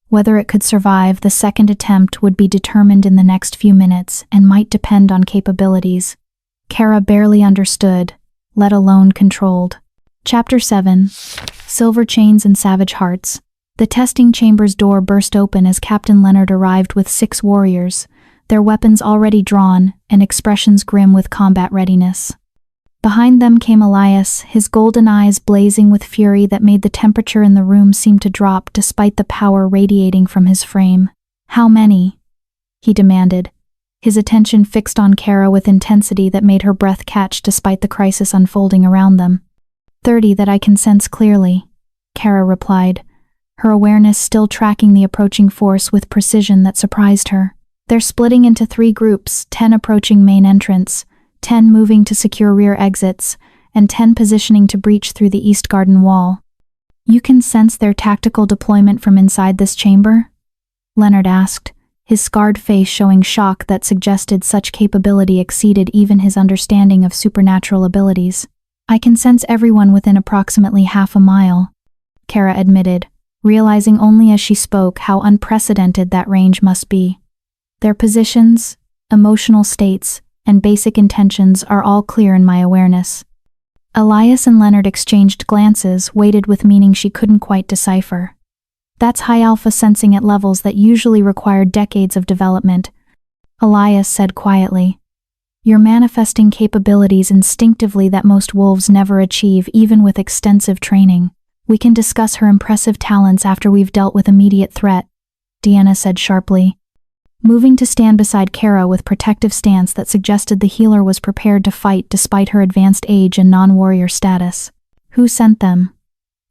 Whether it could survive the second attempt would be determined in the next few minutes and might depend on capabilities Kara barely understood, let alone controlled. Chapter 7. Silver Chains and Savage Hearts. The testing chamber's door burst open as Captain Leonard arrived with 6 warriors, their weapons already drawn and expressions grim with combat readiness. Behind them came Elias, his golden eyes blazing with fury that made the temperature in the room seem to drop despite the power radiating from his frame. "How many?" he demanded, his attention fixed on Kara with intensity that made her breath catch despite the crisis unfolding around them. 30 that I can sense clearly," Kara replied, her awareness still tracking the approaching force with precision that surprised her. "They're splitting into 3 groups, 10 approaching main entrance, 10 moving to secure rear exits, and 10 positioning to breach through the east garden wall." "You can sense their tactical deployment from inside this chamber?" Leonard asked, his scarred face showing shock that suggested such capability exceeded even his understanding of supernatural abilities. "I can sense everyone within approximately half a mile," Kara admitted, realizing only as she spoke how unprecedented that range must be. "Their positions, emotional states, and basic intentions are all clear in my awareness." Elias and Leonard exchanged glances, weighted with meaning she couldn't quite decipher. "That's high alpha sensing at levels that usually require decades of development," Elias said quietly. "You're manifesting capabilities instinctively that most wolves never achieve even with extensive training. We can discuss her impressive talents after we've dealt with immediate threat," Deanna said sharply, moving to stand beside Kara with protective stance that suggested the healer was prepared to fight despite her advanced age and non-warrior status. "Who sent them?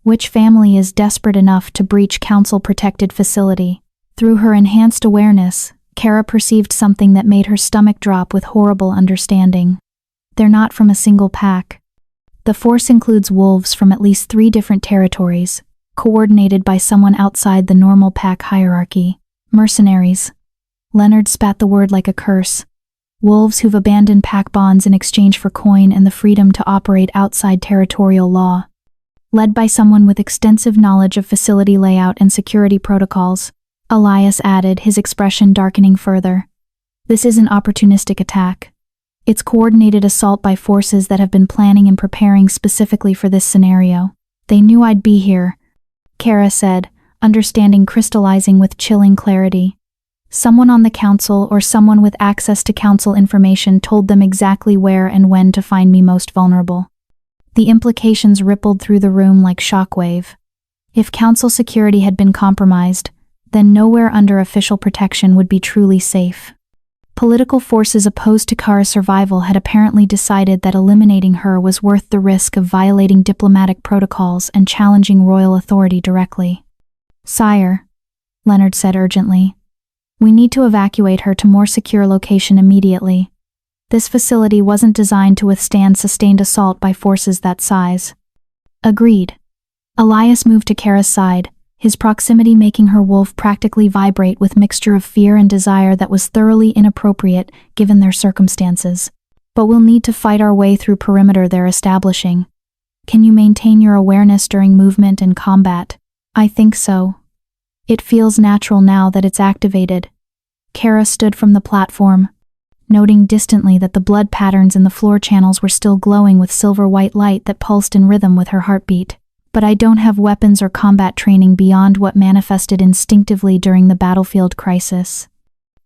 Which family is desperate enough to breach council-protected facility?" Through her enhanced awareness, Kara perceived something that made her stomach drop with horrible understanding. "They're not from a single pack. The force includes wolves from at least 3 different territories, coordinated by someone outside the normal pack hierarchy. Mercenaries." Leonard spat the word like a curse. "Wolves who've abandoned pack bonds in exchange for coin and the freedom to operate outside territorial law. Led by someone with extensive knowledge of facility layout and security protocols," Elias added, his expression darkening further. "This isn't opportunistic attack. It's coordinated assault by forces that have been planning and preparing specifically for this scenario. They knew I'd be here," Kara said, understanding crystallizing with chilling clarity. "Someone on the council or someone with access to council information told them exactly where and when to find me most vulnerable." The implications rippled through the room like shockwave. If council security had been compromised, then nowhere under official protection would be truly safe. Political forces opposed to Kara's survival had apparently decided that eliminating her was worth the risk of violating diplomatic protocols and challenging royal authority directly. "Sire," Leonard said urgently, "we need to evacuate her to more secure location immediately. This facility wasn't designed to withstand sustained assault by forces that size." "Agreed." Elias moved to Kara's side, his proximity making her wolf practically vibrate with mixture of fear and desire that was thoroughly inappropriate given their circumstances. "But we'll need to fight our way through perimeter they're establishing. Can you maintain your awareness during movement and combat?" "I think so. It feels natural now that it's activated." Kara stood from the platform, noting distantly that the blood patterns in the floor channels were still glowing with silver-white light that pulsed in rhythm with her heartbeat. "But I don't have weapons or combat training beyond what manifested instinctively during the battlefield crisis."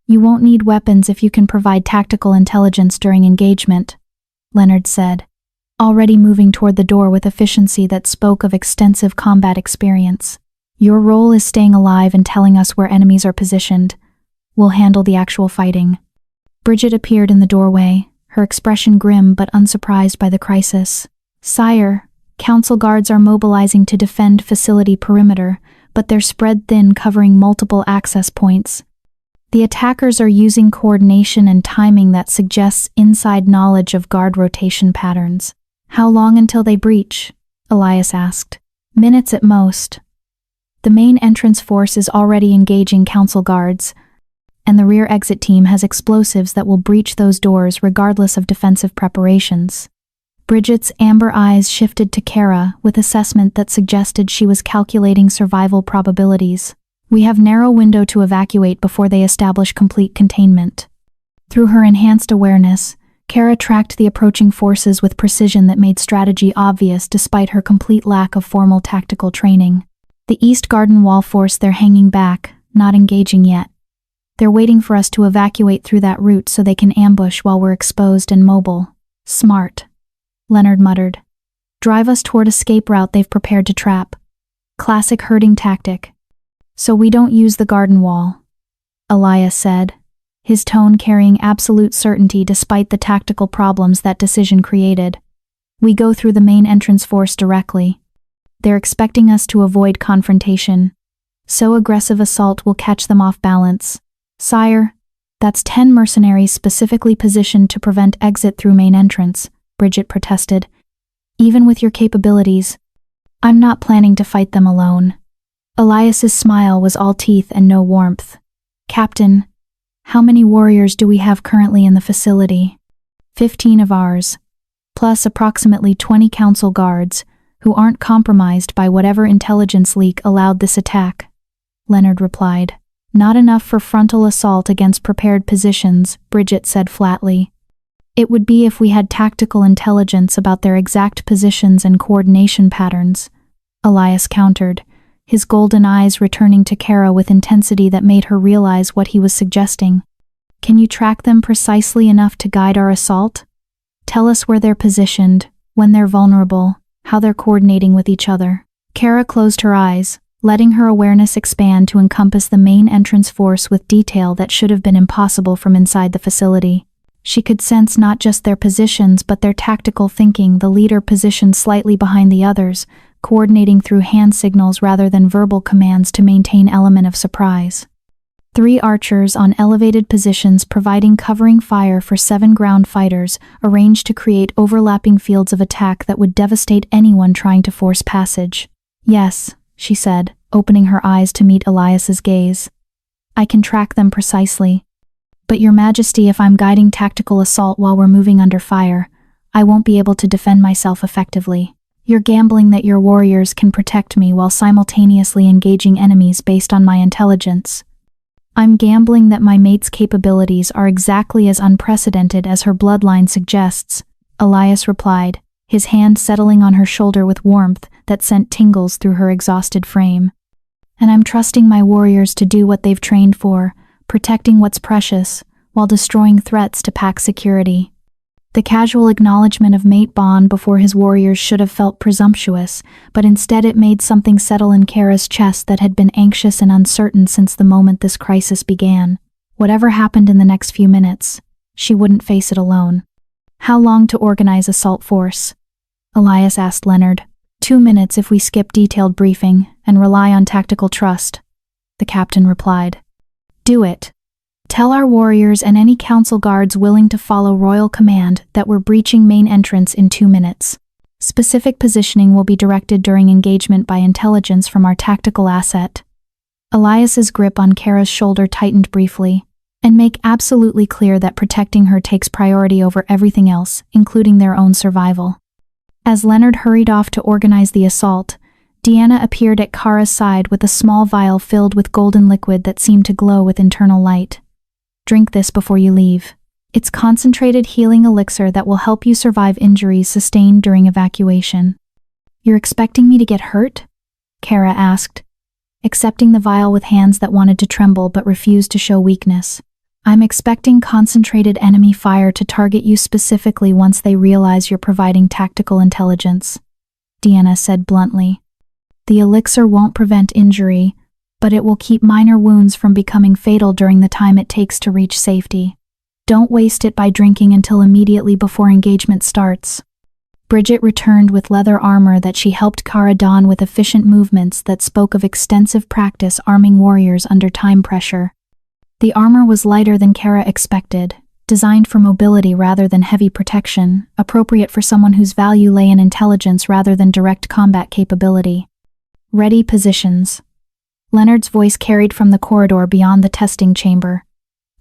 "You won't need weapons if you can provide tactical intelligence during engagement," Leonard said, already moving toward the door with efficiency that spoke of extensive combat experience. "Your role is staying alive and telling us where enemies are positioned. We'll handle the actual fighting." Bridget appeared in the doorway, her expression grim but unsurprised by the crisis. "Sire, council guards are mobilizing to defend facility perimeter, but they're spread thin, covering multiple access points. The attackers are using coordination and timing that suggests inside knowledge of guard rotation patterns." "How long until they breach?" Elias asked. "Minutes at most. The main entrance force is already engaging council guards, and the rear exit team has explosives that will breach those doors regardless of defensive preparations." Bridget's amber eyes shifted to Kara with assessment that suggested she was calculating survival probabilities. We have narrow window to evacuate before they establish complete containment. Through her enhanced awareness, Kara tracked the approaching forces with precision that made strategy obvious despite her complete lack of formal tactical training. The East Garden Wall force, they're hanging back, not engaging yet. They're waiting for us to evacuate through that route so they can ambush while we're exposed and mobile. Smart, Leonard muttered. Drive us toward escape route they've prepared to trap. Classic herding tactic. So we don't use the garden wall, Elias said, his tone carrying absolute certainty despite the tactical problems that decision created. We go through the main entrance force directly. They're expecting us to avoid confrontation. So aggressive assault will catch them off balance. Sire, that's 10 mercenaries specifically positioned to prevent exit through main entrance, Bridget protested. Even with your capabilities, I'm not planning to fight them alone. Elias's smile was all teeth and no warmth. Captain, how many warriors do we have currently in the facility? 15 of ours, plus approximately 20 council guards, who aren't compromised by whatever intelligence leak allowed this attack, Leonard replied. Not enough for frontal assault against prepared positions, Bridget said flatly. It would be if we had tactical intelligence about their exact positions and coordination patterns, Elias countered, his golden eyes returning to Kara with intensity that made her realize what he was suggesting. Can you track them precisely enough to guide our assault? Tell us where they're positioned, when they're vulnerable, how they're coordinating with each other. Kara closed her eyes, letting her awareness expand to encompass the main entrance force with detail that should have been impossible from inside the facility. She could sense not just their positions but their tactical thinking, the leader positioned slightly behind the others, coordinating through hand signals rather than verbal commands to maintain element of surprise. 3 archers on elevated positions providing covering fire for 7 ground fighters, arranged to create overlapping fields of attack that would devastate anyone trying to force passage. Yes, she said, opening her eyes to meet Elias's gaze. I can track them precisely. But Your Majesty, if I'm guiding tactical assault while we're moving under fire, I won't be able to defend myself effectively. You're gambling that your warriors can protect me while simultaneously engaging enemies based on my intelligence. I'm gambling that my mate's capabilities are exactly as unprecedented as her bloodline suggests, Elias replied, his hand settling on her shoulder with warmth that sent tingles through her exhausted frame. And I'm trusting my warriors to do what they've trained for, protecting what's precious, while destroying threats to pack security. The casual acknowledgement of mate bond before his warriors should have felt presumptuous, but instead it made something settle in Kara's chest that had been anxious and uncertain since the moment this crisis began. Whatever happened in the next few minutes, she wouldn't face it alone. How long to organize assault force? Elias asked Leonard. 2 minutes if we skip detailed briefing and rely on tactical trust, the captain replied. Do it. Tell our warriors and any council guards willing to follow royal command that we're breaching main entrance in 2 minutes. Specific positioning will be directed during engagement by intelligence from our tactical asset. Elias's grip on Kara's shoulder tightened briefly, and make absolutely clear that protecting her takes priority over everything else, including their own survival. As Leonard hurried off to organize the assault, Deanna appeared at Kara's side with a small vial filled with golden liquid that seemed to glow with internal light. Drink this before you leave. It's concentrated healing elixir that will help you survive injuries sustained during evacuation. You're expecting me to get hurt? Kara asked, accepting the vial with hands that wanted to tremble but refused to show weakness. I'm expecting concentrated enemy fire to target you specifically once they realize you're providing tactical intelligence, Deanna said bluntly. The elixir won't prevent injury, but it will keep minor wounds from becoming fatal during the time it takes to reach safety. Don't waste it by drinking until immediately before engagement starts. Bridget returned with leather armor that she helped Kara don with efficient movements that spoke of extensive practice arming warriors under time pressure. The armor was lighter than Kara expected, designed for mobility rather than heavy protection, appropriate for someone whose value lay in intelligence rather than direct combat capability. Ready positions. Leonard's voice carried from the corridor beyond the testing chamber.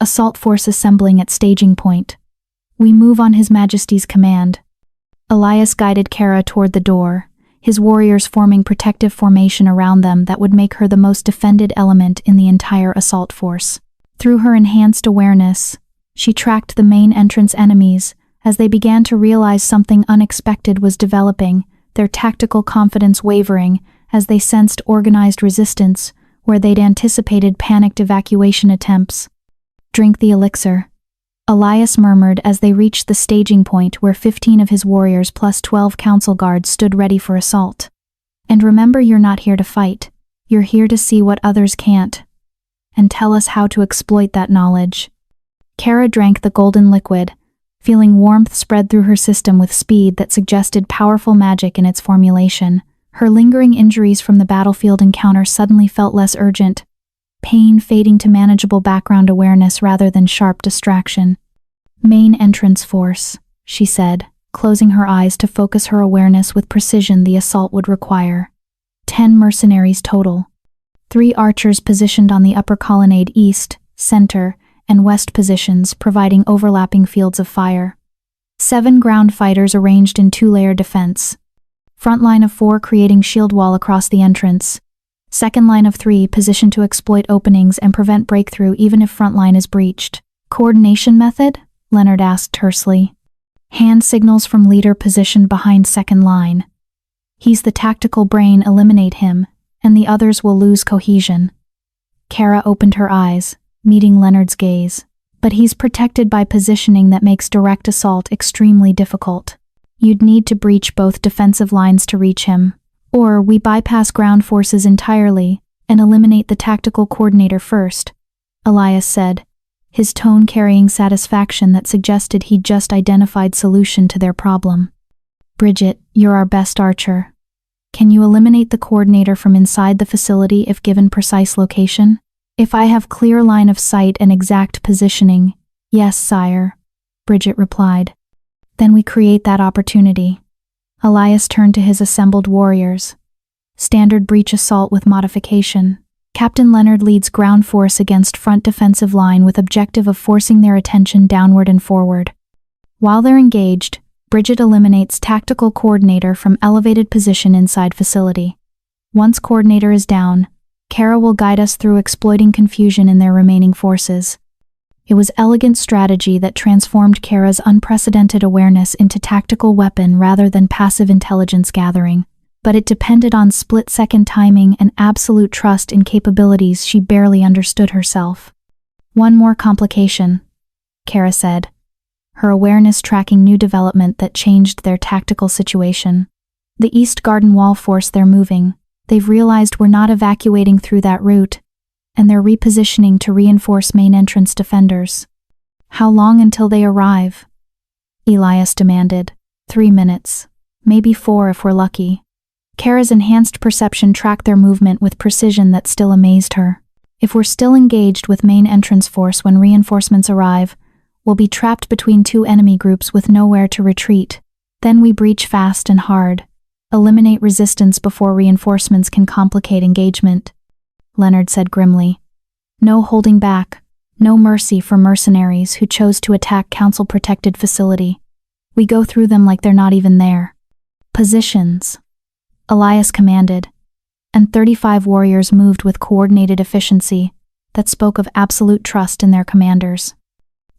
Assault force assembling at staging point. We move on His Majesty's command. Elias guided Kara toward the door, his warriors forming protective formation around them that would make her the most defended element in the entire assault force. Through her enhanced awareness, she tracked the main entrance enemies as they began to realize something unexpected was developing, their tactical confidence wavering as they sensed organized resistance where they'd anticipated panicked evacuation attempts. "Drink the elixir," Elias murmured as they reached the staging point where 15 of his warriors plus 12 council guards stood ready for assault. "And remember, you're not here to fight. You're here to see what others can't. And tell us how to exploit that knowledge." Kara drank the golden liquid, feeling warmth spread through her system with speed that suggested powerful magic in its formulation. Her lingering injuries from the battlefield encounter suddenly felt less urgent, pain fading to manageable background awareness rather than sharp distraction. "Main entrance force," she said, closing her eyes to focus her awareness with precision the assault would require. 10 mercenaries total. 3 archers positioned on the upper colonnade east, center, and west positions, providing overlapping fields of fire. 7 ground fighters arranged in 2-layer defense. Front line of 4 creating shield wall across the entrance. Second line of 3 positioned to exploit openings and prevent breakthrough even if front line is breached. "Coordination method?" Leonard asked tersely. "Hand signals from leader positioned behind second line. He's the tactical brain, eliminate him, and the others will lose cohesion." Kara opened her eyes, meeting Leonard's gaze. "But he's protected by positioning that makes direct assault extremely difficult. You'd need to breach both defensive lines to reach him. Or we bypass ground forces entirely and eliminate the tactical coordinator first," Elias said, his tone carrying satisfaction that suggested he'd just identified solution to their problem. "Bridget, you're our best archer. Can you eliminate the coordinator from inside the facility if given precise location?" "If I have clear line of sight and exact positioning, yes, sire," Bridget replied. "Then we create that opportunity." Elias turned to his assembled warriors. "Standard breach assault with modification. Captain Leonard leads ground force against front defensive line with objective of forcing their attention downward and forward. While they're engaged, Bridget eliminates tactical coordinator from elevated position inside facility. Once coordinator is down, Kara will guide us through exploiting confusion in their remaining forces." It was elegant strategy that transformed Kara's unprecedented awareness into tactical weapon rather than passive intelligence gathering, but it depended on split-second timing and absolute trust in capabilities she barely understood herself. "One more complication," Kara said, her awareness tracking new development that changed their tactical situation. "The East Garden Wall force they're moving. They've realized we're not evacuating through that route, and they're repositioning to reinforce main entrance defenders." "How long until they arrive?" Elias demanded. 3 minutes. Maybe 4 if we're lucky. Kara's enhanced perception tracked their movement with precision that still amazed her. "If we're still engaged with main entrance force when reinforcements arrive, we'll be trapped between 2 enemy groups with nowhere to retreat. Then we breach fast and hard. Eliminate resistance before reinforcements can complicate engagement," Leonard said grimly. "No holding back, no mercy for mercenaries who chose to attack council-protected facility. We go through them like they're not even there." "Positions," Elias commanded, and 35 warriors moved with coordinated efficiency that spoke of absolute trust in their commanders.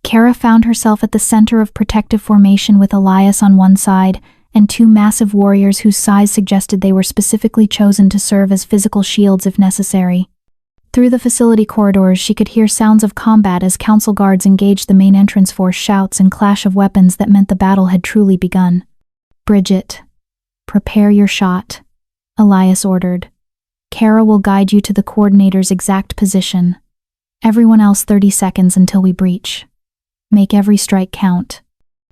Kara found herself at the center of protective formation with Elias on one side and 2 massive warriors whose size suggested they were specifically chosen to serve as physical shields if necessary. Through the facility corridors, she could hear sounds of combat as council guards engaged the main entrance force, shouts and clash of weapons that meant the battle had truly begun. "Bridget, prepare your shot," Elias ordered. "Kara will guide you to the coordinator's exact position. Everyone else 30 seconds until we breach. Make every strike count."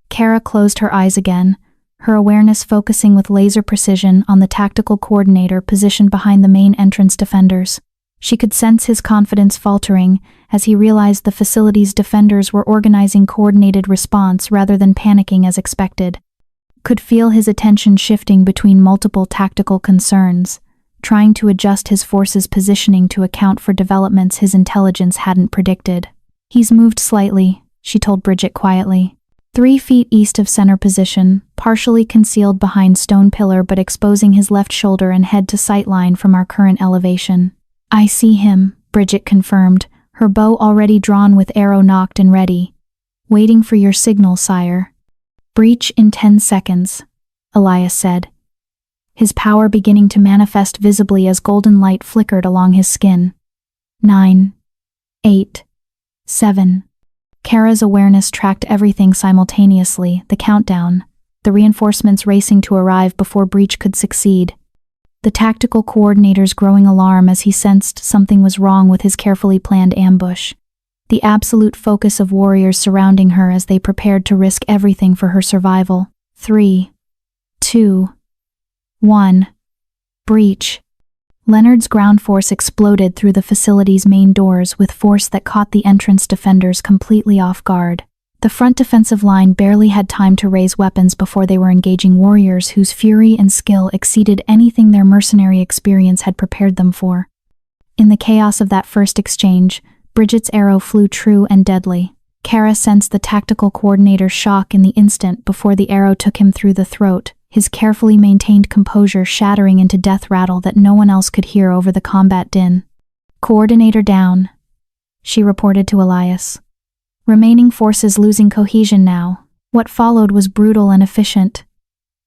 Kara closed her eyes again, her awareness focusing with laser precision on the tactical coordinator positioned behind the main entrance defenders. She could sense his confidence faltering as he realized the facility's defenders were organizing coordinated response rather than panicking as expected. Could feel his attention shifting between multiple tactical concerns, trying to adjust his force's positioning to account for developments his intelligence hadn't predicted. "He's moved slightly," she told Bridget quietly. 3 feet east of center position, partially concealed behind stone pillar but exposing his left shoulder and head to sight line from our current elevation. I see him, Bridget confirmed, her bow already drawn with arrow nocked and ready. Waiting for your signal, sire. Breach in 10 seconds, Elias said, his power beginning to manifest visibly as golden light flickered along his skin. 9, 8, 7. Kara's awareness tracked everything simultaneously, the countdown, the reinforcements racing to arrive before Breach could succeed. The tactical coordinator's growing alarm as he sensed something was wrong with his carefully planned ambush. The absolute focus of warriors surrounding her as they prepared to risk everything for her survival. 3, 2, 1. Breach. Leonard's ground force exploded through the facility's main doors with force that caught the entrance defenders completely off guard. The front defensive line barely had time to raise weapons before they were engaging warriors whose fury and skill exceeded anything their mercenary experience had prepared them for. In the chaos of that first exchange, Bridget's arrow flew true and deadly. Kara sensed the tactical coordinator's shock in the instant before the arrow took him through the throat, his carefully maintained composure shattering into death rattle that no one else could hear over the combat din. Coordinator down, she reported to Elias. Remaining forces losing cohesion now. What followed was brutal and efficient.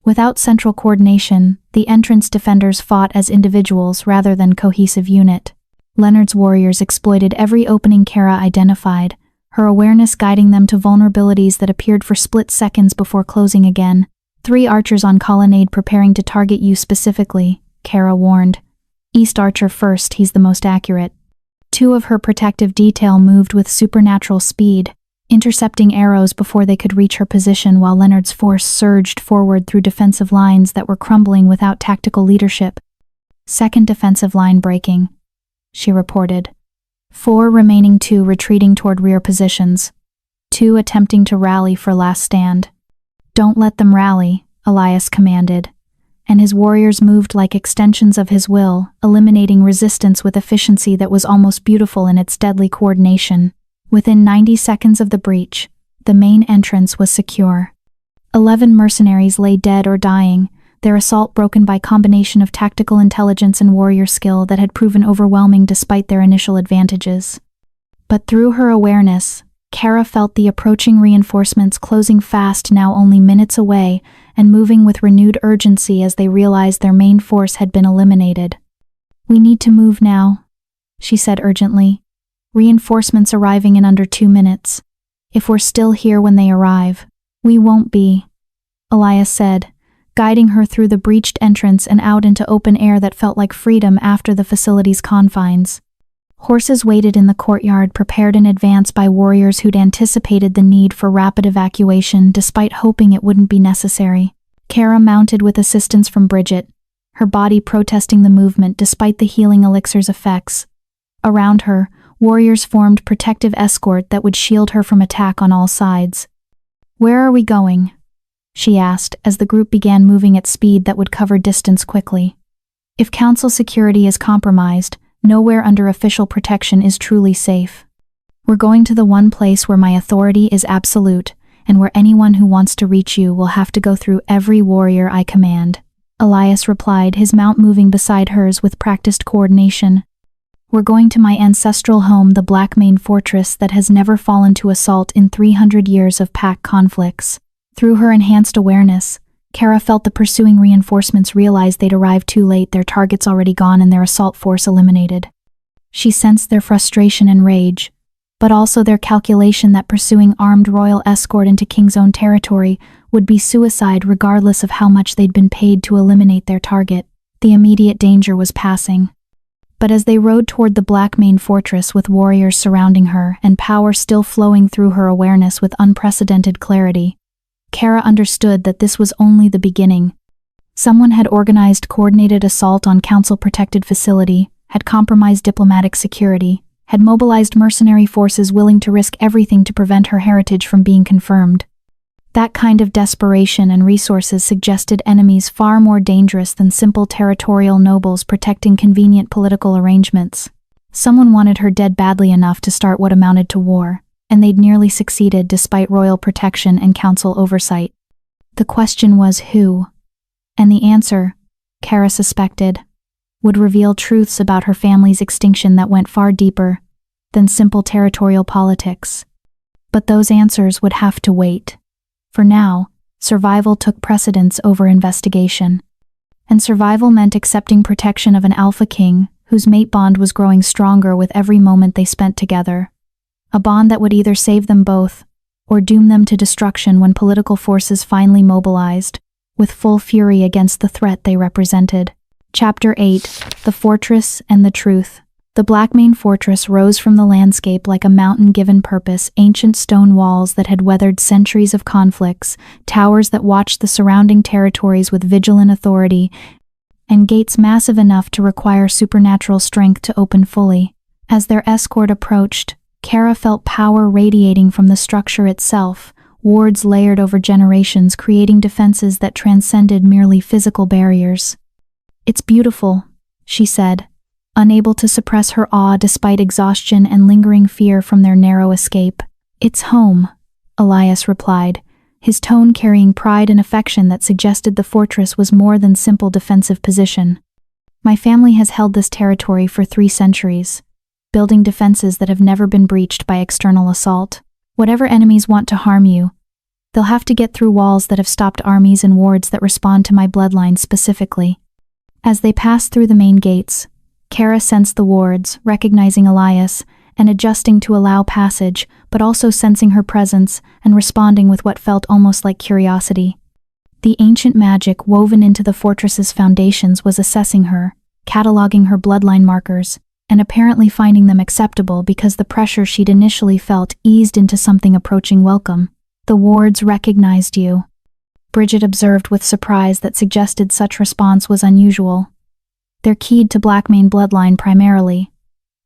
Without central coordination, the entrance defenders fought as individuals rather than cohesive unit. Leonard's warriors exploited every opening Kara identified, her awareness guiding them to vulnerabilities that appeared for split seconds before closing again. 3 archers on colonnade preparing to target you specifically, Kara warned. East archer first, he's the most accurate. 2 of her protective detail moved with supernatural speed, intercepting arrows before they could reach her position while Leonard's force surged forward through defensive lines that were crumbling without tactical leadership. Second defensive line breaking, she reported. 4 remaining, 2 retreating toward rear positions. 2 attempting to rally for last stand. Don't let them rally, Elias commanded, and his warriors moved like extensions of his will, eliminating resistance with efficiency that was almost beautiful in its deadly coordination. Within 90 seconds of the breach, the main entrance was secure. 11 mercenaries lay dead or dying, their assault broken by combination of tactical intelligence and warrior skill that had proven overwhelming despite their initial advantages. But through her awareness, Kara felt the approaching reinforcements closing fast, now only minutes away, and moving with renewed urgency as they realized their main force had been eliminated. We need to move now, she said urgently. Reinforcements arriving in under 2 minutes. If we're still here when they arrive, we won't be, Elias said, guiding her through the breached entrance and out into open air that felt like freedom after the facility's confines. Horses waited in the courtyard, prepared in advance by warriors who'd anticipated the need for rapid evacuation despite hoping it wouldn't be necessary. Kara mounted with assistance from Bridget, her body protesting the movement despite the healing elixir's effects. Around her, warriors formed protective escort that would shield her from attack on all sides. "Where are we going?" she asked as the group began moving at speed that would cover distance quickly. "If council security is compromised, nowhere under official protection is truly safe. We're going to the one place where my authority is absolute, and where anyone who wants to reach you will have to go through every warrior I command," Elias replied, his mount moving beside hers with practiced coordination. "We're going to my ancestral home, the Blackmane Fortress that has never fallen to assault in 300 years of pack conflicts." Through her enhanced awareness, Kara felt the pursuing reinforcements realize they'd arrived too late, their targets already gone and their assault force eliminated. She sensed their frustration and rage, but also their calculation that pursuing armed royal escort into King's own territory would be suicide regardless of how much they'd been paid to eliminate their target. The immediate danger was passing. But as they rode toward the Blackmane Fortress with warriors surrounding her and power still flowing through her awareness with unprecedented clarity, Kara understood that this was only the beginning. Someone had organized coordinated assault on council-protected facility, had compromised diplomatic security, had mobilized mercenary forces willing to risk everything to prevent her heritage from being confirmed. That kind of desperation and resources suggested enemies far more dangerous than simple territorial nobles protecting convenient political arrangements. Someone wanted her dead badly enough to start what amounted to war, and they'd nearly succeeded despite royal protection and council oversight. The question was who? And the answer, Kara suspected, would reveal truths about her family's extinction that went far deeper than simple territorial politics. But those answers would have to wait. For now, survival took precedence over investigation. And survival meant accepting protection of an alpha king whose mate bond was growing stronger with every moment they spent together. A bond that would either save them both or doom them to destruction when political forces finally mobilized, with full fury against the threat they represented. Chapter 8: The Fortress and the Truth. The Blackmane Fortress rose from the landscape like a mountain given purpose, ancient stone walls that had weathered centuries of conflicts, towers that watched the surrounding territories with vigilant authority, and gates massive enough to require supernatural strength to open fully. As their escort approached, Kara felt power radiating from the structure itself, wards layered over generations creating defenses that transcended merely physical barriers. "It's beautiful," she said, unable to suppress her awe despite exhaustion and lingering fear from their narrow escape. "It's home," Elias replied, his tone carrying pride and affection that suggested the fortress was more than simple defensive position. "My family has held this territory for 3 centuries, building defenses that have never been breached by external assault. Whatever enemies want to harm you, they'll have to get through walls that have stopped armies and wards that respond to my bloodline specifically." As they passed through the main gates, Kara sensed the wards, recognizing Elias, and adjusting to allow passage, but also sensing her presence and responding with what felt almost like curiosity. The ancient magic woven into the fortress's foundations was assessing her, cataloging her bloodline markers, and apparently finding them acceptable because the pressure she'd initially felt eased into something approaching welcome. "The wards recognized you," Bridget observed with surprise that suggested such response was unusual. "They're keyed to Blackmane bloodline primarily,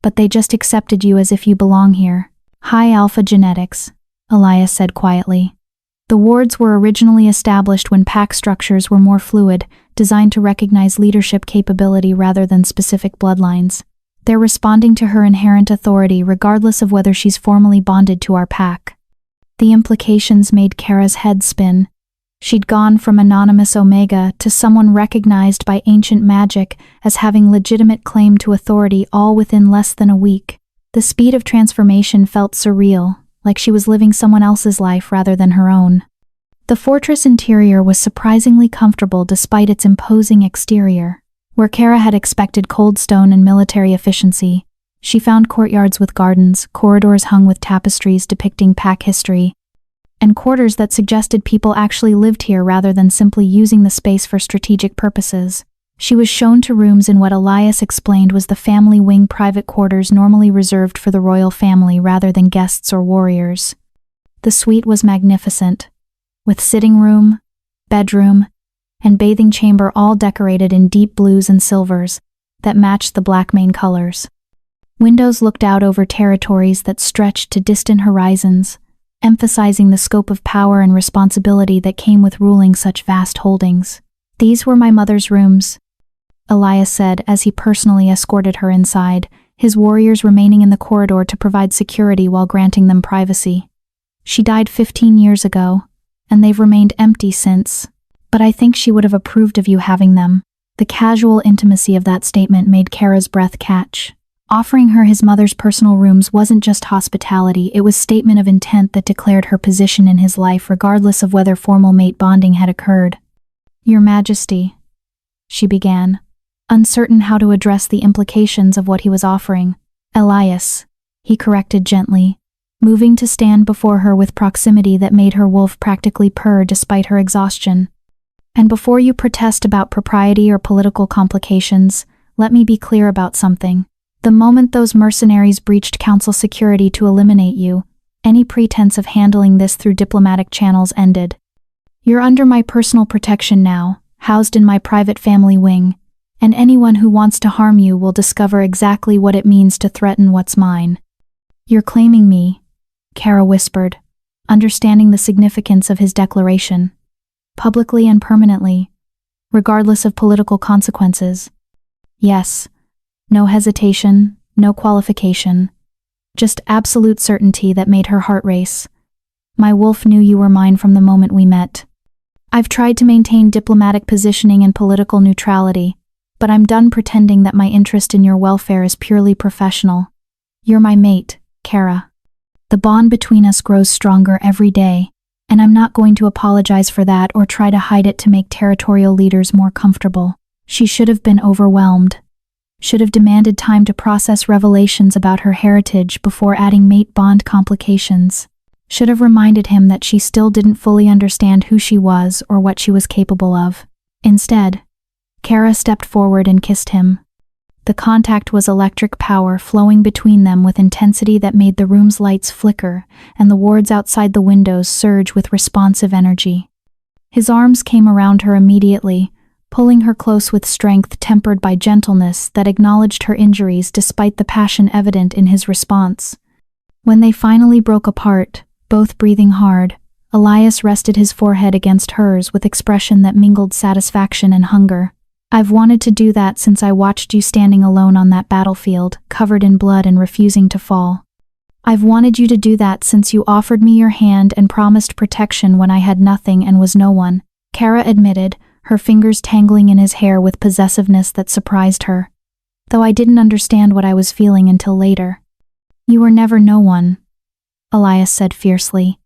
but they just accepted you as if you belong here." "High alpha genetics," Elias said quietly. The wards were originally established when pack structures were more fluid, designed to recognize leadership capability rather than specific bloodlines. "They're responding to her inherent authority regardless of whether she's formally bonded to our pack." The implications made Kara's head spin. She'd gone from anonymous Omega to someone recognized by ancient magic as having legitimate claim to authority all within less than a week. The speed of transformation felt surreal, like she was living someone else's life rather than her own. The fortress interior was surprisingly comfortable despite its imposing exterior. Where Kara had expected cold stone and military efficiency, she found courtyards with gardens, corridors hung with tapestries depicting pack history, and quarters that suggested people actually lived here rather than simply using the space for strategic purposes. She was shown to rooms in what Elias explained was the family wing private quarters normally reserved for the royal family rather than guests or warriors. The suite was magnificent, with sitting room, bedroom, and bathing chamber all decorated in deep blues and silvers that matched the Blackmane colors. Windows looked out over territories that stretched to distant horizons, emphasizing the scope of power and responsibility that came with ruling such vast holdings. "These were my mother's rooms," Elias said as he personally escorted her inside, his warriors remaining in the corridor to provide security while granting them privacy. "She died 15 years ago, and they've remained empty since, but I think she would have approved of you having them." The casual intimacy of that statement made Kara's breath catch. Offering her his mother's personal rooms wasn't just hospitality, it was statement of intent that declared her position in his life regardless of whether formal mate bonding had occurred. "Your Majesty," she began, uncertain how to address the implications of what he was offering. "Elias," he corrected gently, moving to stand before her with proximity that made her wolf practically purr despite her exhaustion. "And before you protest about propriety or political complications, let me be clear about something. The moment those mercenaries breached council security to eliminate you, any pretense of handling this through diplomatic channels ended. You're under my personal protection now, housed in my private family wing, and anyone who wants to harm you will discover exactly what it means to threaten what's mine." "You're claiming me," Kara whispered, understanding the significance of his declaration. "Publicly and permanently, regardless of political consequences." "Yes." No hesitation, no qualification. Just absolute certainty that made her heart race. My wolf knew you were mine from the moment we met. I've tried to maintain diplomatic positioning and political neutrality, but I'm done pretending that my interest in your welfare is purely professional. You're my mate, Kara. The bond between us grows stronger every day, and I'm not going to apologize for that or try to hide it to make territorial leaders more comfortable. She should have been overwhelmed. Should have demanded time to process revelations about her heritage before adding mate bond complications. Should have reminded him that she still didn't fully understand who she was or what she was capable of. Instead, Kara stepped forward and kissed him. The contact was electric power flowing between them with intensity that made the room's lights flicker and the wards outside the windows surge with responsive energy. His arms came around her immediately, pulling her close with strength tempered by gentleness that acknowledged her injuries despite the passion evident in his response. When they finally broke apart, both breathing hard, Elias rested his forehead against hers with expression that mingled satisfaction and hunger. I've wanted to do that since I watched you standing alone on that battlefield, covered in blood and refusing to fall. I've wanted you to do that since you offered me your hand and promised protection when I had nothing and was no one, Kara admitted, her fingers tangling in his hair with possessiveness that surprised her. Though I didn't understand what I was feeling until later. You were never no one, Elias said fiercely.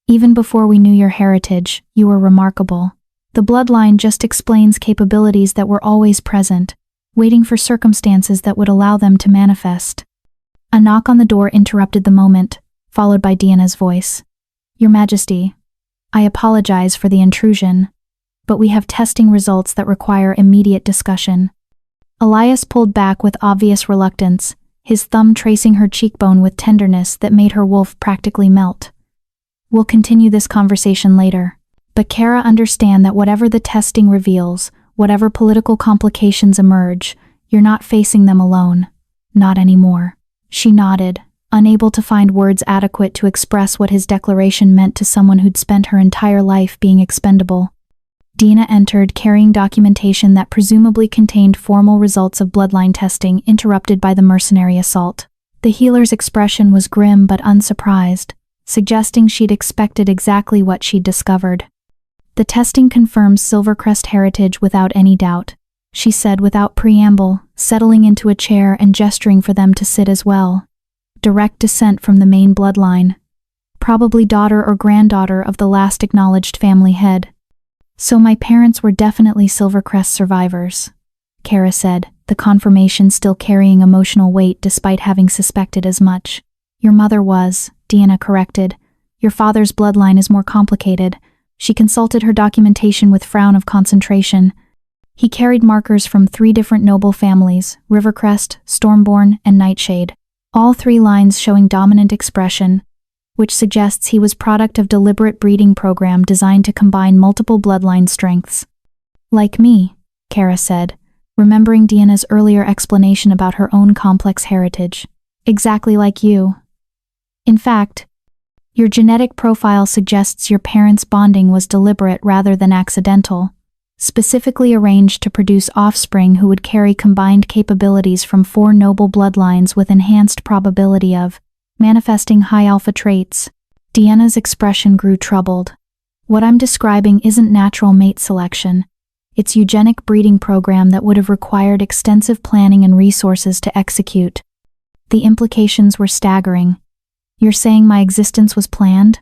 Even before we knew your heritage, you were remarkable. The bloodline just explains capabilities that were always present, waiting for circumstances that would allow them to manifest. A knock on the door interrupted the moment, followed by Deanna's voice. Your Majesty, I apologize for the intrusion, but we have testing results that require immediate discussion. Elias pulled back with obvious reluctance, his thumb tracing her cheekbone with tenderness that made her wolf practically melt. We'll continue this conversation later. But Kara, understand that whatever the testing reveals, whatever political complications emerge, you're not facing them alone. Not anymore. She nodded, unable to find words adequate to express what his declaration meant to someone who'd spent her entire life being expendable. Dina entered, carrying documentation that presumably contained formal results of bloodline testing, interrupted by the mercenary assault. The healer's expression was grim but unsurprised, suggesting she'd expected exactly what she'd discovered. The testing confirms Silvercrest heritage without any doubt, she said without preamble, settling into a chair and gesturing for them to sit as well. Direct descent from the main bloodline. Probably daughter or granddaughter of the last acknowledged family head. So my parents were definitely Silvercrest survivors, Kara said, the confirmation still carrying emotional weight despite having suspected as much. Your mother was, Deanna corrected. Your father's bloodline is more complicated. She consulted her documentation with frown of concentration. He carried markers from 3 different noble families, Rivercrest, Stormborn, and Nightshade, all 3 lines showing dominant expression, which suggests he was product of deliberate breeding program designed to combine multiple bloodline strengths. Like me, Kara said, remembering Deanna's earlier explanation about her own complex heritage. Exactly like you. In fact, your genetic profile suggests your parents' bonding was deliberate rather than accidental, specifically arranged to produce offspring who would carry combined capabilities from 4 noble bloodlines with enhanced probability of manifesting high alpha traits. Deanna's expression grew troubled. What I'm describing isn't natural mate selection. It's eugenic breeding program that would have required extensive planning and resources to execute. The implications were staggering. You're saying my existence was planned?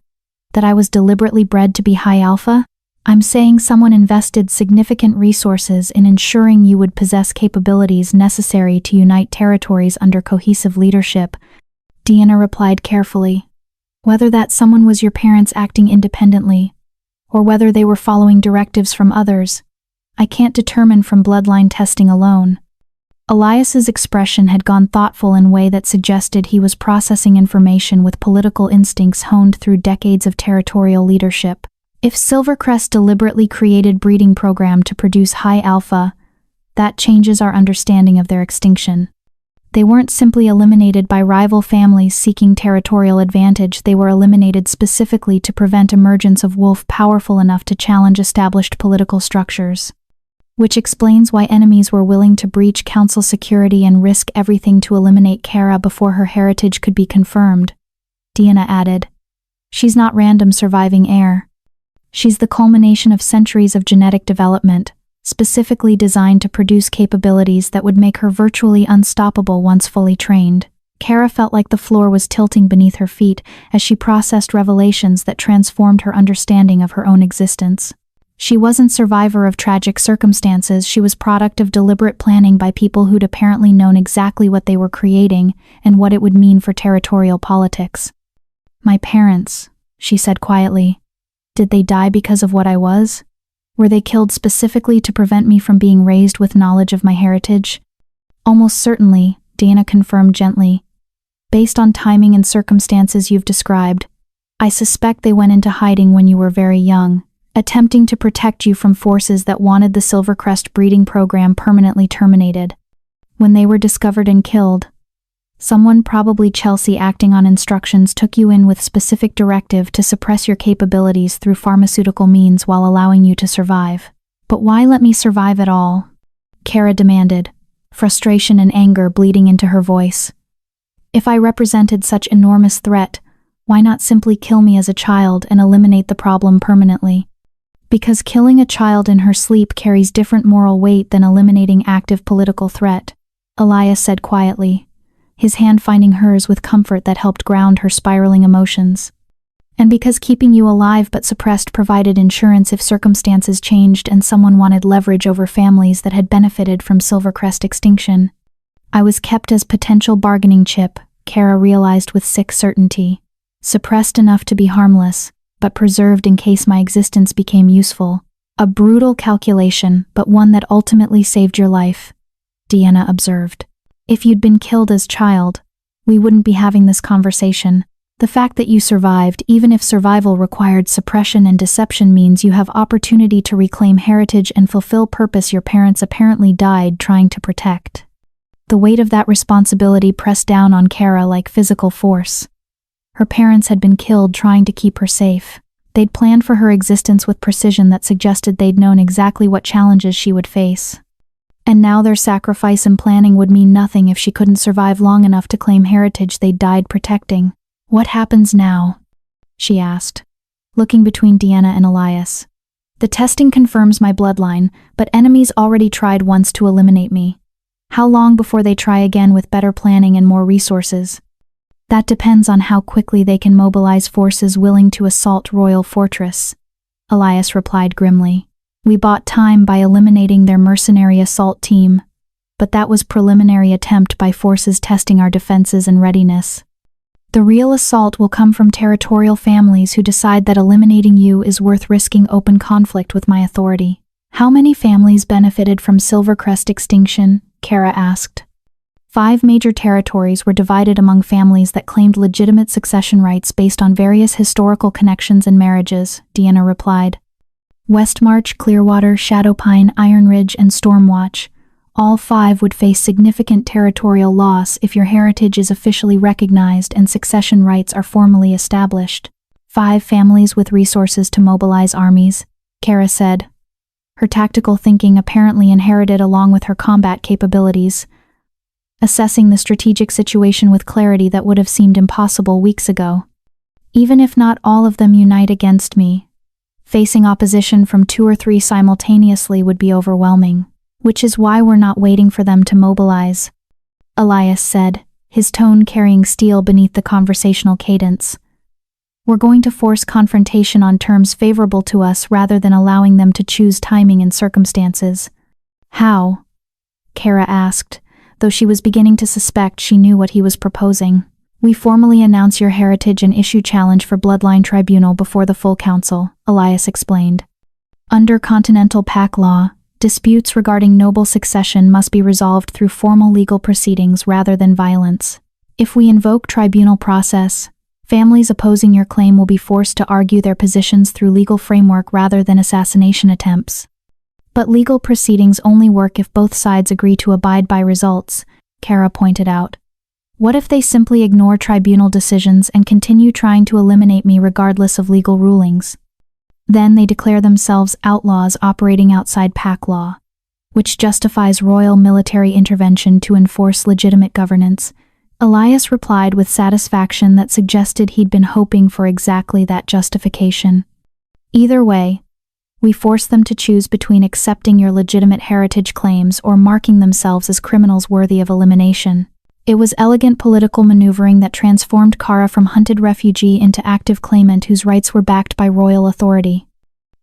That I was deliberately bred to be high alpha? I'm saying someone invested significant resources in ensuring you would possess capabilities necessary to unite territories under cohesive leadership. Deanna replied carefully. Whether that someone was your parents acting independently, or whether they were following directives from others, I can't determine from bloodline testing alone. Elias's expression had gone thoughtful in a way that suggested he was processing information with political instincts honed through decades of territorial leadership. If Silvercrest deliberately created breeding program to produce high alpha, that changes our understanding of their extinction. They weren't simply eliminated by rival families seeking territorial advantage, they were eliminated specifically to prevent emergence of wolf powerful enough to challenge established political structures. which explains why enemies were willing to breach council security and risk everything to eliminate Kara before her heritage could be confirmed. Deanna added. She's not random surviving heir. She's the culmination of centuries of genetic development, specifically designed to produce capabilities that would make her virtually unstoppable once fully trained. Kara felt like the floor was tilting beneath her feet as she processed revelations that transformed her understanding of her own existence. She wasn't survivor of tragic circumstances, she was product of deliberate planning by people who'd apparently known exactly what they were creating and what it would mean for territorial politics. My parents, she said quietly. Did they die because of what I was? Were they killed specifically to prevent me from being raised with knowledge of my heritage? Almost certainly, Deanna confirmed gently. Based on timing and circumstances you've described, I suspect they went into hiding when you were very young, attempting to protect you from forces that wanted the Silvercrest breeding program permanently terminated. When they were discovered and killed, someone, probably Chelsea acting on instructions, took you in with specific directive to suppress your capabilities through pharmaceutical means while allowing you to survive. But why let me survive at all? Kara demanded, frustration and anger bleeding into her voice. If I represented such enormous threat, why not simply kill me as a child and eliminate the problem permanently? Because killing a child in her sleep carries different moral weight than eliminating active political threat, Elias said quietly, his hand finding hers with comfort that helped ground her spiraling emotions. And because keeping you alive but suppressed provided insurance if circumstances changed and someone wanted leverage over families that had benefited from Silvercrest extinction. I was kept as potential bargaining chip, Kara realized with sick certainty. Suppressed enough to be harmless, but preserved in case my existence became useful. A brutal calculation, but one that ultimately saved your life, Deanna observed. If you'd been killed as child, we wouldn't be having this conversation. The fact that you survived, even if survival required suppression and deception, means you have opportunity to reclaim heritage and fulfill purpose your parents apparently died trying to protect. The weight of that responsibility pressed down on Kara like physical force. Her parents had been killed trying to keep her safe. They'd planned for her existence with precision that suggested they'd known exactly what challenges she would face. And now their sacrifice and planning would mean nothing if she couldn't survive long enough to claim heritage they'd died protecting. What happens now? She asked, looking between Deanna and Elias. The testing confirms my bloodline, but enemies already tried once to eliminate me. How long before they try again with better planning and more resources? That depends on how quickly they can mobilize forces willing to assault Royal Fortress, Elias replied grimly. We bought time by eliminating their mercenary assault team, but that was preliminary attempt by forces testing our defenses and readiness. The real assault will come from territorial families who decide that eliminating you is worth risking open conflict with my authority. How many families benefited from Silvercrest extinction? Kara asked. 5 major territories were divided among families that claimed legitimate succession rights based on various historical connections and marriages, Deanna replied. Westmarch, Clearwater, Shadowpine, Iron Ridge, and Stormwatch. All 5 would face significant territorial loss if your heritage is officially recognized and succession rights are formally established. 5 families with resources to mobilize armies, Kara said. Her tactical thinking apparently inherited along with her combat capabilities, assessing the strategic situation with clarity that would have seemed impossible weeks ago. Even if not all of them unite against me, facing opposition from 2 or 3 simultaneously would be overwhelming, which is why we're not waiting for them to mobilize, Elias said, his tone carrying steel beneath the conversational cadence. We're going to force confrontation on terms favorable to us rather than allowing them to choose timing and circumstances. How? Kara asked, though she was beginning to suspect she knew what he was proposing. We formally announce your heritage and issue challenge for Bloodline Tribunal before the full council, Elias explained. Under Continental Pact law, disputes regarding noble succession must be resolved through formal legal proceedings rather than violence. If we invoke tribunal process, families opposing your claim will be forced to argue their positions through legal framework rather than assassination attempts. But legal proceedings only work if both sides agree to abide by results, Kara pointed out. What if they simply ignore tribunal decisions and continue trying to eliminate me regardless of legal rulings? Then they declare themselves outlaws operating outside pact law. which justifies royal military intervention to enforce legitimate governance. Elias replied with satisfaction that suggested he'd been hoping for exactly that justification. Either way, we force them to choose between accepting your legitimate heritage claims or marking themselves as criminals worthy of elimination. It was elegant political maneuvering that transformed Kara from hunted refugee into active claimant whose rights were backed by royal authority.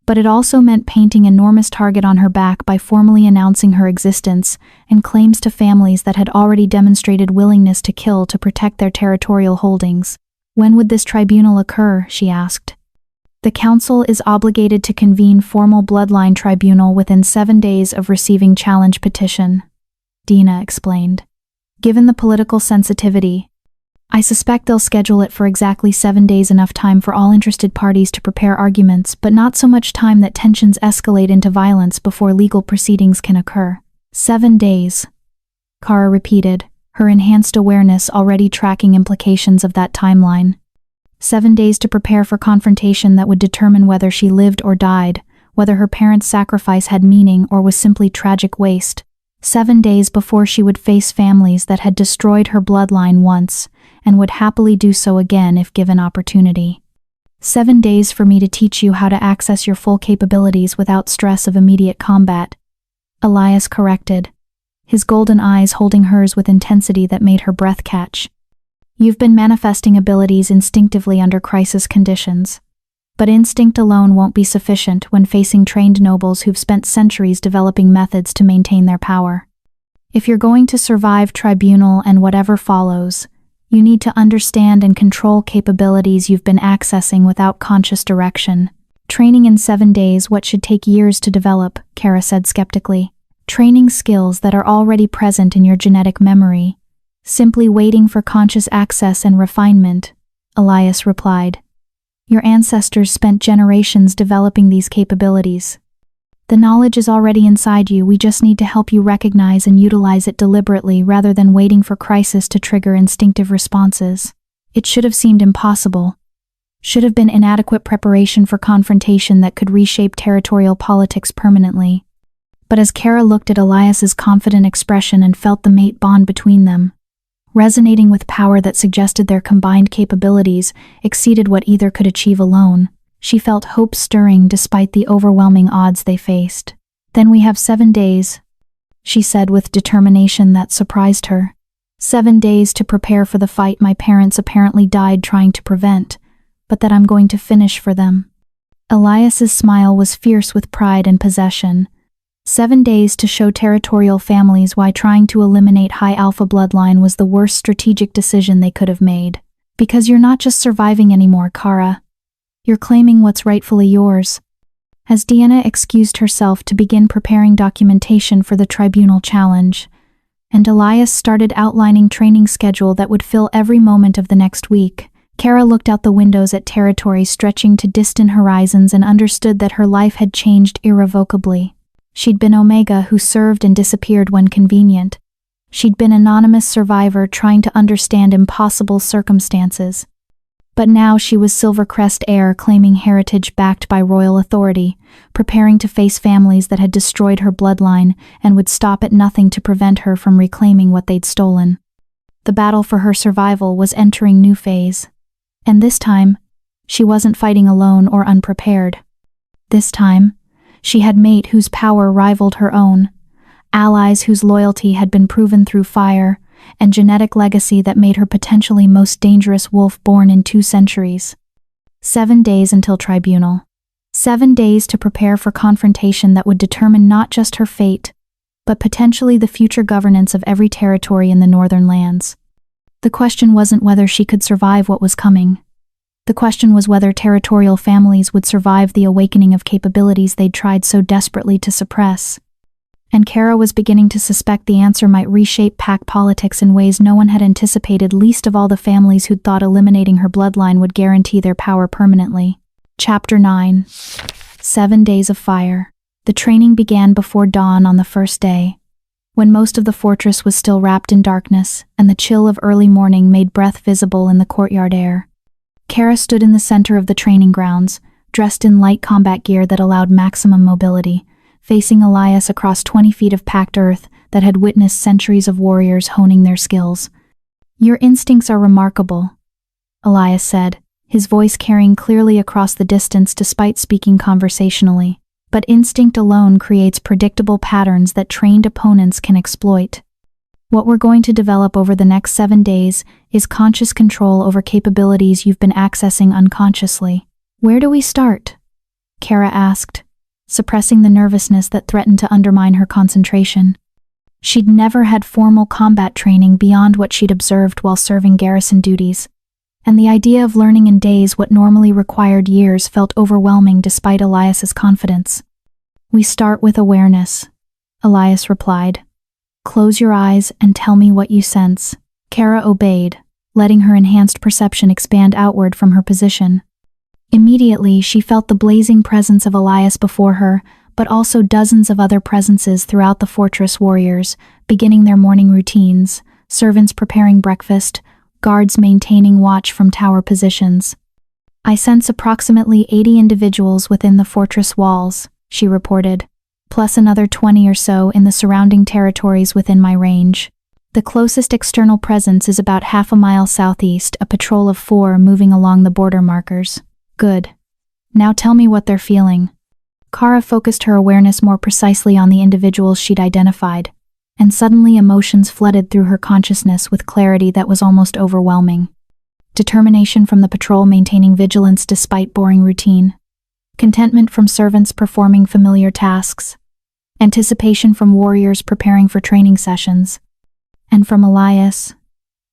But it also meant painting an enormous target on her back by formally announcing her existence and claims to families that had already demonstrated willingness to kill to protect their territorial holdings. When would this tribunal occur? She asked. The council is obligated to convene formal bloodline tribunal within 7 days of receiving challenge petition, Dina explained. Given the political sensitivity, I suspect they'll schedule it for exactly 7 days, enough time for all interested parties to prepare arguments, but not so much time that tensions escalate into violence before legal proceedings can occur. 7 days, Kara repeated, her enhanced awareness already tracking implications of that timeline. 7 days to prepare for confrontation that would determine whether she lived or died, whether her parents' sacrifice had meaning or was simply tragic waste. 7 days before she would face families that had destroyed her bloodline once, and would happily do so again if given opportunity. 7 days for me to teach you how to access your full capabilities without stress of immediate combat, Elias corrected, his golden eyes holding hers with intensity that made her breath catch. You've been manifesting abilities instinctively under crisis conditions. But instinct alone won't be sufficient when facing trained nobles who've spent centuries developing methods to maintain their power. If you're going to survive tribunal and whatever follows, you need to understand and control capabilities you've been accessing without conscious direction. Training in 7 days what should take years to develop, Kara said skeptically. Training skills that are already present in your genetic memory, simply waiting for conscious access and refinement, Elias replied. Your ancestors spent generations developing these capabilities. The knowledge is already inside you, we just need to help you recognize and utilize it deliberately rather than waiting for crisis to trigger instinctive responses. It should have seemed impossible. Should have been inadequate preparation for confrontation that could reshape territorial politics permanently. But as Kara looked at Elias's confident expression and felt the mate bond between them, resonating with power that suggested their combined capabilities exceeded what either could achieve alone, she felt hope stirring despite the overwhelming odds they faced. Then we have 7 days, she said with determination that surprised her. 7 days to prepare for the fight my parents apparently died trying to prevent, but that I'm going to finish for them. Elias's smile was fierce with pride and possession. 7 days to show territorial families why trying to eliminate high alpha bloodline was the worst strategic decision they could have made. Because you're not just surviving anymore, Kara. You're claiming what's rightfully yours. As Deanna excused herself to begin preparing documentation for the tribunal challenge, and Elias started outlining training schedule that would fill every moment of the next week, Kara looked out the windows at territory stretching to distant horizons and understood that her life had changed irrevocably. She'd been Omega who served and disappeared when convenient. She'd been anonymous survivor trying to understand impossible circumstances. But now she was Silvercrest heir claiming heritage backed by royal authority, preparing to face families that had destroyed her bloodline and would stop at nothing to prevent her from reclaiming what they'd stolen. The battle for her survival was entering new phase. And this time, she wasn't fighting alone or unprepared. This time, she had mate whose power rivaled her own, allies whose loyalty had been proven through fire, and genetic legacy that made her potentially most dangerous wolf born in 2 centuries. 7 days until tribunal. 7 days to prepare for confrontation that would determine not just her fate, but potentially the future governance of every territory in the northern lands. The question wasn't whether she could survive what was coming. The question was whether territorial families would survive the awakening of capabilities they'd tried so desperately to suppress. And Kara was beginning to suspect the answer might reshape pack politics in ways no one had anticipated, least of all the families who'd thought eliminating her bloodline would guarantee their power permanently. Chapter 9. 7 Days of Fire. The training began before dawn on the first day, when most of the fortress was still wrapped in darkness and the chill of early morning made breath visible in the courtyard air. Kara stood in the center of the training grounds, dressed in light combat gear that allowed maximum mobility, facing Elias across 20 feet of packed earth that had witnessed centuries of warriors honing their skills. "Your instincts are remarkable," Elias said, his voice carrying clearly across the distance despite speaking conversationally. "But instinct alone creates predictable patterns that trained opponents can exploit. What we're going to develop over the next 7 days is conscious control over capabilities you've been accessing unconsciously." "Where do we start?" Kara asked, suppressing the nervousness that threatened to undermine her concentration. She'd never had formal combat training beyond what she'd observed while serving garrison duties, and the idea of learning in days what normally required years felt overwhelming despite Elias's confidence. "We start with awareness," Elias replied. "Close your eyes and tell me what you sense." Kara obeyed, letting her enhanced perception expand outward from her position. Immediately, she felt the blazing presence of Elias before her, but also dozens of other presences throughout the fortress: warriors beginning their morning routines, servants preparing breakfast, guards maintaining watch from tower positions. "I sense approximately 80 individuals within the fortress walls," she reported, "plus another 20 or so in the surrounding territories within my range. The closest external presence is about half a mile southeast, a patrol of 4 moving along the border markers." "Good. Now tell me what they're feeling." Kara focused her awareness more precisely on the individuals she'd identified, and suddenly emotions flooded through her consciousness with clarity that was almost overwhelming. Determination from the patrol maintaining vigilance despite boring routine. Contentment from servants performing familiar tasks. Anticipation from warriors preparing for training sessions. And from Elias,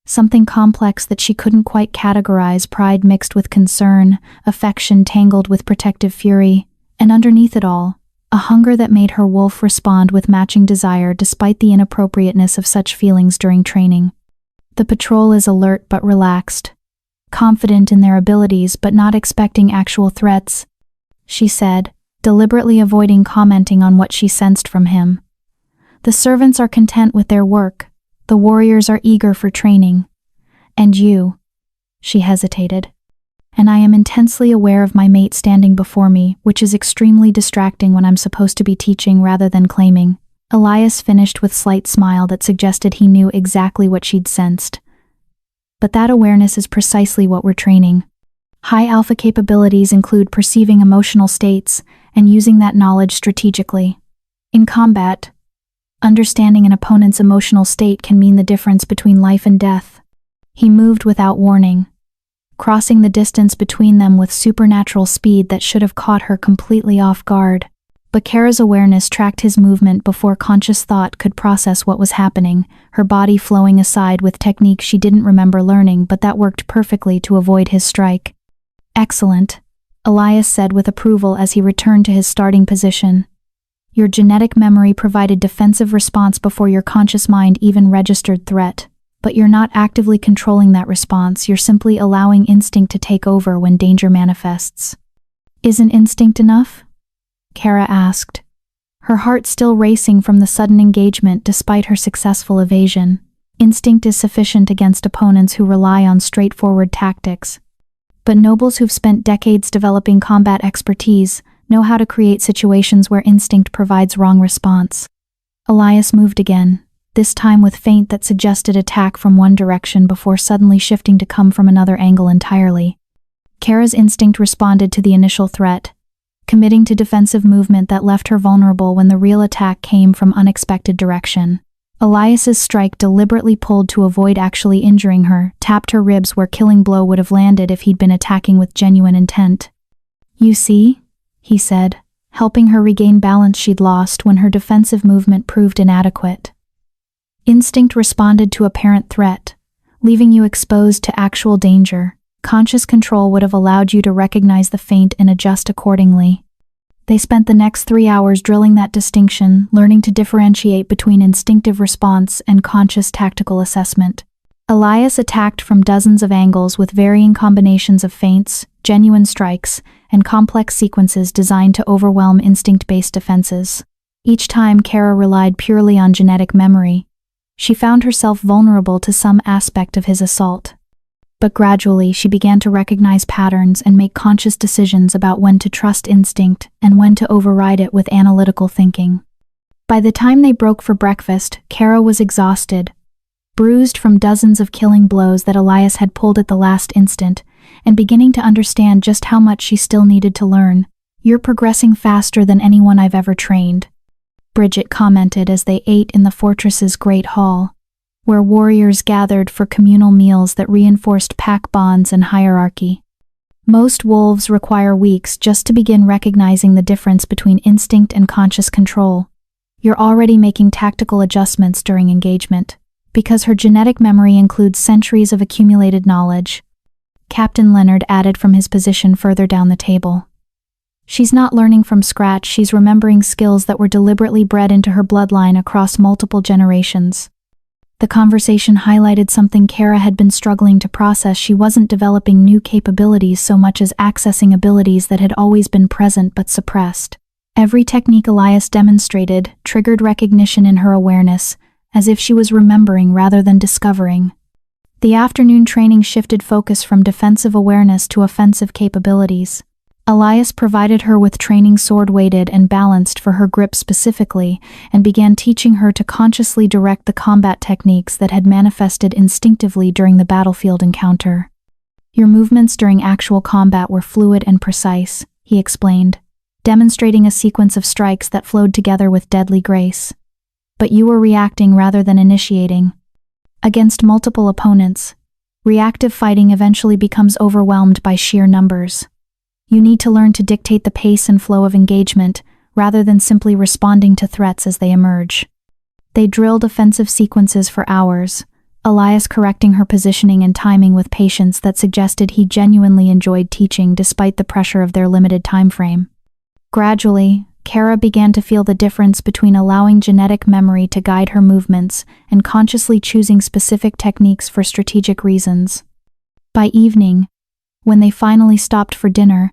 something complex that she couldn't quite categorize: pride mixed with concern, affection tangled with protective fury, and underneath it all, a hunger that made her wolf respond with matching desire despite the inappropriateness of such feelings during training. "The patrol is alert but relaxed, confident in their abilities but not expecting actual threats," she said, deliberately avoiding commenting on what she sensed from him. "The servants are content with their work, the warriors are eager for training. And you," she hesitated, "and I am intensely aware of my mate standing before me, which is extremely distracting when I'm supposed to be teaching rather than claiming." Elias finished with a slight smile that suggested he knew exactly what she'd sensed. "But that awareness is precisely what we're training. High alpha capabilities include perceiving emotional states and using that knowledge strategically. In combat, understanding an opponent's emotional state can mean the difference between life and death." He moved without warning, crossing the distance between them with supernatural speed that should have caught her completely off guard. But Kara's awareness tracked his movement before conscious thought could process what was happening, her body flowing aside with technique she didn't remember learning but that worked perfectly to avoid his strike. "Excellent," Elias said with approval as he returned to his starting position. "Your genetic memory provided defensive response before your conscious mind even registered threat. But you're not actively controlling that response, you're simply allowing instinct to take over when danger manifests." "Isn't instinct enough?" Kara asked, her heart still racing from the sudden engagement despite her successful evasion. "Instinct is sufficient against opponents who rely on straightforward tactics. But nobles who've spent decades developing combat expertise know how to create situations where instinct provides wrong response." Elias moved again, this time with feint that suggested attack from one direction before suddenly shifting to come from another angle entirely. Kara's instinct responded to the initial threat, committing to defensive movement that left her vulnerable when the real attack came from unexpected direction. Elias's strike deliberately pulled to avoid actually injuring her, tapped her ribs where killing blow would have landed if he'd been attacking with genuine intent. "You see?" he said, helping her regain balance she'd lost when her defensive movement proved inadequate. "Instinct responded to apparent threat, leaving you exposed to actual danger. Conscious control would have allowed you to recognize the feint and adjust accordingly." They spent the next 3 hours drilling that distinction, learning to differentiate between instinctive response and conscious tactical assessment. Elias attacked from dozens of angles with varying combinations of feints, genuine strikes, and complex sequences designed to overwhelm instinct-based defenses. Each time Kara relied purely on genetic memory, she found herself vulnerable to some aspect of his assault. But gradually she began to recognize patterns and make conscious decisions about when to trust instinct and when to override it with analytical thinking. By the time they broke for breakfast, Kara was exhausted, bruised from dozens of killing blows that Elias had pulled at the last instant, and beginning to understand just how much she still needed to learn. "You're progressing faster than anyone I've ever trained," Bridget commented as they ate in the fortress's great hall, where warriors gathered for communal meals that reinforced pack bonds and hierarchy. Most wolves require weeks just to begin recognizing the difference between instinct and conscious control. "You're already making tactical adjustments during engagement, because her genetic memory includes centuries of accumulated knowledge," Captain Leonard added from his position further down the table. "She's not learning from scratch, she's remembering skills that were deliberately bred into her bloodline across multiple generations." The conversation highlighted something Kara had been struggling to process. She wasn't developing new capabilities so much as accessing abilities that had always been present but suppressed. Every technique Elias demonstrated triggered recognition in her awareness, as if she was remembering rather than discovering. The afternoon training shifted focus from defensive awareness to offensive capabilities. Elias provided her with training sword-weighted and balanced for her grip specifically, and began teaching her to consciously direct the combat techniques that had manifested instinctively during the battlefield encounter. "Your movements during actual combat were fluid and precise," he explained, demonstrating a sequence of strikes that flowed together with deadly grace. "But you were reacting rather than initiating. Against multiple opponents, reactive fighting eventually becomes overwhelmed by sheer numbers. You need to learn to dictate the pace and flow of engagement, rather than simply responding to threats as they emerge." They drilled offensive sequences for hours, Elias correcting her positioning and timing with patience that suggested he genuinely enjoyed teaching despite the pressure of their limited time frame. Gradually, Kara began to feel the difference between allowing genetic memory to guide her movements and consciously choosing specific techniques for strategic reasons. By evening, when they finally stopped for dinner,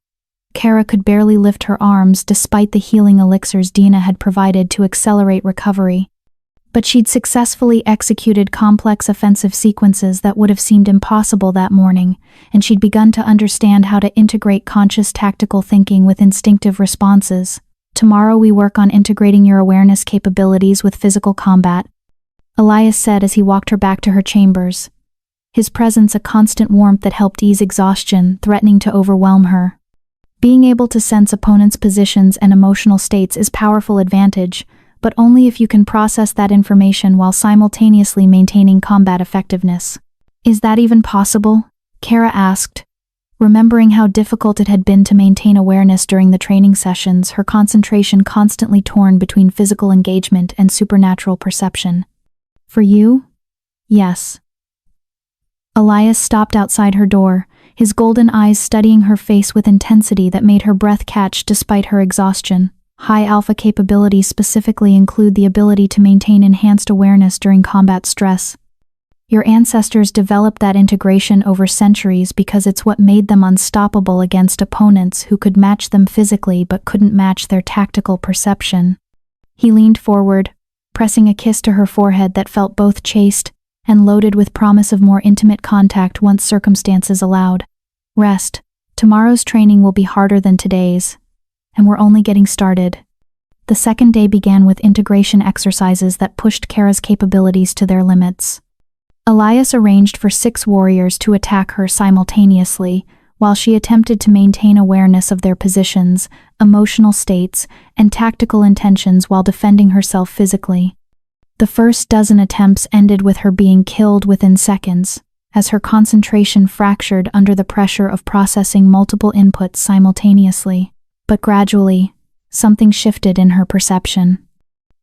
Kara could barely lift her arms despite the healing elixirs Dina had provided to accelerate recovery. But she'd successfully executed complex offensive sequences that would have seemed impossible that morning, and she'd begun to understand how to integrate conscious tactical thinking with instinctive responses. "Tomorrow we work on integrating your awareness capabilities with physical combat," Elias said as he walked her back to her chambers, his presence a constant warmth that helped ease exhaustion, threatening to overwhelm her. Being able to sense opponents' positions and emotional states is a powerful advantage, but only if you can process that information while simultaneously maintaining combat effectiveness. "Is that even possible?" Kara asked, remembering how difficult it had been to maintain awareness during the training sessions, her concentration constantly torn between physical engagement and supernatural perception. "For you? Yes." Elias stopped outside her door, his golden eyes studying her face with intensity that made her breath catch despite her exhaustion. "High alpha capabilities specifically include the ability to maintain enhanced awareness during combat stress. Your ancestors developed that integration over centuries because it's what made them unstoppable against opponents who could match them physically but couldn't match their tactical perception." He leaned forward, pressing a kiss to her forehead that felt both chaste and loaded with promise of more intimate contact once circumstances allowed. "Rest. Tomorrow's training will be harder than today's, and we're only getting started." The second day began with integration exercises that pushed Kara's capabilities to their limits. Elias arranged for 6 warriors to attack her simultaneously, while she attempted to maintain awareness of their positions, emotional states, and tactical intentions while defending herself physically. The first dozen attempts ended with her being killed within seconds, as her concentration fractured under the pressure of processing multiple inputs simultaneously. But gradually, something shifted in her perception.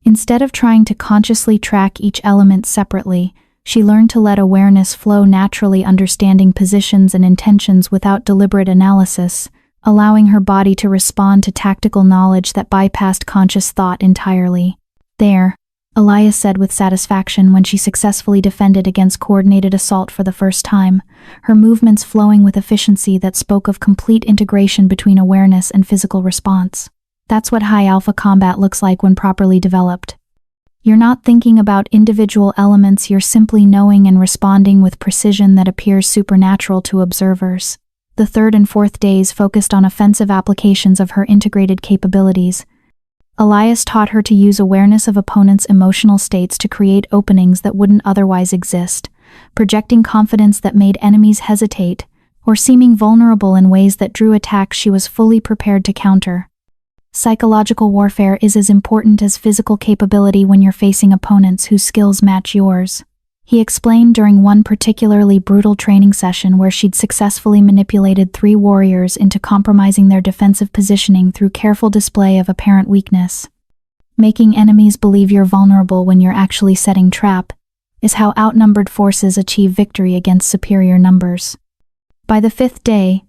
Instead of trying to consciously track each element separately, she learned to let awareness flow naturally, understanding positions and intentions without deliberate analysis, allowing her body to respond to tactical knowledge that bypassed conscious thought entirely. "There," Elias said with satisfaction when she successfully defended against coordinated assault for the first time, her movements flowing with efficiency that spoke of complete integration between awareness and physical response. "That's what high alpha combat looks like when properly developed." You're not thinking about individual elements, you're simply knowing and responding with precision that appears supernatural to observers. The third and fourth days focused on offensive applications of her integrated capabilities. Elias taught her to use awareness of opponents' emotional states to create openings that wouldn't otherwise exist, projecting confidence that made enemies hesitate, or seeming vulnerable in ways that drew attacks she was fully prepared to counter. Psychological warfare is as important as physical capability when you're facing opponents whose skills match yours. He explained during one particularly brutal training session where she'd successfully manipulated 3 warriors into compromising their defensive positioning through careful display of apparent weakness. Making enemies believe you're vulnerable when you're actually setting trap is how outnumbered forces achieve victory against superior numbers. By the 5th day,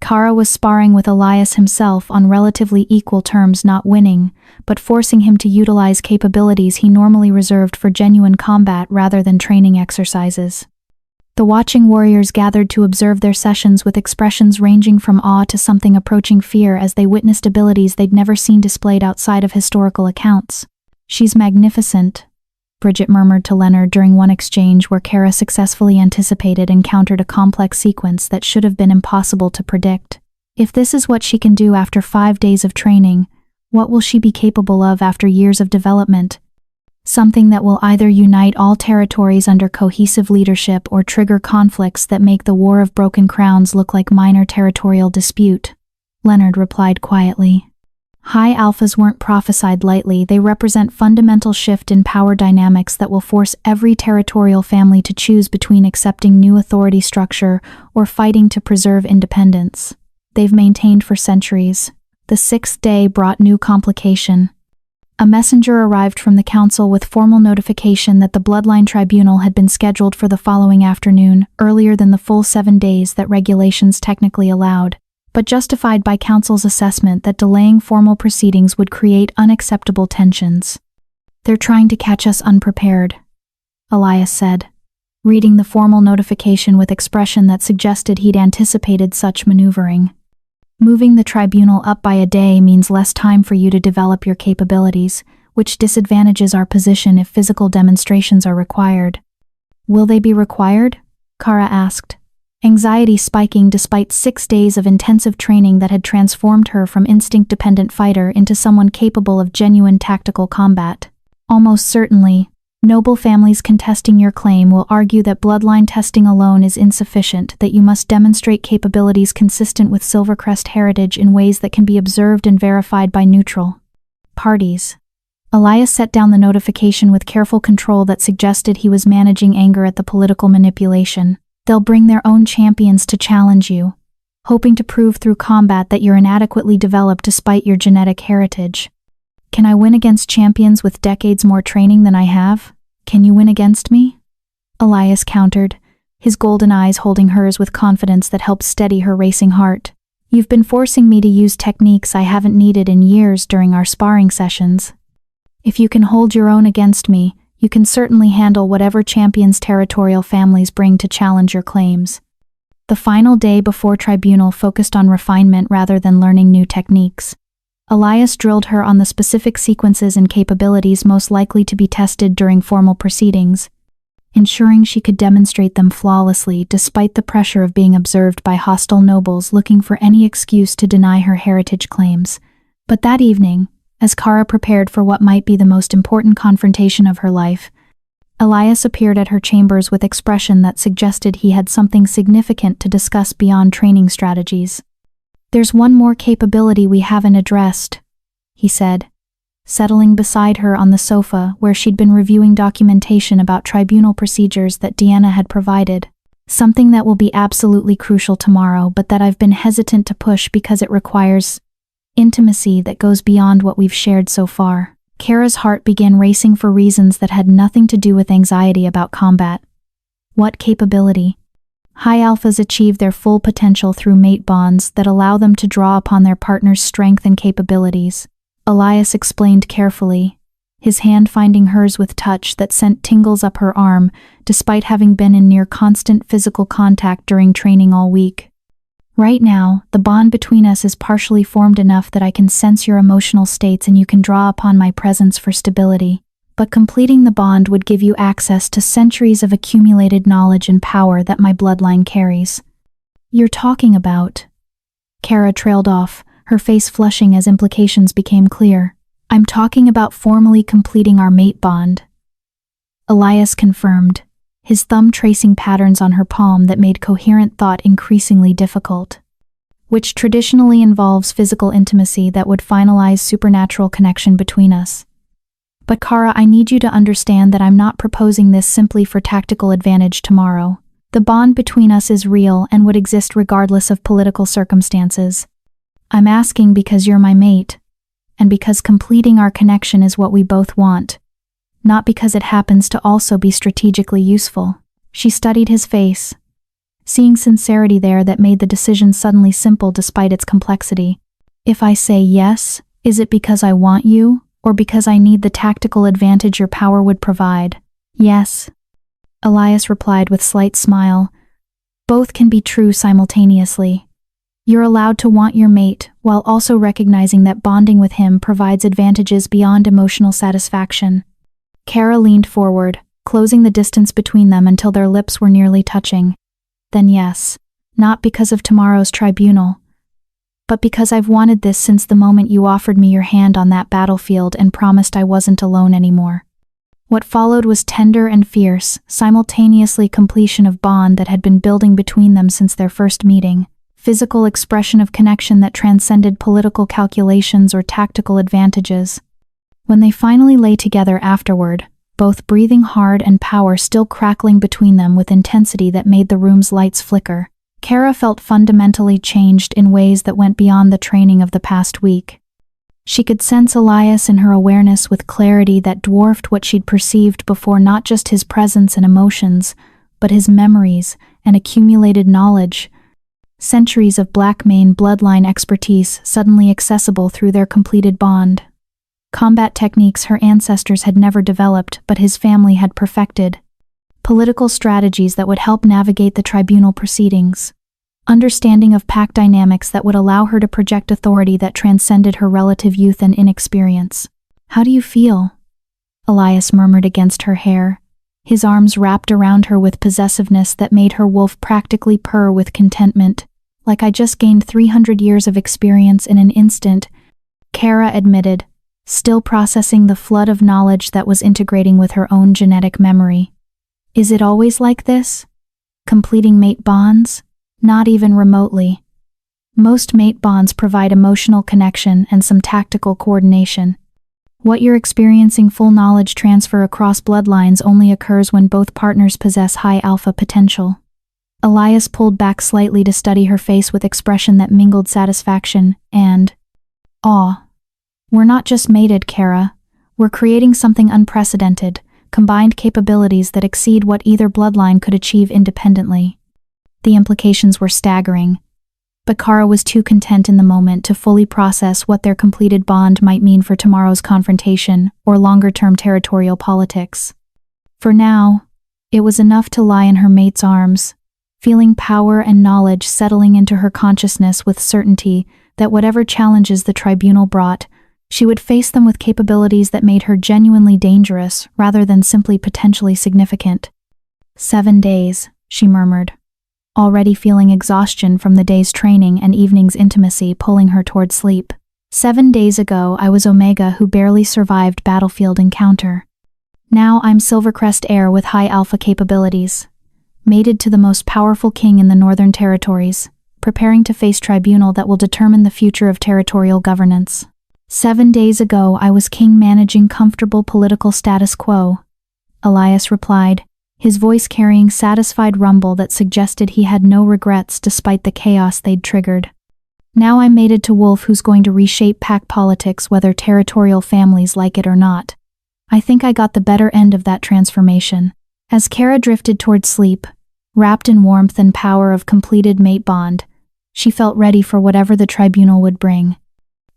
Kara was sparring with Elias himself on relatively equal terms, not winning, but forcing him to utilize capabilities he normally reserved for genuine combat rather than training exercises. The watching warriors gathered to observe their sessions with expressions ranging from awe to something approaching fear as they witnessed abilities they'd never seen displayed outside of historical accounts. "She's magnificent," Bridget murmured to Leonard during one exchange where Kara successfully anticipated and countered a complex sequence that should have been impossible to predict. If this is what she can do after 5 days of training, what will she be capable of after years of development? Something that will either unite all territories under cohesive leadership or trigger conflicts that make the War of Broken Crowns look like minor territorial dispute, Leonard replied quietly. High alphas weren't prophesied lightly. They represent fundamental shift in power dynamics that will force every territorial family to choose between accepting new authority structure or fighting to preserve independence. They've maintained for centuries. The 6th day brought new complication. A messenger arrived from the council with formal notification that the Bloodline Tribunal had been scheduled for the following afternoon, earlier than the full 7 days that regulations technically allowed, but justified by Council's assessment that delaying formal proceedings would create unacceptable tensions. "They're trying to catch us unprepared," Elias said, reading the formal notification with expression that suggested he'd anticipated such maneuvering. "Moving the tribunal up by a day means less time for you to develop your capabilities, which disadvantages our position if physical demonstrations are required." "Will they be required?" Kara asked, anxiety spiking despite 6 days of intensive training that had transformed her from instinct-dependent fighter into someone capable of genuine tactical combat. "Almost certainly. Noble families contesting your claim will argue that bloodline testing alone is insufficient, that you must demonstrate capabilities consistent with Silvercrest heritage in ways that can be observed and verified by neutral parties." Elias set down the notification with careful control that suggested he was managing anger at the political manipulation. "They'll bring their own champions to challenge you, hoping to prove through combat that you're inadequately developed despite your genetic heritage." "Can I win against champions with decades more training than I have? Can you win against me?" Elias countered, his golden eyes holding hers with confidence that helped steady her racing heart. "You've been forcing me to use techniques I haven't needed in years during our sparring sessions. If you can hold your own against me, you can certainly handle whatever champions territorial families bring to challenge your claims." The final day before tribunal focused on refinement rather than learning new techniques. Elias drilled her on the specific sequences and capabilities most likely to be tested during formal proceedings, ensuring she could demonstrate them flawlessly despite the pressure of being observed by hostile nobles looking for any excuse to deny her heritage claims. But that evening, as Kara prepared for what might be the most important confrontation of her life, Elias appeared at her chambers with expression that suggested he had something significant to discuss beyond training strategies. "There's one more capability we haven't addressed," he said, settling beside her on the sofa where she'd been reviewing documentation about tribunal procedures that Deanna had provided. "Something that will be absolutely crucial tomorrow, but that I've been hesitant to push because it requires intimacy that goes beyond what we've shared so far." Kara's heart began racing for reasons that had nothing to do with anxiety about combat. What capability? High alphas achieve their full potential through mate bonds that allow them to draw upon their partner's strength and capabilities. Elias explained carefully, his hand finding hers with touch that sent tingles up her arm, despite having been in near constant physical contact during training all week. "Right now, the bond between us is partially formed enough that I can sense your emotional states and you can draw upon my presence for stability. but completing the bond would give you access to centuries of accumulated knowledge and power that my bloodline carries. You're talking about... Kara trailed off, her face flushing as implications became clear. I'm talking about formally completing our mate bond. Elias confirmed, his thumb tracing patterns on her palm that made coherent thought increasingly difficult. Which traditionally involves physical intimacy that would finalize supernatural connection between us. But Kara, I need you to understand that I'm not proposing this simply for tactical advantage tomorrow. The bond between us is real and would exist regardless of political circumstances. I'm asking because you're my mate, and because completing our connection is what we both want, not because it happens to also be strategically useful. She studied his face, seeing sincerity there that made the decision suddenly simple despite its complexity. If I say yes, is it because I want you, or because I need the tactical advantage your power would provide? Yes. Elias replied with slight smile. Both can be true simultaneously. You're allowed to want your mate while also recognizing that bonding with him provides advantages beyond emotional satisfaction. Kara leaned forward, closing the distance between them until their lips were nearly touching. Then yes, not because of tomorrow's tribunal, but because I've wanted this since the moment you offered me your hand on that battlefield and promised I wasn't alone anymore. What followed was tender and fierce, simultaneously completion of bond that had been building between them since their first meeting, physical expression of connection that transcended political calculations or tactical advantages. When they finally lay together afterward, both breathing hard and power still crackling between them with intensity that made the room's lights flicker, Kara felt fundamentally changed in ways that went beyond the training of the past week. She could sense Elias in her awareness with clarity that dwarfed what she'd perceived before, not just his presence and emotions, but his memories and accumulated knowledge. Centuries of Blackmane bloodline expertise suddenly accessible through their completed bond. Combat techniques her ancestors had never developed but his family had perfected. Political strategies that would help navigate the tribunal proceedings. Understanding of pack dynamics that would allow her to project authority that transcended her relative youth and inexperience. How do you feel? Elias murmured against her hair, his arms wrapped around her with possessiveness that made her wolf practically purr with contentment. Like I just gained 300 years of experience in an instant, Kara admitted, still processing the flood of knowledge that was integrating with her own genetic memory. Is it always like this? Completing mate bonds? Not even remotely. Most mate bonds provide emotional connection and some tactical coordination. What you're experiencing, full knowledge transfer across bloodlines, only occurs when both partners possess high alpha potential. Elias pulled back slightly to study her face with expression that mingled satisfaction and awe. We're not just mated, Kara. We're creating something unprecedented, combined capabilities that exceed what either bloodline could achieve independently. The implications were staggering, but Kara was too content in the moment to fully process what their completed bond might mean for tomorrow's confrontation or longer-term territorial politics. For now, it was enough to lie in her mate's arms, feeling power and knowledge settling into her consciousness with certainty that whatever challenges the tribunal brought, she would face them with capabilities that made her genuinely dangerous rather than simply potentially significant. 7 days, she murmured, already feeling exhaustion from the day's training and evening's intimacy pulling her toward sleep. 7 days ago, I was Omega who barely survived battlefield encounter. Now I'm Silvercrest heir with high alpha capabilities, mated to the most powerful king in the Northern Territories, preparing to face tribunal that will determine the future of territorial governance. 7 days ago, I was king managing comfortable political status quo, Elias replied, his voice carrying satisfied rumble that suggested he had no regrets despite the chaos they'd triggered. Now I'm mated to Wolf, who's going to reshape pack politics whether territorial families like it or not. I think I got the better end of that transformation. As Kara drifted toward sleep, wrapped in warmth and power of completed mate bond, she felt ready for whatever the tribunal would bring.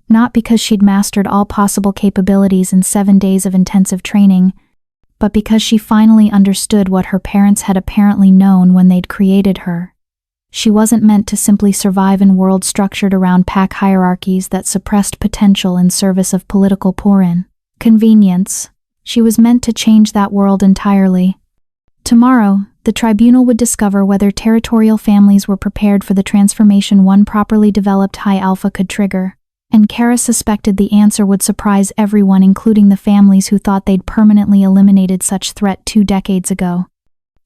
Not because she'd mastered all possible capabilities in 7 days of intensive training, but because she finally understood what her parents had apparently known when they'd created her. She wasn't meant to simply survive in worlds structured around pack hierarchies that suppressed potential in service of political pour-in. Convenience. She was meant to change that world entirely. Tomorrow, the tribunal would discover whether territorial families were prepared for the transformation one properly developed high alpha could trigger. And Kara suspected the answer would surprise everyone, including the families who thought they'd permanently eliminated such threat 2 decades ago.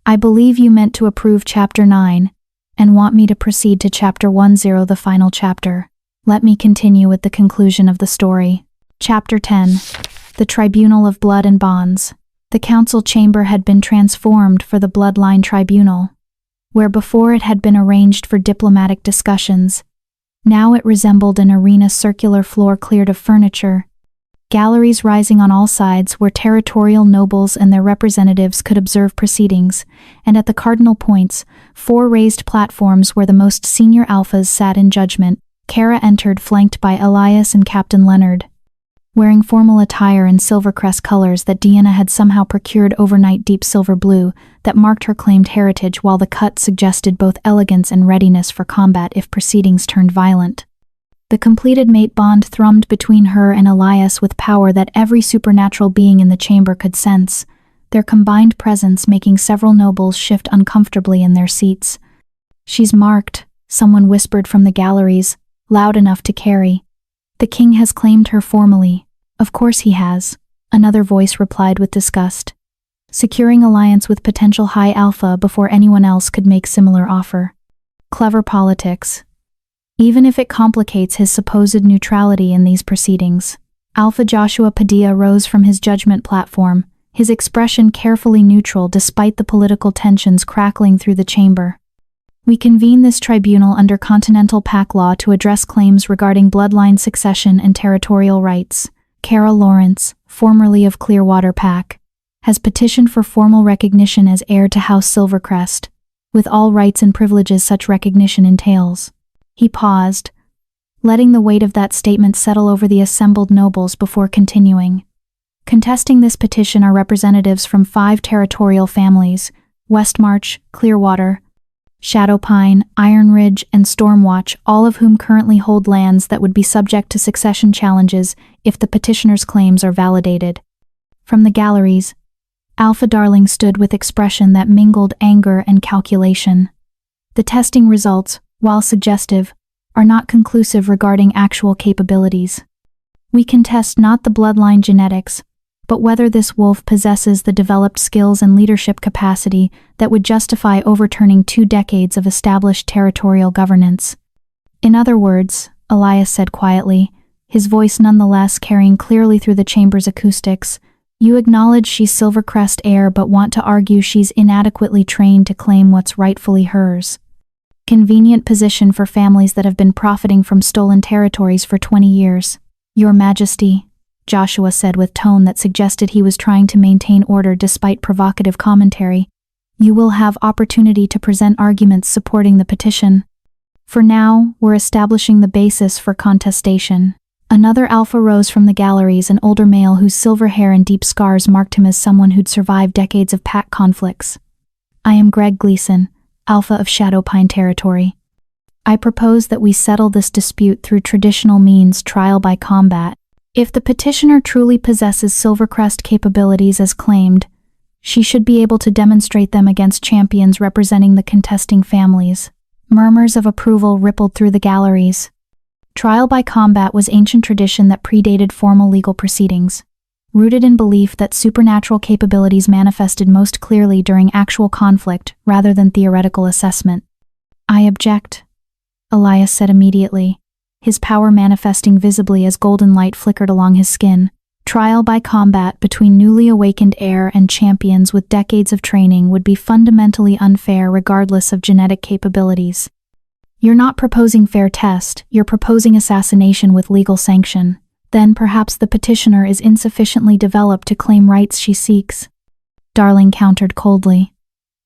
I believe you meant to approve Chapter 9, and want me to proceed to Chapter 10, the final chapter. Let me continue with the conclusion of the story. Chapter 10. The Tribunal of Blood and Bonds. The council chamber had been transformed for the Bloodline Tribunal. Where before it had been arranged for diplomatic discussions, now it resembled an arena circular floor cleared of furniture. Galleries rising on all sides where territorial nobles and their representatives could observe proceedings, and at the cardinal points, 4 raised platforms where the most senior alphas sat in judgment. Kara entered flanked by Elias and Captain Leonard. Wearing formal attire in Silvercrest colors that Deanna had somehow procured overnight, deep silver blue, that marked her claimed heritage, while the cut suggested both elegance and readiness for combat if proceedings turned violent. The completed mate bond thrummed between her and Elias with power that every supernatural being in the chamber could sense, their combined presence making several nobles shift uncomfortably in their seats. "She's marked," someone whispered from the galleries, loud enough to carry. "The king has claimed her formally." "Of course he has," another voice replied with disgust. "Securing alliance with potential high alpha before anyone else could make similar offer. Clever politics. Even if it complicates his supposed neutrality in these proceedings." Alpha Joshua Padilla rose from his judgment platform, his expression carefully neutral despite the political tensions crackling through the chamber. "We convene this tribunal under Continental Pack law to address claims regarding bloodline succession and territorial rights. Kara Lawrence, formerly of Clearwater Pack, has petitioned for formal recognition as heir to House Silvercrest, with all rights and privileges such recognition entails." He paused, letting the weight of that statement settle over the assembled nobles before continuing. "Contesting this petition are representatives from 5 territorial families: Westmarch, Clearwater, Shadowpine, Iron Ridge, and Stormwatch, all of whom currently hold lands that would be subject to succession challenges if the petitioner's claims are validated." From the galleries, Alpha Darling stood with expression that mingled anger and calculation. "The testing results, while suggestive, are not conclusive regarding actual capabilities. We contest not the bloodline genetics, but whether this wolf possesses the developed skills and leadership capacity that would justify overturning 2 decades of established territorial governance." "In other words," Elias said quietly, his voice nonetheless carrying clearly through the chamber's acoustics, "you acknowledge she's Silvercrest heir but want to argue she's inadequately trained to claim what's rightfully hers. Convenient position for families that have been profiting from stolen territories for 20 years. Your Majesty," Joshua said with tone that suggested he was trying to maintain order despite provocative commentary, "you will have opportunity to present arguments supporting the petition. For now, we're establishing the basis for contestation." Another alpha rose from the galleries, an older male whose silver hair and deep scars marked him as someone who'd survived decades of pack conflicts. "I am Greg Gleason, Alpha of Shadowpine Territory. I propose that we settle this dispute through traditional means, trial by combat. If the petitioner truly possesses Silvercrest capabilities as claimed, she should be able to demonstrate them against champions representing the contesting families." Murmurs of approval rippled through the galleries. Trial by combat was ancient tradition that predated formal legal proceedings, rooted in belief that supernatural capabilities manifested most clearly during actual conflict rather than theoretical assessment. "I object," Elias said immediately, his power manifesting visibly as golden light flickered along his skin. "Trial by combat between newly awakened heir and champions with decades of training would be fundamentally unfair regardless of genetic capabilities. You're not proposing fair test, you're proposing assassination with legal sanction. Then perhaps the petitioner is insufficiently developed to claim rights she seeks." Darling countered coldly.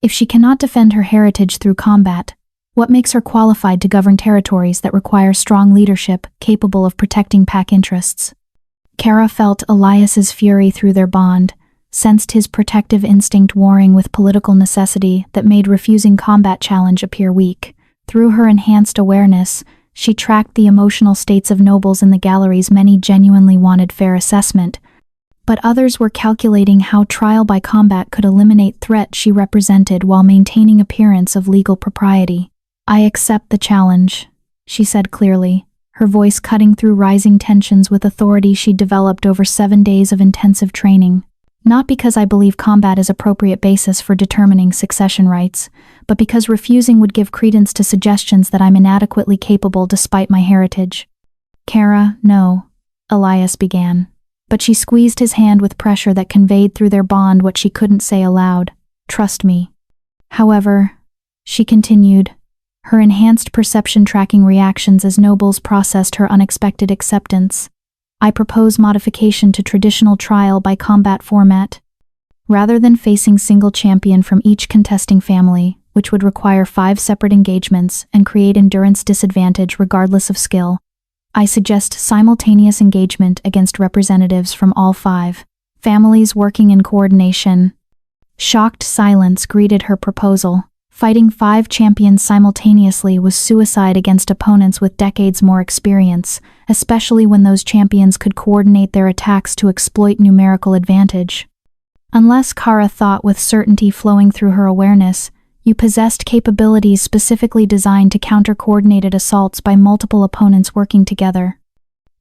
"If she cannot defend her heritage through combat, what makes her qualified to govern territories that require strong leadership capable of protecting pack interests?" Kara felt Elias's fury through their bond, sensed his protective instinct warring with political necessity that made refusing combat challenge appear weak. Through her enhanced awareness, she tracked the emotional states of nobles in the galleries. Many genuinely wanted fair assessment, but others were calculating how trial by combat could eliminate threat she represented while maintaining appearance of legal propriety. "I accept the challenge," she said clearly, her voice cutting through rising tensions with authority she'd developed over 7 days of intensive training. "Not because I believe combat is appropriate basis for determining succession rights, but because refusing would give credence to suggestions that I'm inadequately capable despite my heritage." "Kara, no," Elias began, but she squeezed his hand with pressure that conveyed through their bond what she couldn't say aloud. "Trust me." "However," she continued, her enhanced perception tracking reactions as nobles processed her unexpected acceptance, "I propose modification to traditional trial by combat format. Rather than facing single champion from each contesting family, which would require 5 separate engagements and create endurance disadvantage regardless of skill, I suggest simultaneous engagement against representatives from all 5 families working in coordination." Shocked silence greeted her proposal. Fighting 5 champions simultaneously was suicide against opponents with decades more experience, especially when those champions could coordinate their attacks to exploit numerical advantage. Unless Kara thought with certainty flowing through her awareness, you possessed capabilities specifically designed to counter coordinated assaults by multiple opponents working together.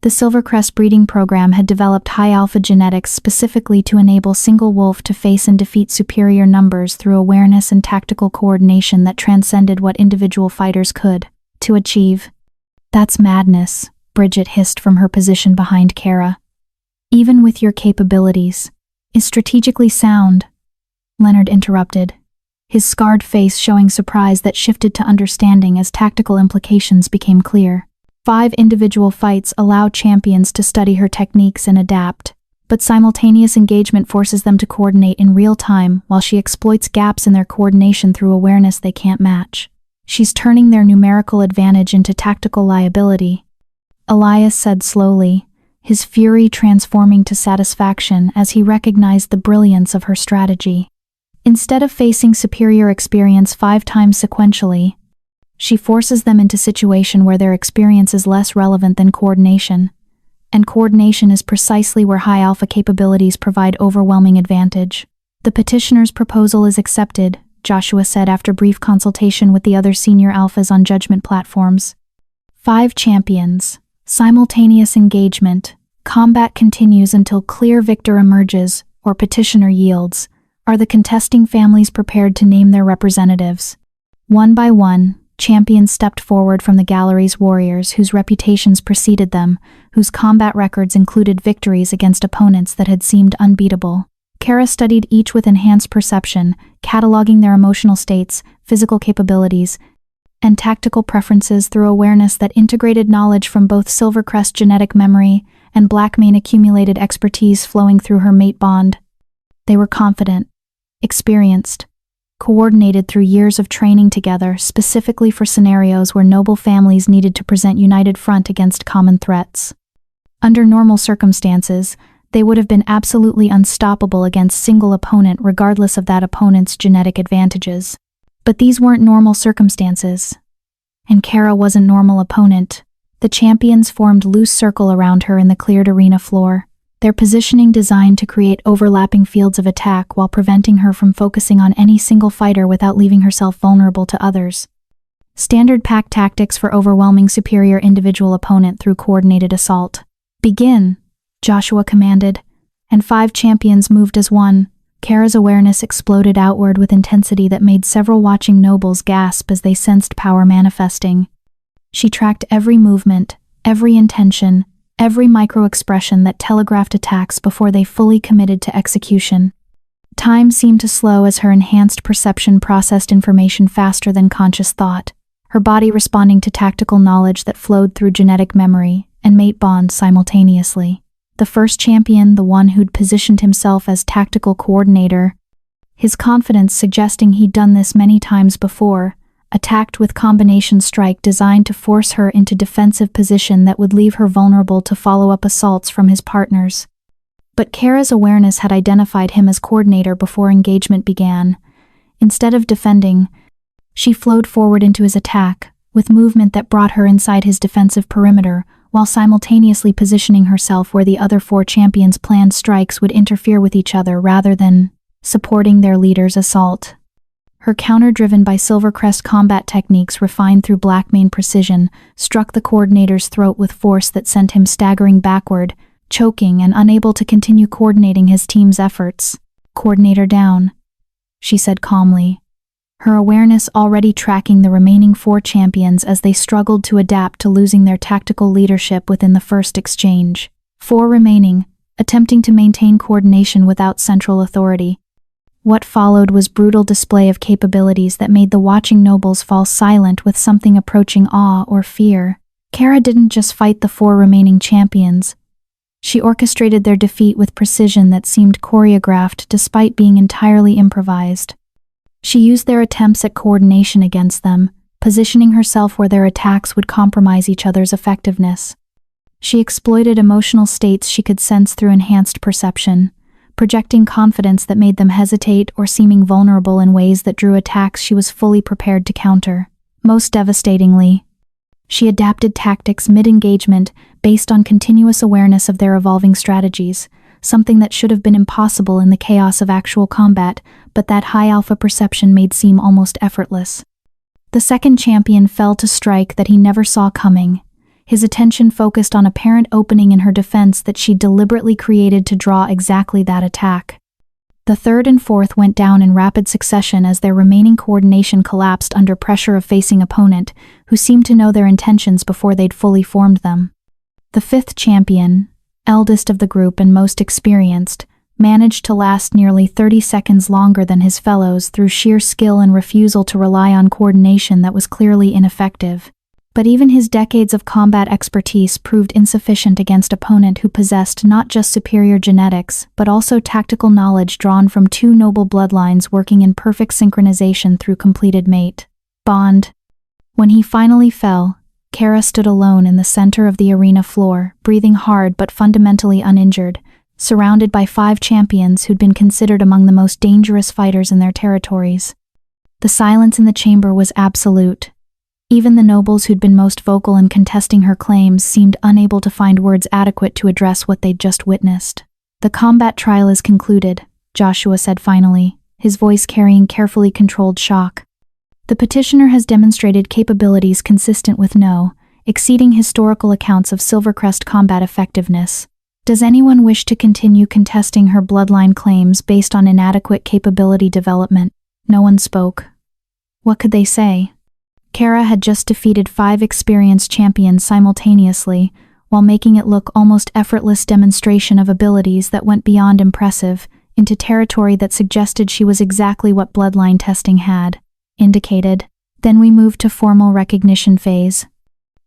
The Silvercrest breeding program had developed high alpha genetics specifically to enable single wolf to face and defeat superior numbers through awareness and tactical coordination that transcended what individual fighters could to achieve. "That's madness," Bridget hissed from her position behind Kara. "Even with your capabilities, is strategically sound," Leonard interrupted, his scarred face showing surprise that shifted to understanding as tactical implications became clear. 5 individual fights allow champions to study her techniques and adapt, but simultaneous engagement forces them to coordinate in real time while she exploits gaps in their coordination through awareness they can't match. "She's turning their numerical advantage into tactical liability," Elias said slowly, his fury transforming to satisfaction as he recognized the brilliance of her strategy. Instead of facing superior experience 5 times sequentially, she forces them into a situation where their experience is less relevant than coordination, and coordination is precisely where high alpha capabilities provide overwhelming advantage. "The petitioner's proposal is accepted," Joshua said after brief consultation with the other senior alphas on judgment platforms. 5 champions, simultaneous engagement, combat continues until clear victor emerges or petitioner yields. Are the contesting families prepared to name their representatives? One by one, champions stepped forward from the gallery's warriors whose reputations preceded them, whose combat records included victories against opponents that had seemed unbeatable. Kara studied each with enhanced perception, cataloging their emotional states, physical capabilities, and tactical preferences through awareness that integrated knowledge from both Silvercrest genetic memory and Blackmane accumulated expertise flowing through her mate bond. They were confident, experienced, coordinated through years of training together specifically for scenarios where noble families needed to present united front against common threats. Under normal circumstances, they would have been absolutely unstoppable against single opponent regardless of that opponent's genetic advantages. But these weren't normal circumstances. And Kara wasn't normal opponent. The champions formed loose circle around her in the cleared arena floor, their positioning designed to create overlapping fields of attack while preventing her from focusing on any single fighter without leaving herself vulnerable to others. Standard pack tactics for overwhelming superior individual opponent through coordinated assault. "Begin," Joshua commanded, and 5 champions moved as one. Kara's awareness exploded outward with intensity that made several watching nobles gasp as they sensed power manifesting. She tracked every movement, every intention, every micro-expression that telegraphed attacks before they fully committed to execution. Time seemed to slow as her enhanced perception processed information faster than conscious thought, her body responding to tactical knowledge that flowed through genetic memory and mate bond simultaneously. The first champion, the one who'd positioned himself as tactical coordinator, his confidence suggesting he'd done this many times before, attacked with combination strike designed to force her into defensive position that would leave her vulnerable to follow-up assaults from his partners. But Kara's awareness had identified him as coordinator before engagement began. Instead of defending, she flowed forward into his attack, with movement that brought her inside his defensive perimeter, while simultaneously positioning herself where the other 4 champions' planned strikes would interfere with each other rather than supporting their leader's assault. Her counter, driven by Silvercrest combat techniques refined through Blackmane precision, struck the coordinator's throat with force that sent him staggering backward, choking and unable to continue coordinating his team's efforts. "Coordinator down," she said calmly, her awareness already tracking the remaining 4 champions as they struggled to adapt to losing their tactical leadership within the first exchange. 4 remaining, attempting to maintain coordination without central authority. What followed was brutal display of capabilities that made the watching nobles fall silent with something approaching awe or fear. Kara didn't just fight the 4 remaining champions. She orchestrated their defeat with precision that seemed choreographed despite being entirely improvised. She used their attempts at coordination against them, positioning herself where their attacks would compromise each other's effectiveness. She exploited emotional states she could sense through enhanced perception, projecting confidence that made them hesitate or seeming vulnerable in ways that drew attacks she was fully prepared to counter. Most devastatingly, she adapted tactics mid-engagement based on continuous awareness of their evolving strategies, something that should have been impossible in the chaos of actual combat, but that high alpha perception made seem almost effortless. The second champion fell to strike that he never saw coming, his attention focused on a apparent opening in her defense that she deliberately created to draw exactly that attack. The third and fourth went down in rapid succession as their remaining coordination collapsed under pressure of facing opponent, who seemed to know their intentions before they'd fully formed them. The fifth champion, eldest of the group and most experienced, managed to last nearly 30 seconds longer than his fellows through sheer skill and refusal to rely on coordination that was clearly ineffective. But even his decades of combat expertise proved insufficient against an opponent who possessed not just superior genetics, but also tactical knowledge drawn from 2 noble bloodlines working in perfect synchronization through completed mate bond. When he finally fell, Kara stood alone in the center of the arena floor, breathing hard but fundamentally uninjured, surrounded by 5 champions who'd been considered among the most dangerous fighters in their territories. The silence in the chamber was absolute. Even the nobles who'd been most vocal in contesting her claims seemed unable to find words adequate to address what they'd just witnessed. "The combat trial is concluded," Joshua said finally, his voice carrying carefully controlled shock. "The petitioner has demonstrated capabilities consistent with exceeding historical accounts of Silvercrest combat effectiveness. Does anyone wish to continue contesting her bloodline claims based on inadequate capability development?" No one spoke. What could they say? Kara had just defeated 5 experienced champions simultaneously, while making it look almost effortless demonstration of abilities that went beyond impressive, into territory that suggested she was exactly what bloodline testing had indicated. "Then we moved to formal recognition phase,"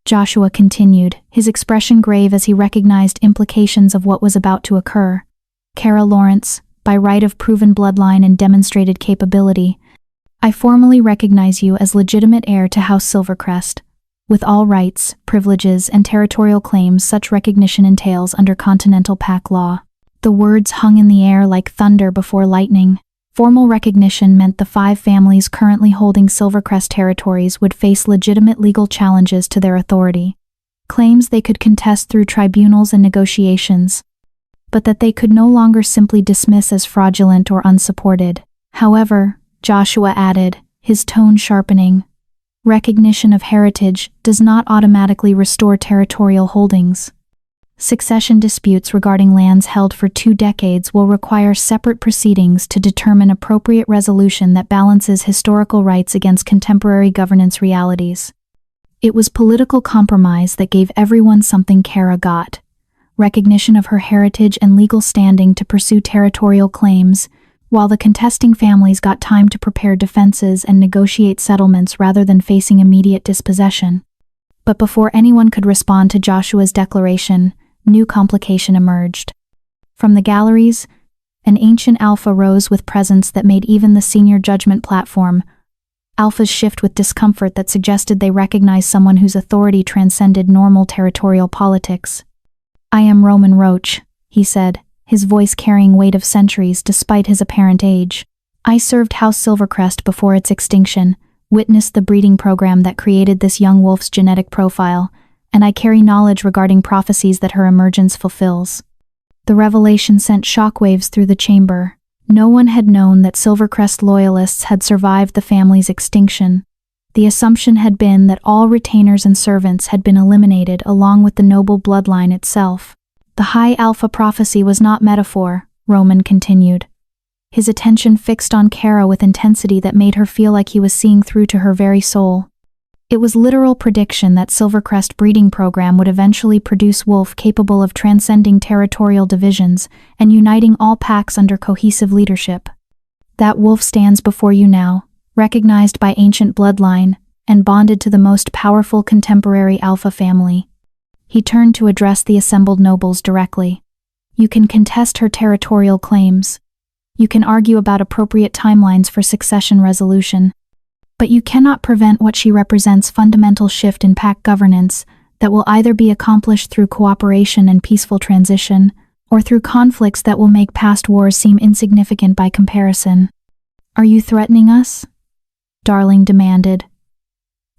Joshua continued, his expression grave as he recognized implications of what was about to occur. "Kara Lawrence, by right of proven bloodline and demonstrated capability, I formally recognize you as legitimate heir to House Silvercrest, with all rights, privileges, and territorial claims such recognition entails under Continental Pact law." The words hung in the air like thunder before lightning. Formal recognition meant the 5 families currently holding Silvercrest territories would face legitimate legal challenges to their authority, claims they could contest through tribunals and negotiations, but that they could no longer simply dismiss as fraudulent or unsupported. However, Joshua added, his tone sharpening, recognition of heritage does not automatically restore territorial holdings. Succession disputes regarding lands held for 2 decades will require separate proceedings to determine appropriate resolution that balances historical rights against contemporary governance realities. It was political compromise that gave everyone something Kara got: recognition of her heritage and legal standing to pursue territorial claims, while the contesting families got time to prepare defenses and negotiate settlements rather than facing immediate dispossession. But before anyone could respond to Joshua's declaration, new complication emerged. From the galleries, an ancient alpha rose with presence that made even the senior judgment platform. Alphas shift with discomfort that suggested they recognized someone whose authority transcended normal territorial politics. "I am Roman Roach," he said, his voice carrying weight of centuries despite his apparent age. "I served House Silvercrest before its extinction, witnessed the breeding program that created this young wolf's genetic profile, and I carry knowledge regarding prophecies that her emergence fulfills." The revelation sent shockwaves through the chamber. No one had known that Silvercrest loyalists had survived the family's extinction. The assumption had been that all retainers and servants had been eliminated along with the noble bloodline itself. "The High Alpha prophecy was not metaphor," Roman continued, his attention fixed on Kara with intensity that made her feel like he was seeing through to her very soul. It was literal prediction that Silvercrest breeding program would eventually produce wolf capable of transcending territorial divisions and uniting all packs under cohesive leadership. "That wolf stands before you now, recognized by ancient bloodline and bonded to the most powerful contemporary alpha family." He turned to address the assembled nobles directly. "You can contest her territorial claims. You can argue about appropriate timelines for succession resolution. But you cannot prevent what she represents: fundamental shift in pack governance that will either be accomplished through cooperation and peaceful transition, or through conflicts that will make past wars seem insignificant by comparison." "Are you threatening us?" Darling demanded,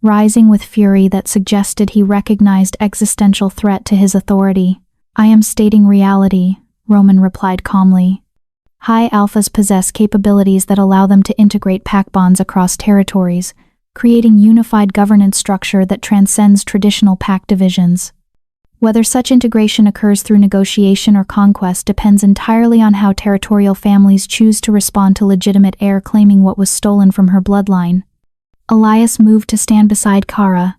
rising with fury that suggested he recognized existential threat to his authority. "I am stating reality," Roman replied calmly. "High Alphas possess capabilities that allow them to integrate pack bonds across territories, creating unified governance structure that transcends traditional pack divisions. Whether such integration occurs through negotiation or conquest depends entirely on how territorial families choose to respond to legitimate heir claiming what was stolen from her bloodline." Elias moved to stand beside Kara,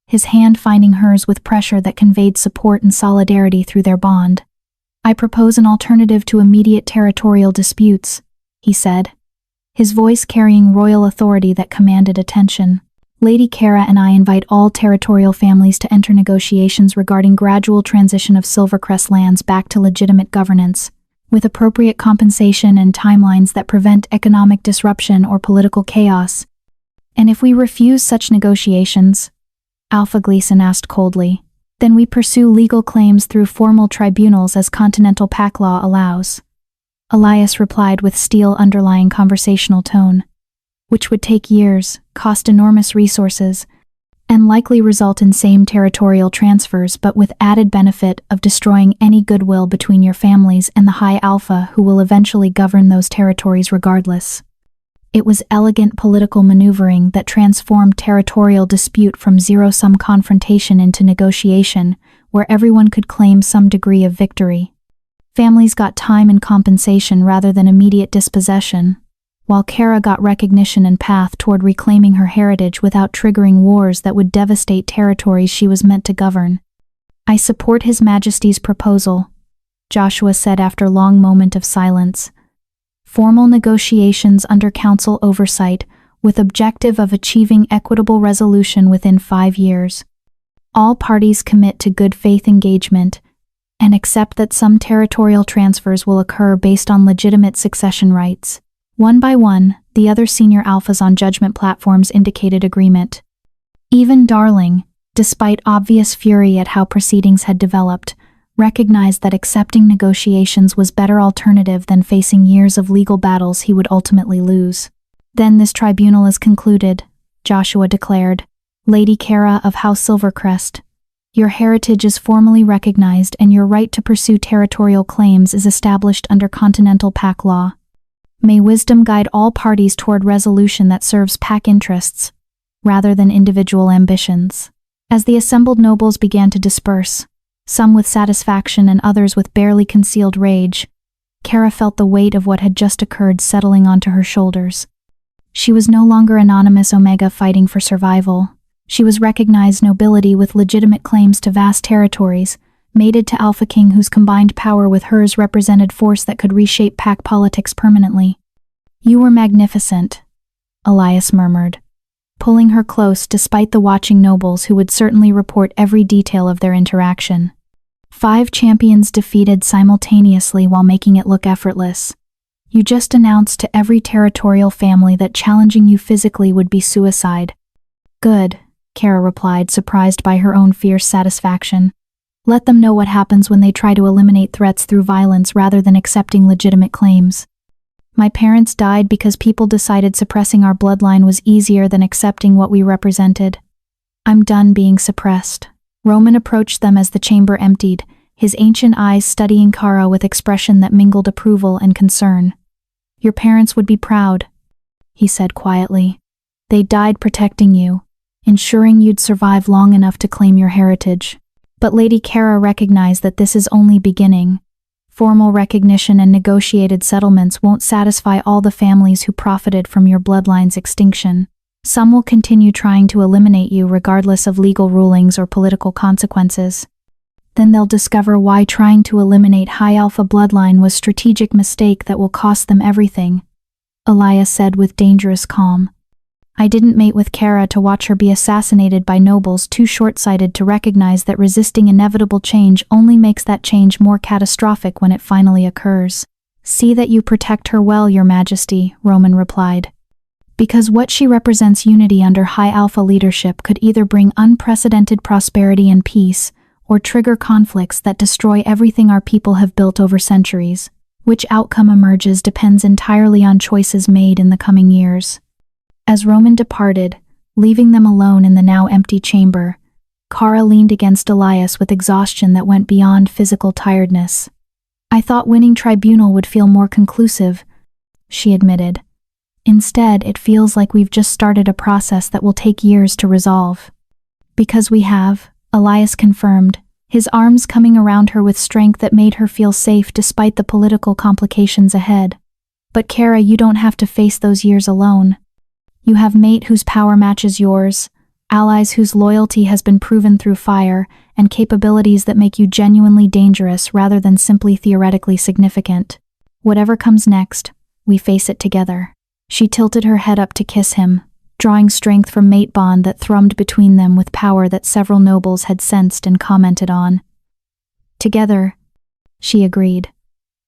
his hand finding hers with pressure that conveyed support and solidarity through their bond. "I propose an alternative to immediate territorial disputes," he said, his voice carrying royal authority that commanded attention. "Lady Kara and I invite all territorial families to enter negotiations regarding gradual transition of Silvercrest lands back to legitimate governance, with appropriate compensation and timelines that prevent economic disruption or political chaos." "And if we refuse such negotiations?" Alpha Gleason asked coldly. "Then we pursue legal claims through formal tribunals as continental pack law allows," Elias replied with steel underlying conversational tone. "Which would take years, cost enormous resources, and likely result in same territorial transfers, but with added benefit of destroying any goodwill between your families and the High Alpha who will eventually govern those territories regardless." It was elegant political maneuvering that transformed territorial dispute from zero-sum confrontation into negotiation, where everyone could claim some degree of victory. Families got time and compensation rather than immediate dispossession, while Kara got recognition and path toward reclaiming her heritage without triggering wars that would devastate territories she was meant to govern. "I support His Majesty's proposal," Joshua said after a long moment of silence. "Formal negotiations under council oversight with objective of achieving equitable resolution within 5 years. All parties commit to good faith engagement and accept that some territorial transfers will occur based on legitimate succession rights." One by one, the other senior alphas on judgment platforms indicated agreement. Even Darling, despite obvious fury at how proceedings had developed, recognized that accepting negotiations was better alternative than facing years of legal battles he would ultimately lose. "Then this tribunal is concluded," Joshua declared. "Lady Kara of House Silvercrest, your heritage is formally recognized and your right to pursue territorial claims is established under continental pack law. May wisdom guide all parties toward resolution that serves pack interests, rather than individual ambitions." As the assembled nobles began to disperse, some with satisfaction and others with barely concealed rage, Kara felt the weight of what had just occurred settling onto her shoulders. She was no longer anonymous Omega fighting for survival. She was recognized nobility with legitimate claims to vast territories, mated to Alpha King whose combined power with hers represented force that could reshape pack politics permanently. "You were magnificent," Elias murmured, pulling her close despite the watching nobles who would certainly report every detail of their interaction. 5 champions defeated simultaneously while making it look effortless. You just announced to every territorial family that challenging you physically would be suicide. Good, Kara replied, surprised by her own fierce satisfaction. Let them know what happens when they try to eliminate threats through violence rather than accepting legitimate claims. My parents died because people decided suppressing our bloodline was easier than accepting what we represented. I'm done being suppressed, Roman approached them as the chamber emptied, his ancient eyes studying Kara with expression that mingled approval and concern. "Your parents would be proud," he said quietly. "They died protecting you, ensuring you'd survive long enough to claim your heritage." But Lady Kara recognized that this is only beginning. Formal recognition and negotiated settlements won't satisfy all the families who profited from your bloodline's extinction. Some will continue trying to eliminate you regardless of legal rulings or political consequences. Then they'll discover why trying to eliminate High Alpha bloodline was a strategic mistake that will cost them everything, Elias said with dangerous calm. "I didn't mate with Kara to watch her be assassinated by nobles too short-sighted to recognize that resisting inevitable change only makes that change more catastrophic when it finally occurs. See that you protect her well, Your Majesty," Roman replied. "Because what she represents, unity under High Alpha leadership, could either bring unprecedented prosperity and peace, or trigger conflicts that destroy everything our people have built over centuries. Which outcome emerges depends entirely on choices made in the coming years." As Roman departed, leaving them alone in the now empty chamber, Kara leaned against Elias with exhaustion that went beyond physical tiredness. "I thought winning tribunal would feel more conclusive," she admitted. "Instead, it feels like we've just started a process that will take years to resolve." "Because we have," Elias confirmed, his arms coming around her with strength that made her feel safe despite the political complications ahead. "But Kara, you don't have to face those years alone. You have mate whose power matches yours, allies whose loyalty has been proven through fire, and capabilities that make you genuinely dangerous rather than simply theoretically significant. Whatever comes next, we face it together." She tilted her head up to kiss him, drawing strength from mate bond that thrummed between them with power that several nobles had sensed and commented on. "Together," she agreed.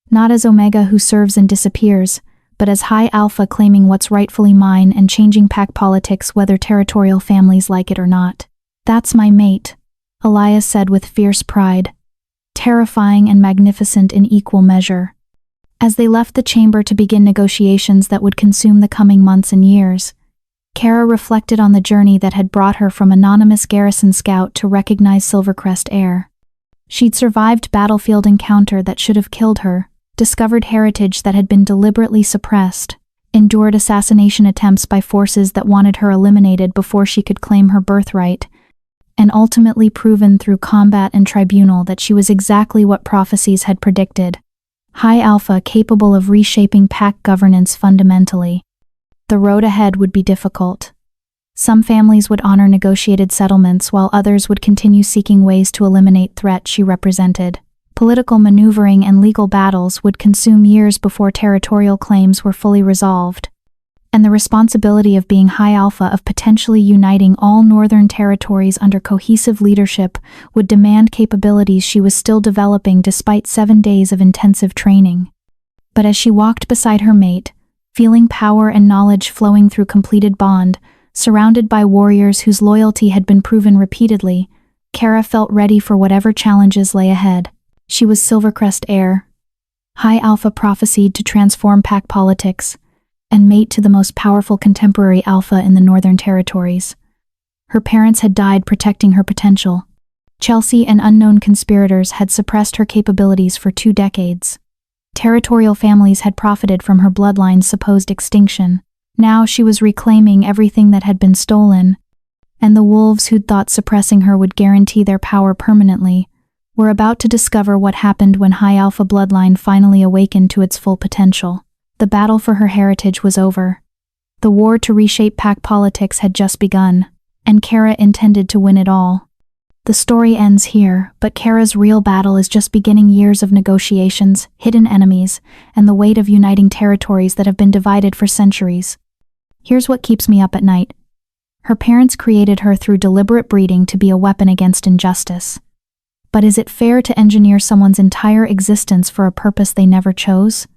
"Not as Omega who serves and disappears, but as High Alpha claiming what's rightfully mine and changing pack politics whether territorial families like it or not. That's my mate," Elias said with fierce pride. Terrifying and magnificent in equal measure. As they left the chamber to begin negotiations that would consume the coming months and years, Kara reflected on the journey that had brought her from anonymous garrison scout to recognized Silvercrest heir. She'd survived battlefield encounter that should have killed her, discovered heritage that had been deliberately suppressed, endured assassination attempts by forces that wanted her eliminated before she could claim her birthright, and ultimately proven through combat and tribunal that she was exactly what prophecies had predicted. High Alpha capable of reshaping pack governance fundamentally. The road ahead would be difficult. Some families would honor negotiated settlements while others would continue seeking ways to eliminate threat she represented. Political maneuvering and legal battles would consume years before territorial claims were fully resolved. And the responsibility of being High Alpha, of potentially uniting all northern territories under cohesive leadership, would demand capabilities she was still developing despite 7 days of intensive training. But as she walked beside her mate, feeling power and knowledge flowing through completed bond, surrounded by warriors whose loyalty had been proven repeatedly, Kara felt ready for whatever challenges lay ahead. She was Silvercrest heir. High Alpha prophesied to transform pack politics, and mate to the most powerful contemporary alpha in the Northern Territories. Her parents had died protecting her potential. Chelsea and unknown conspirators had suppressed her capabilities for 2 decades. Territorial families had profited from her bloodline's supposed extinction. Now she was reclaiming everything that had been stolen, and the wolves who'd thought suppressing her would guarantee their power permanently were about to discover what happened when High Alpha bloodline finally awakened to its full potential. The battle for her heritage was over. The war to reshape pack politics had just begun, and Kara intended to win it all. The story ends here, but Kara's real battle is just beginning. Years of negotiations, hidden enemies, and the weight of uniting territories that have been divided for centuries. Here's what keeps me up at night. Her parents created her through deliberate breeding to be a weapon against injustice. But is it fair to engineer someone's entire existence for a purpose they never chose?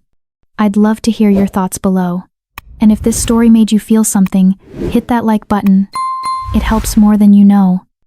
I'd love to hear your thoughts below. And if this story made you feel something, hit that like button. It helps more than you know.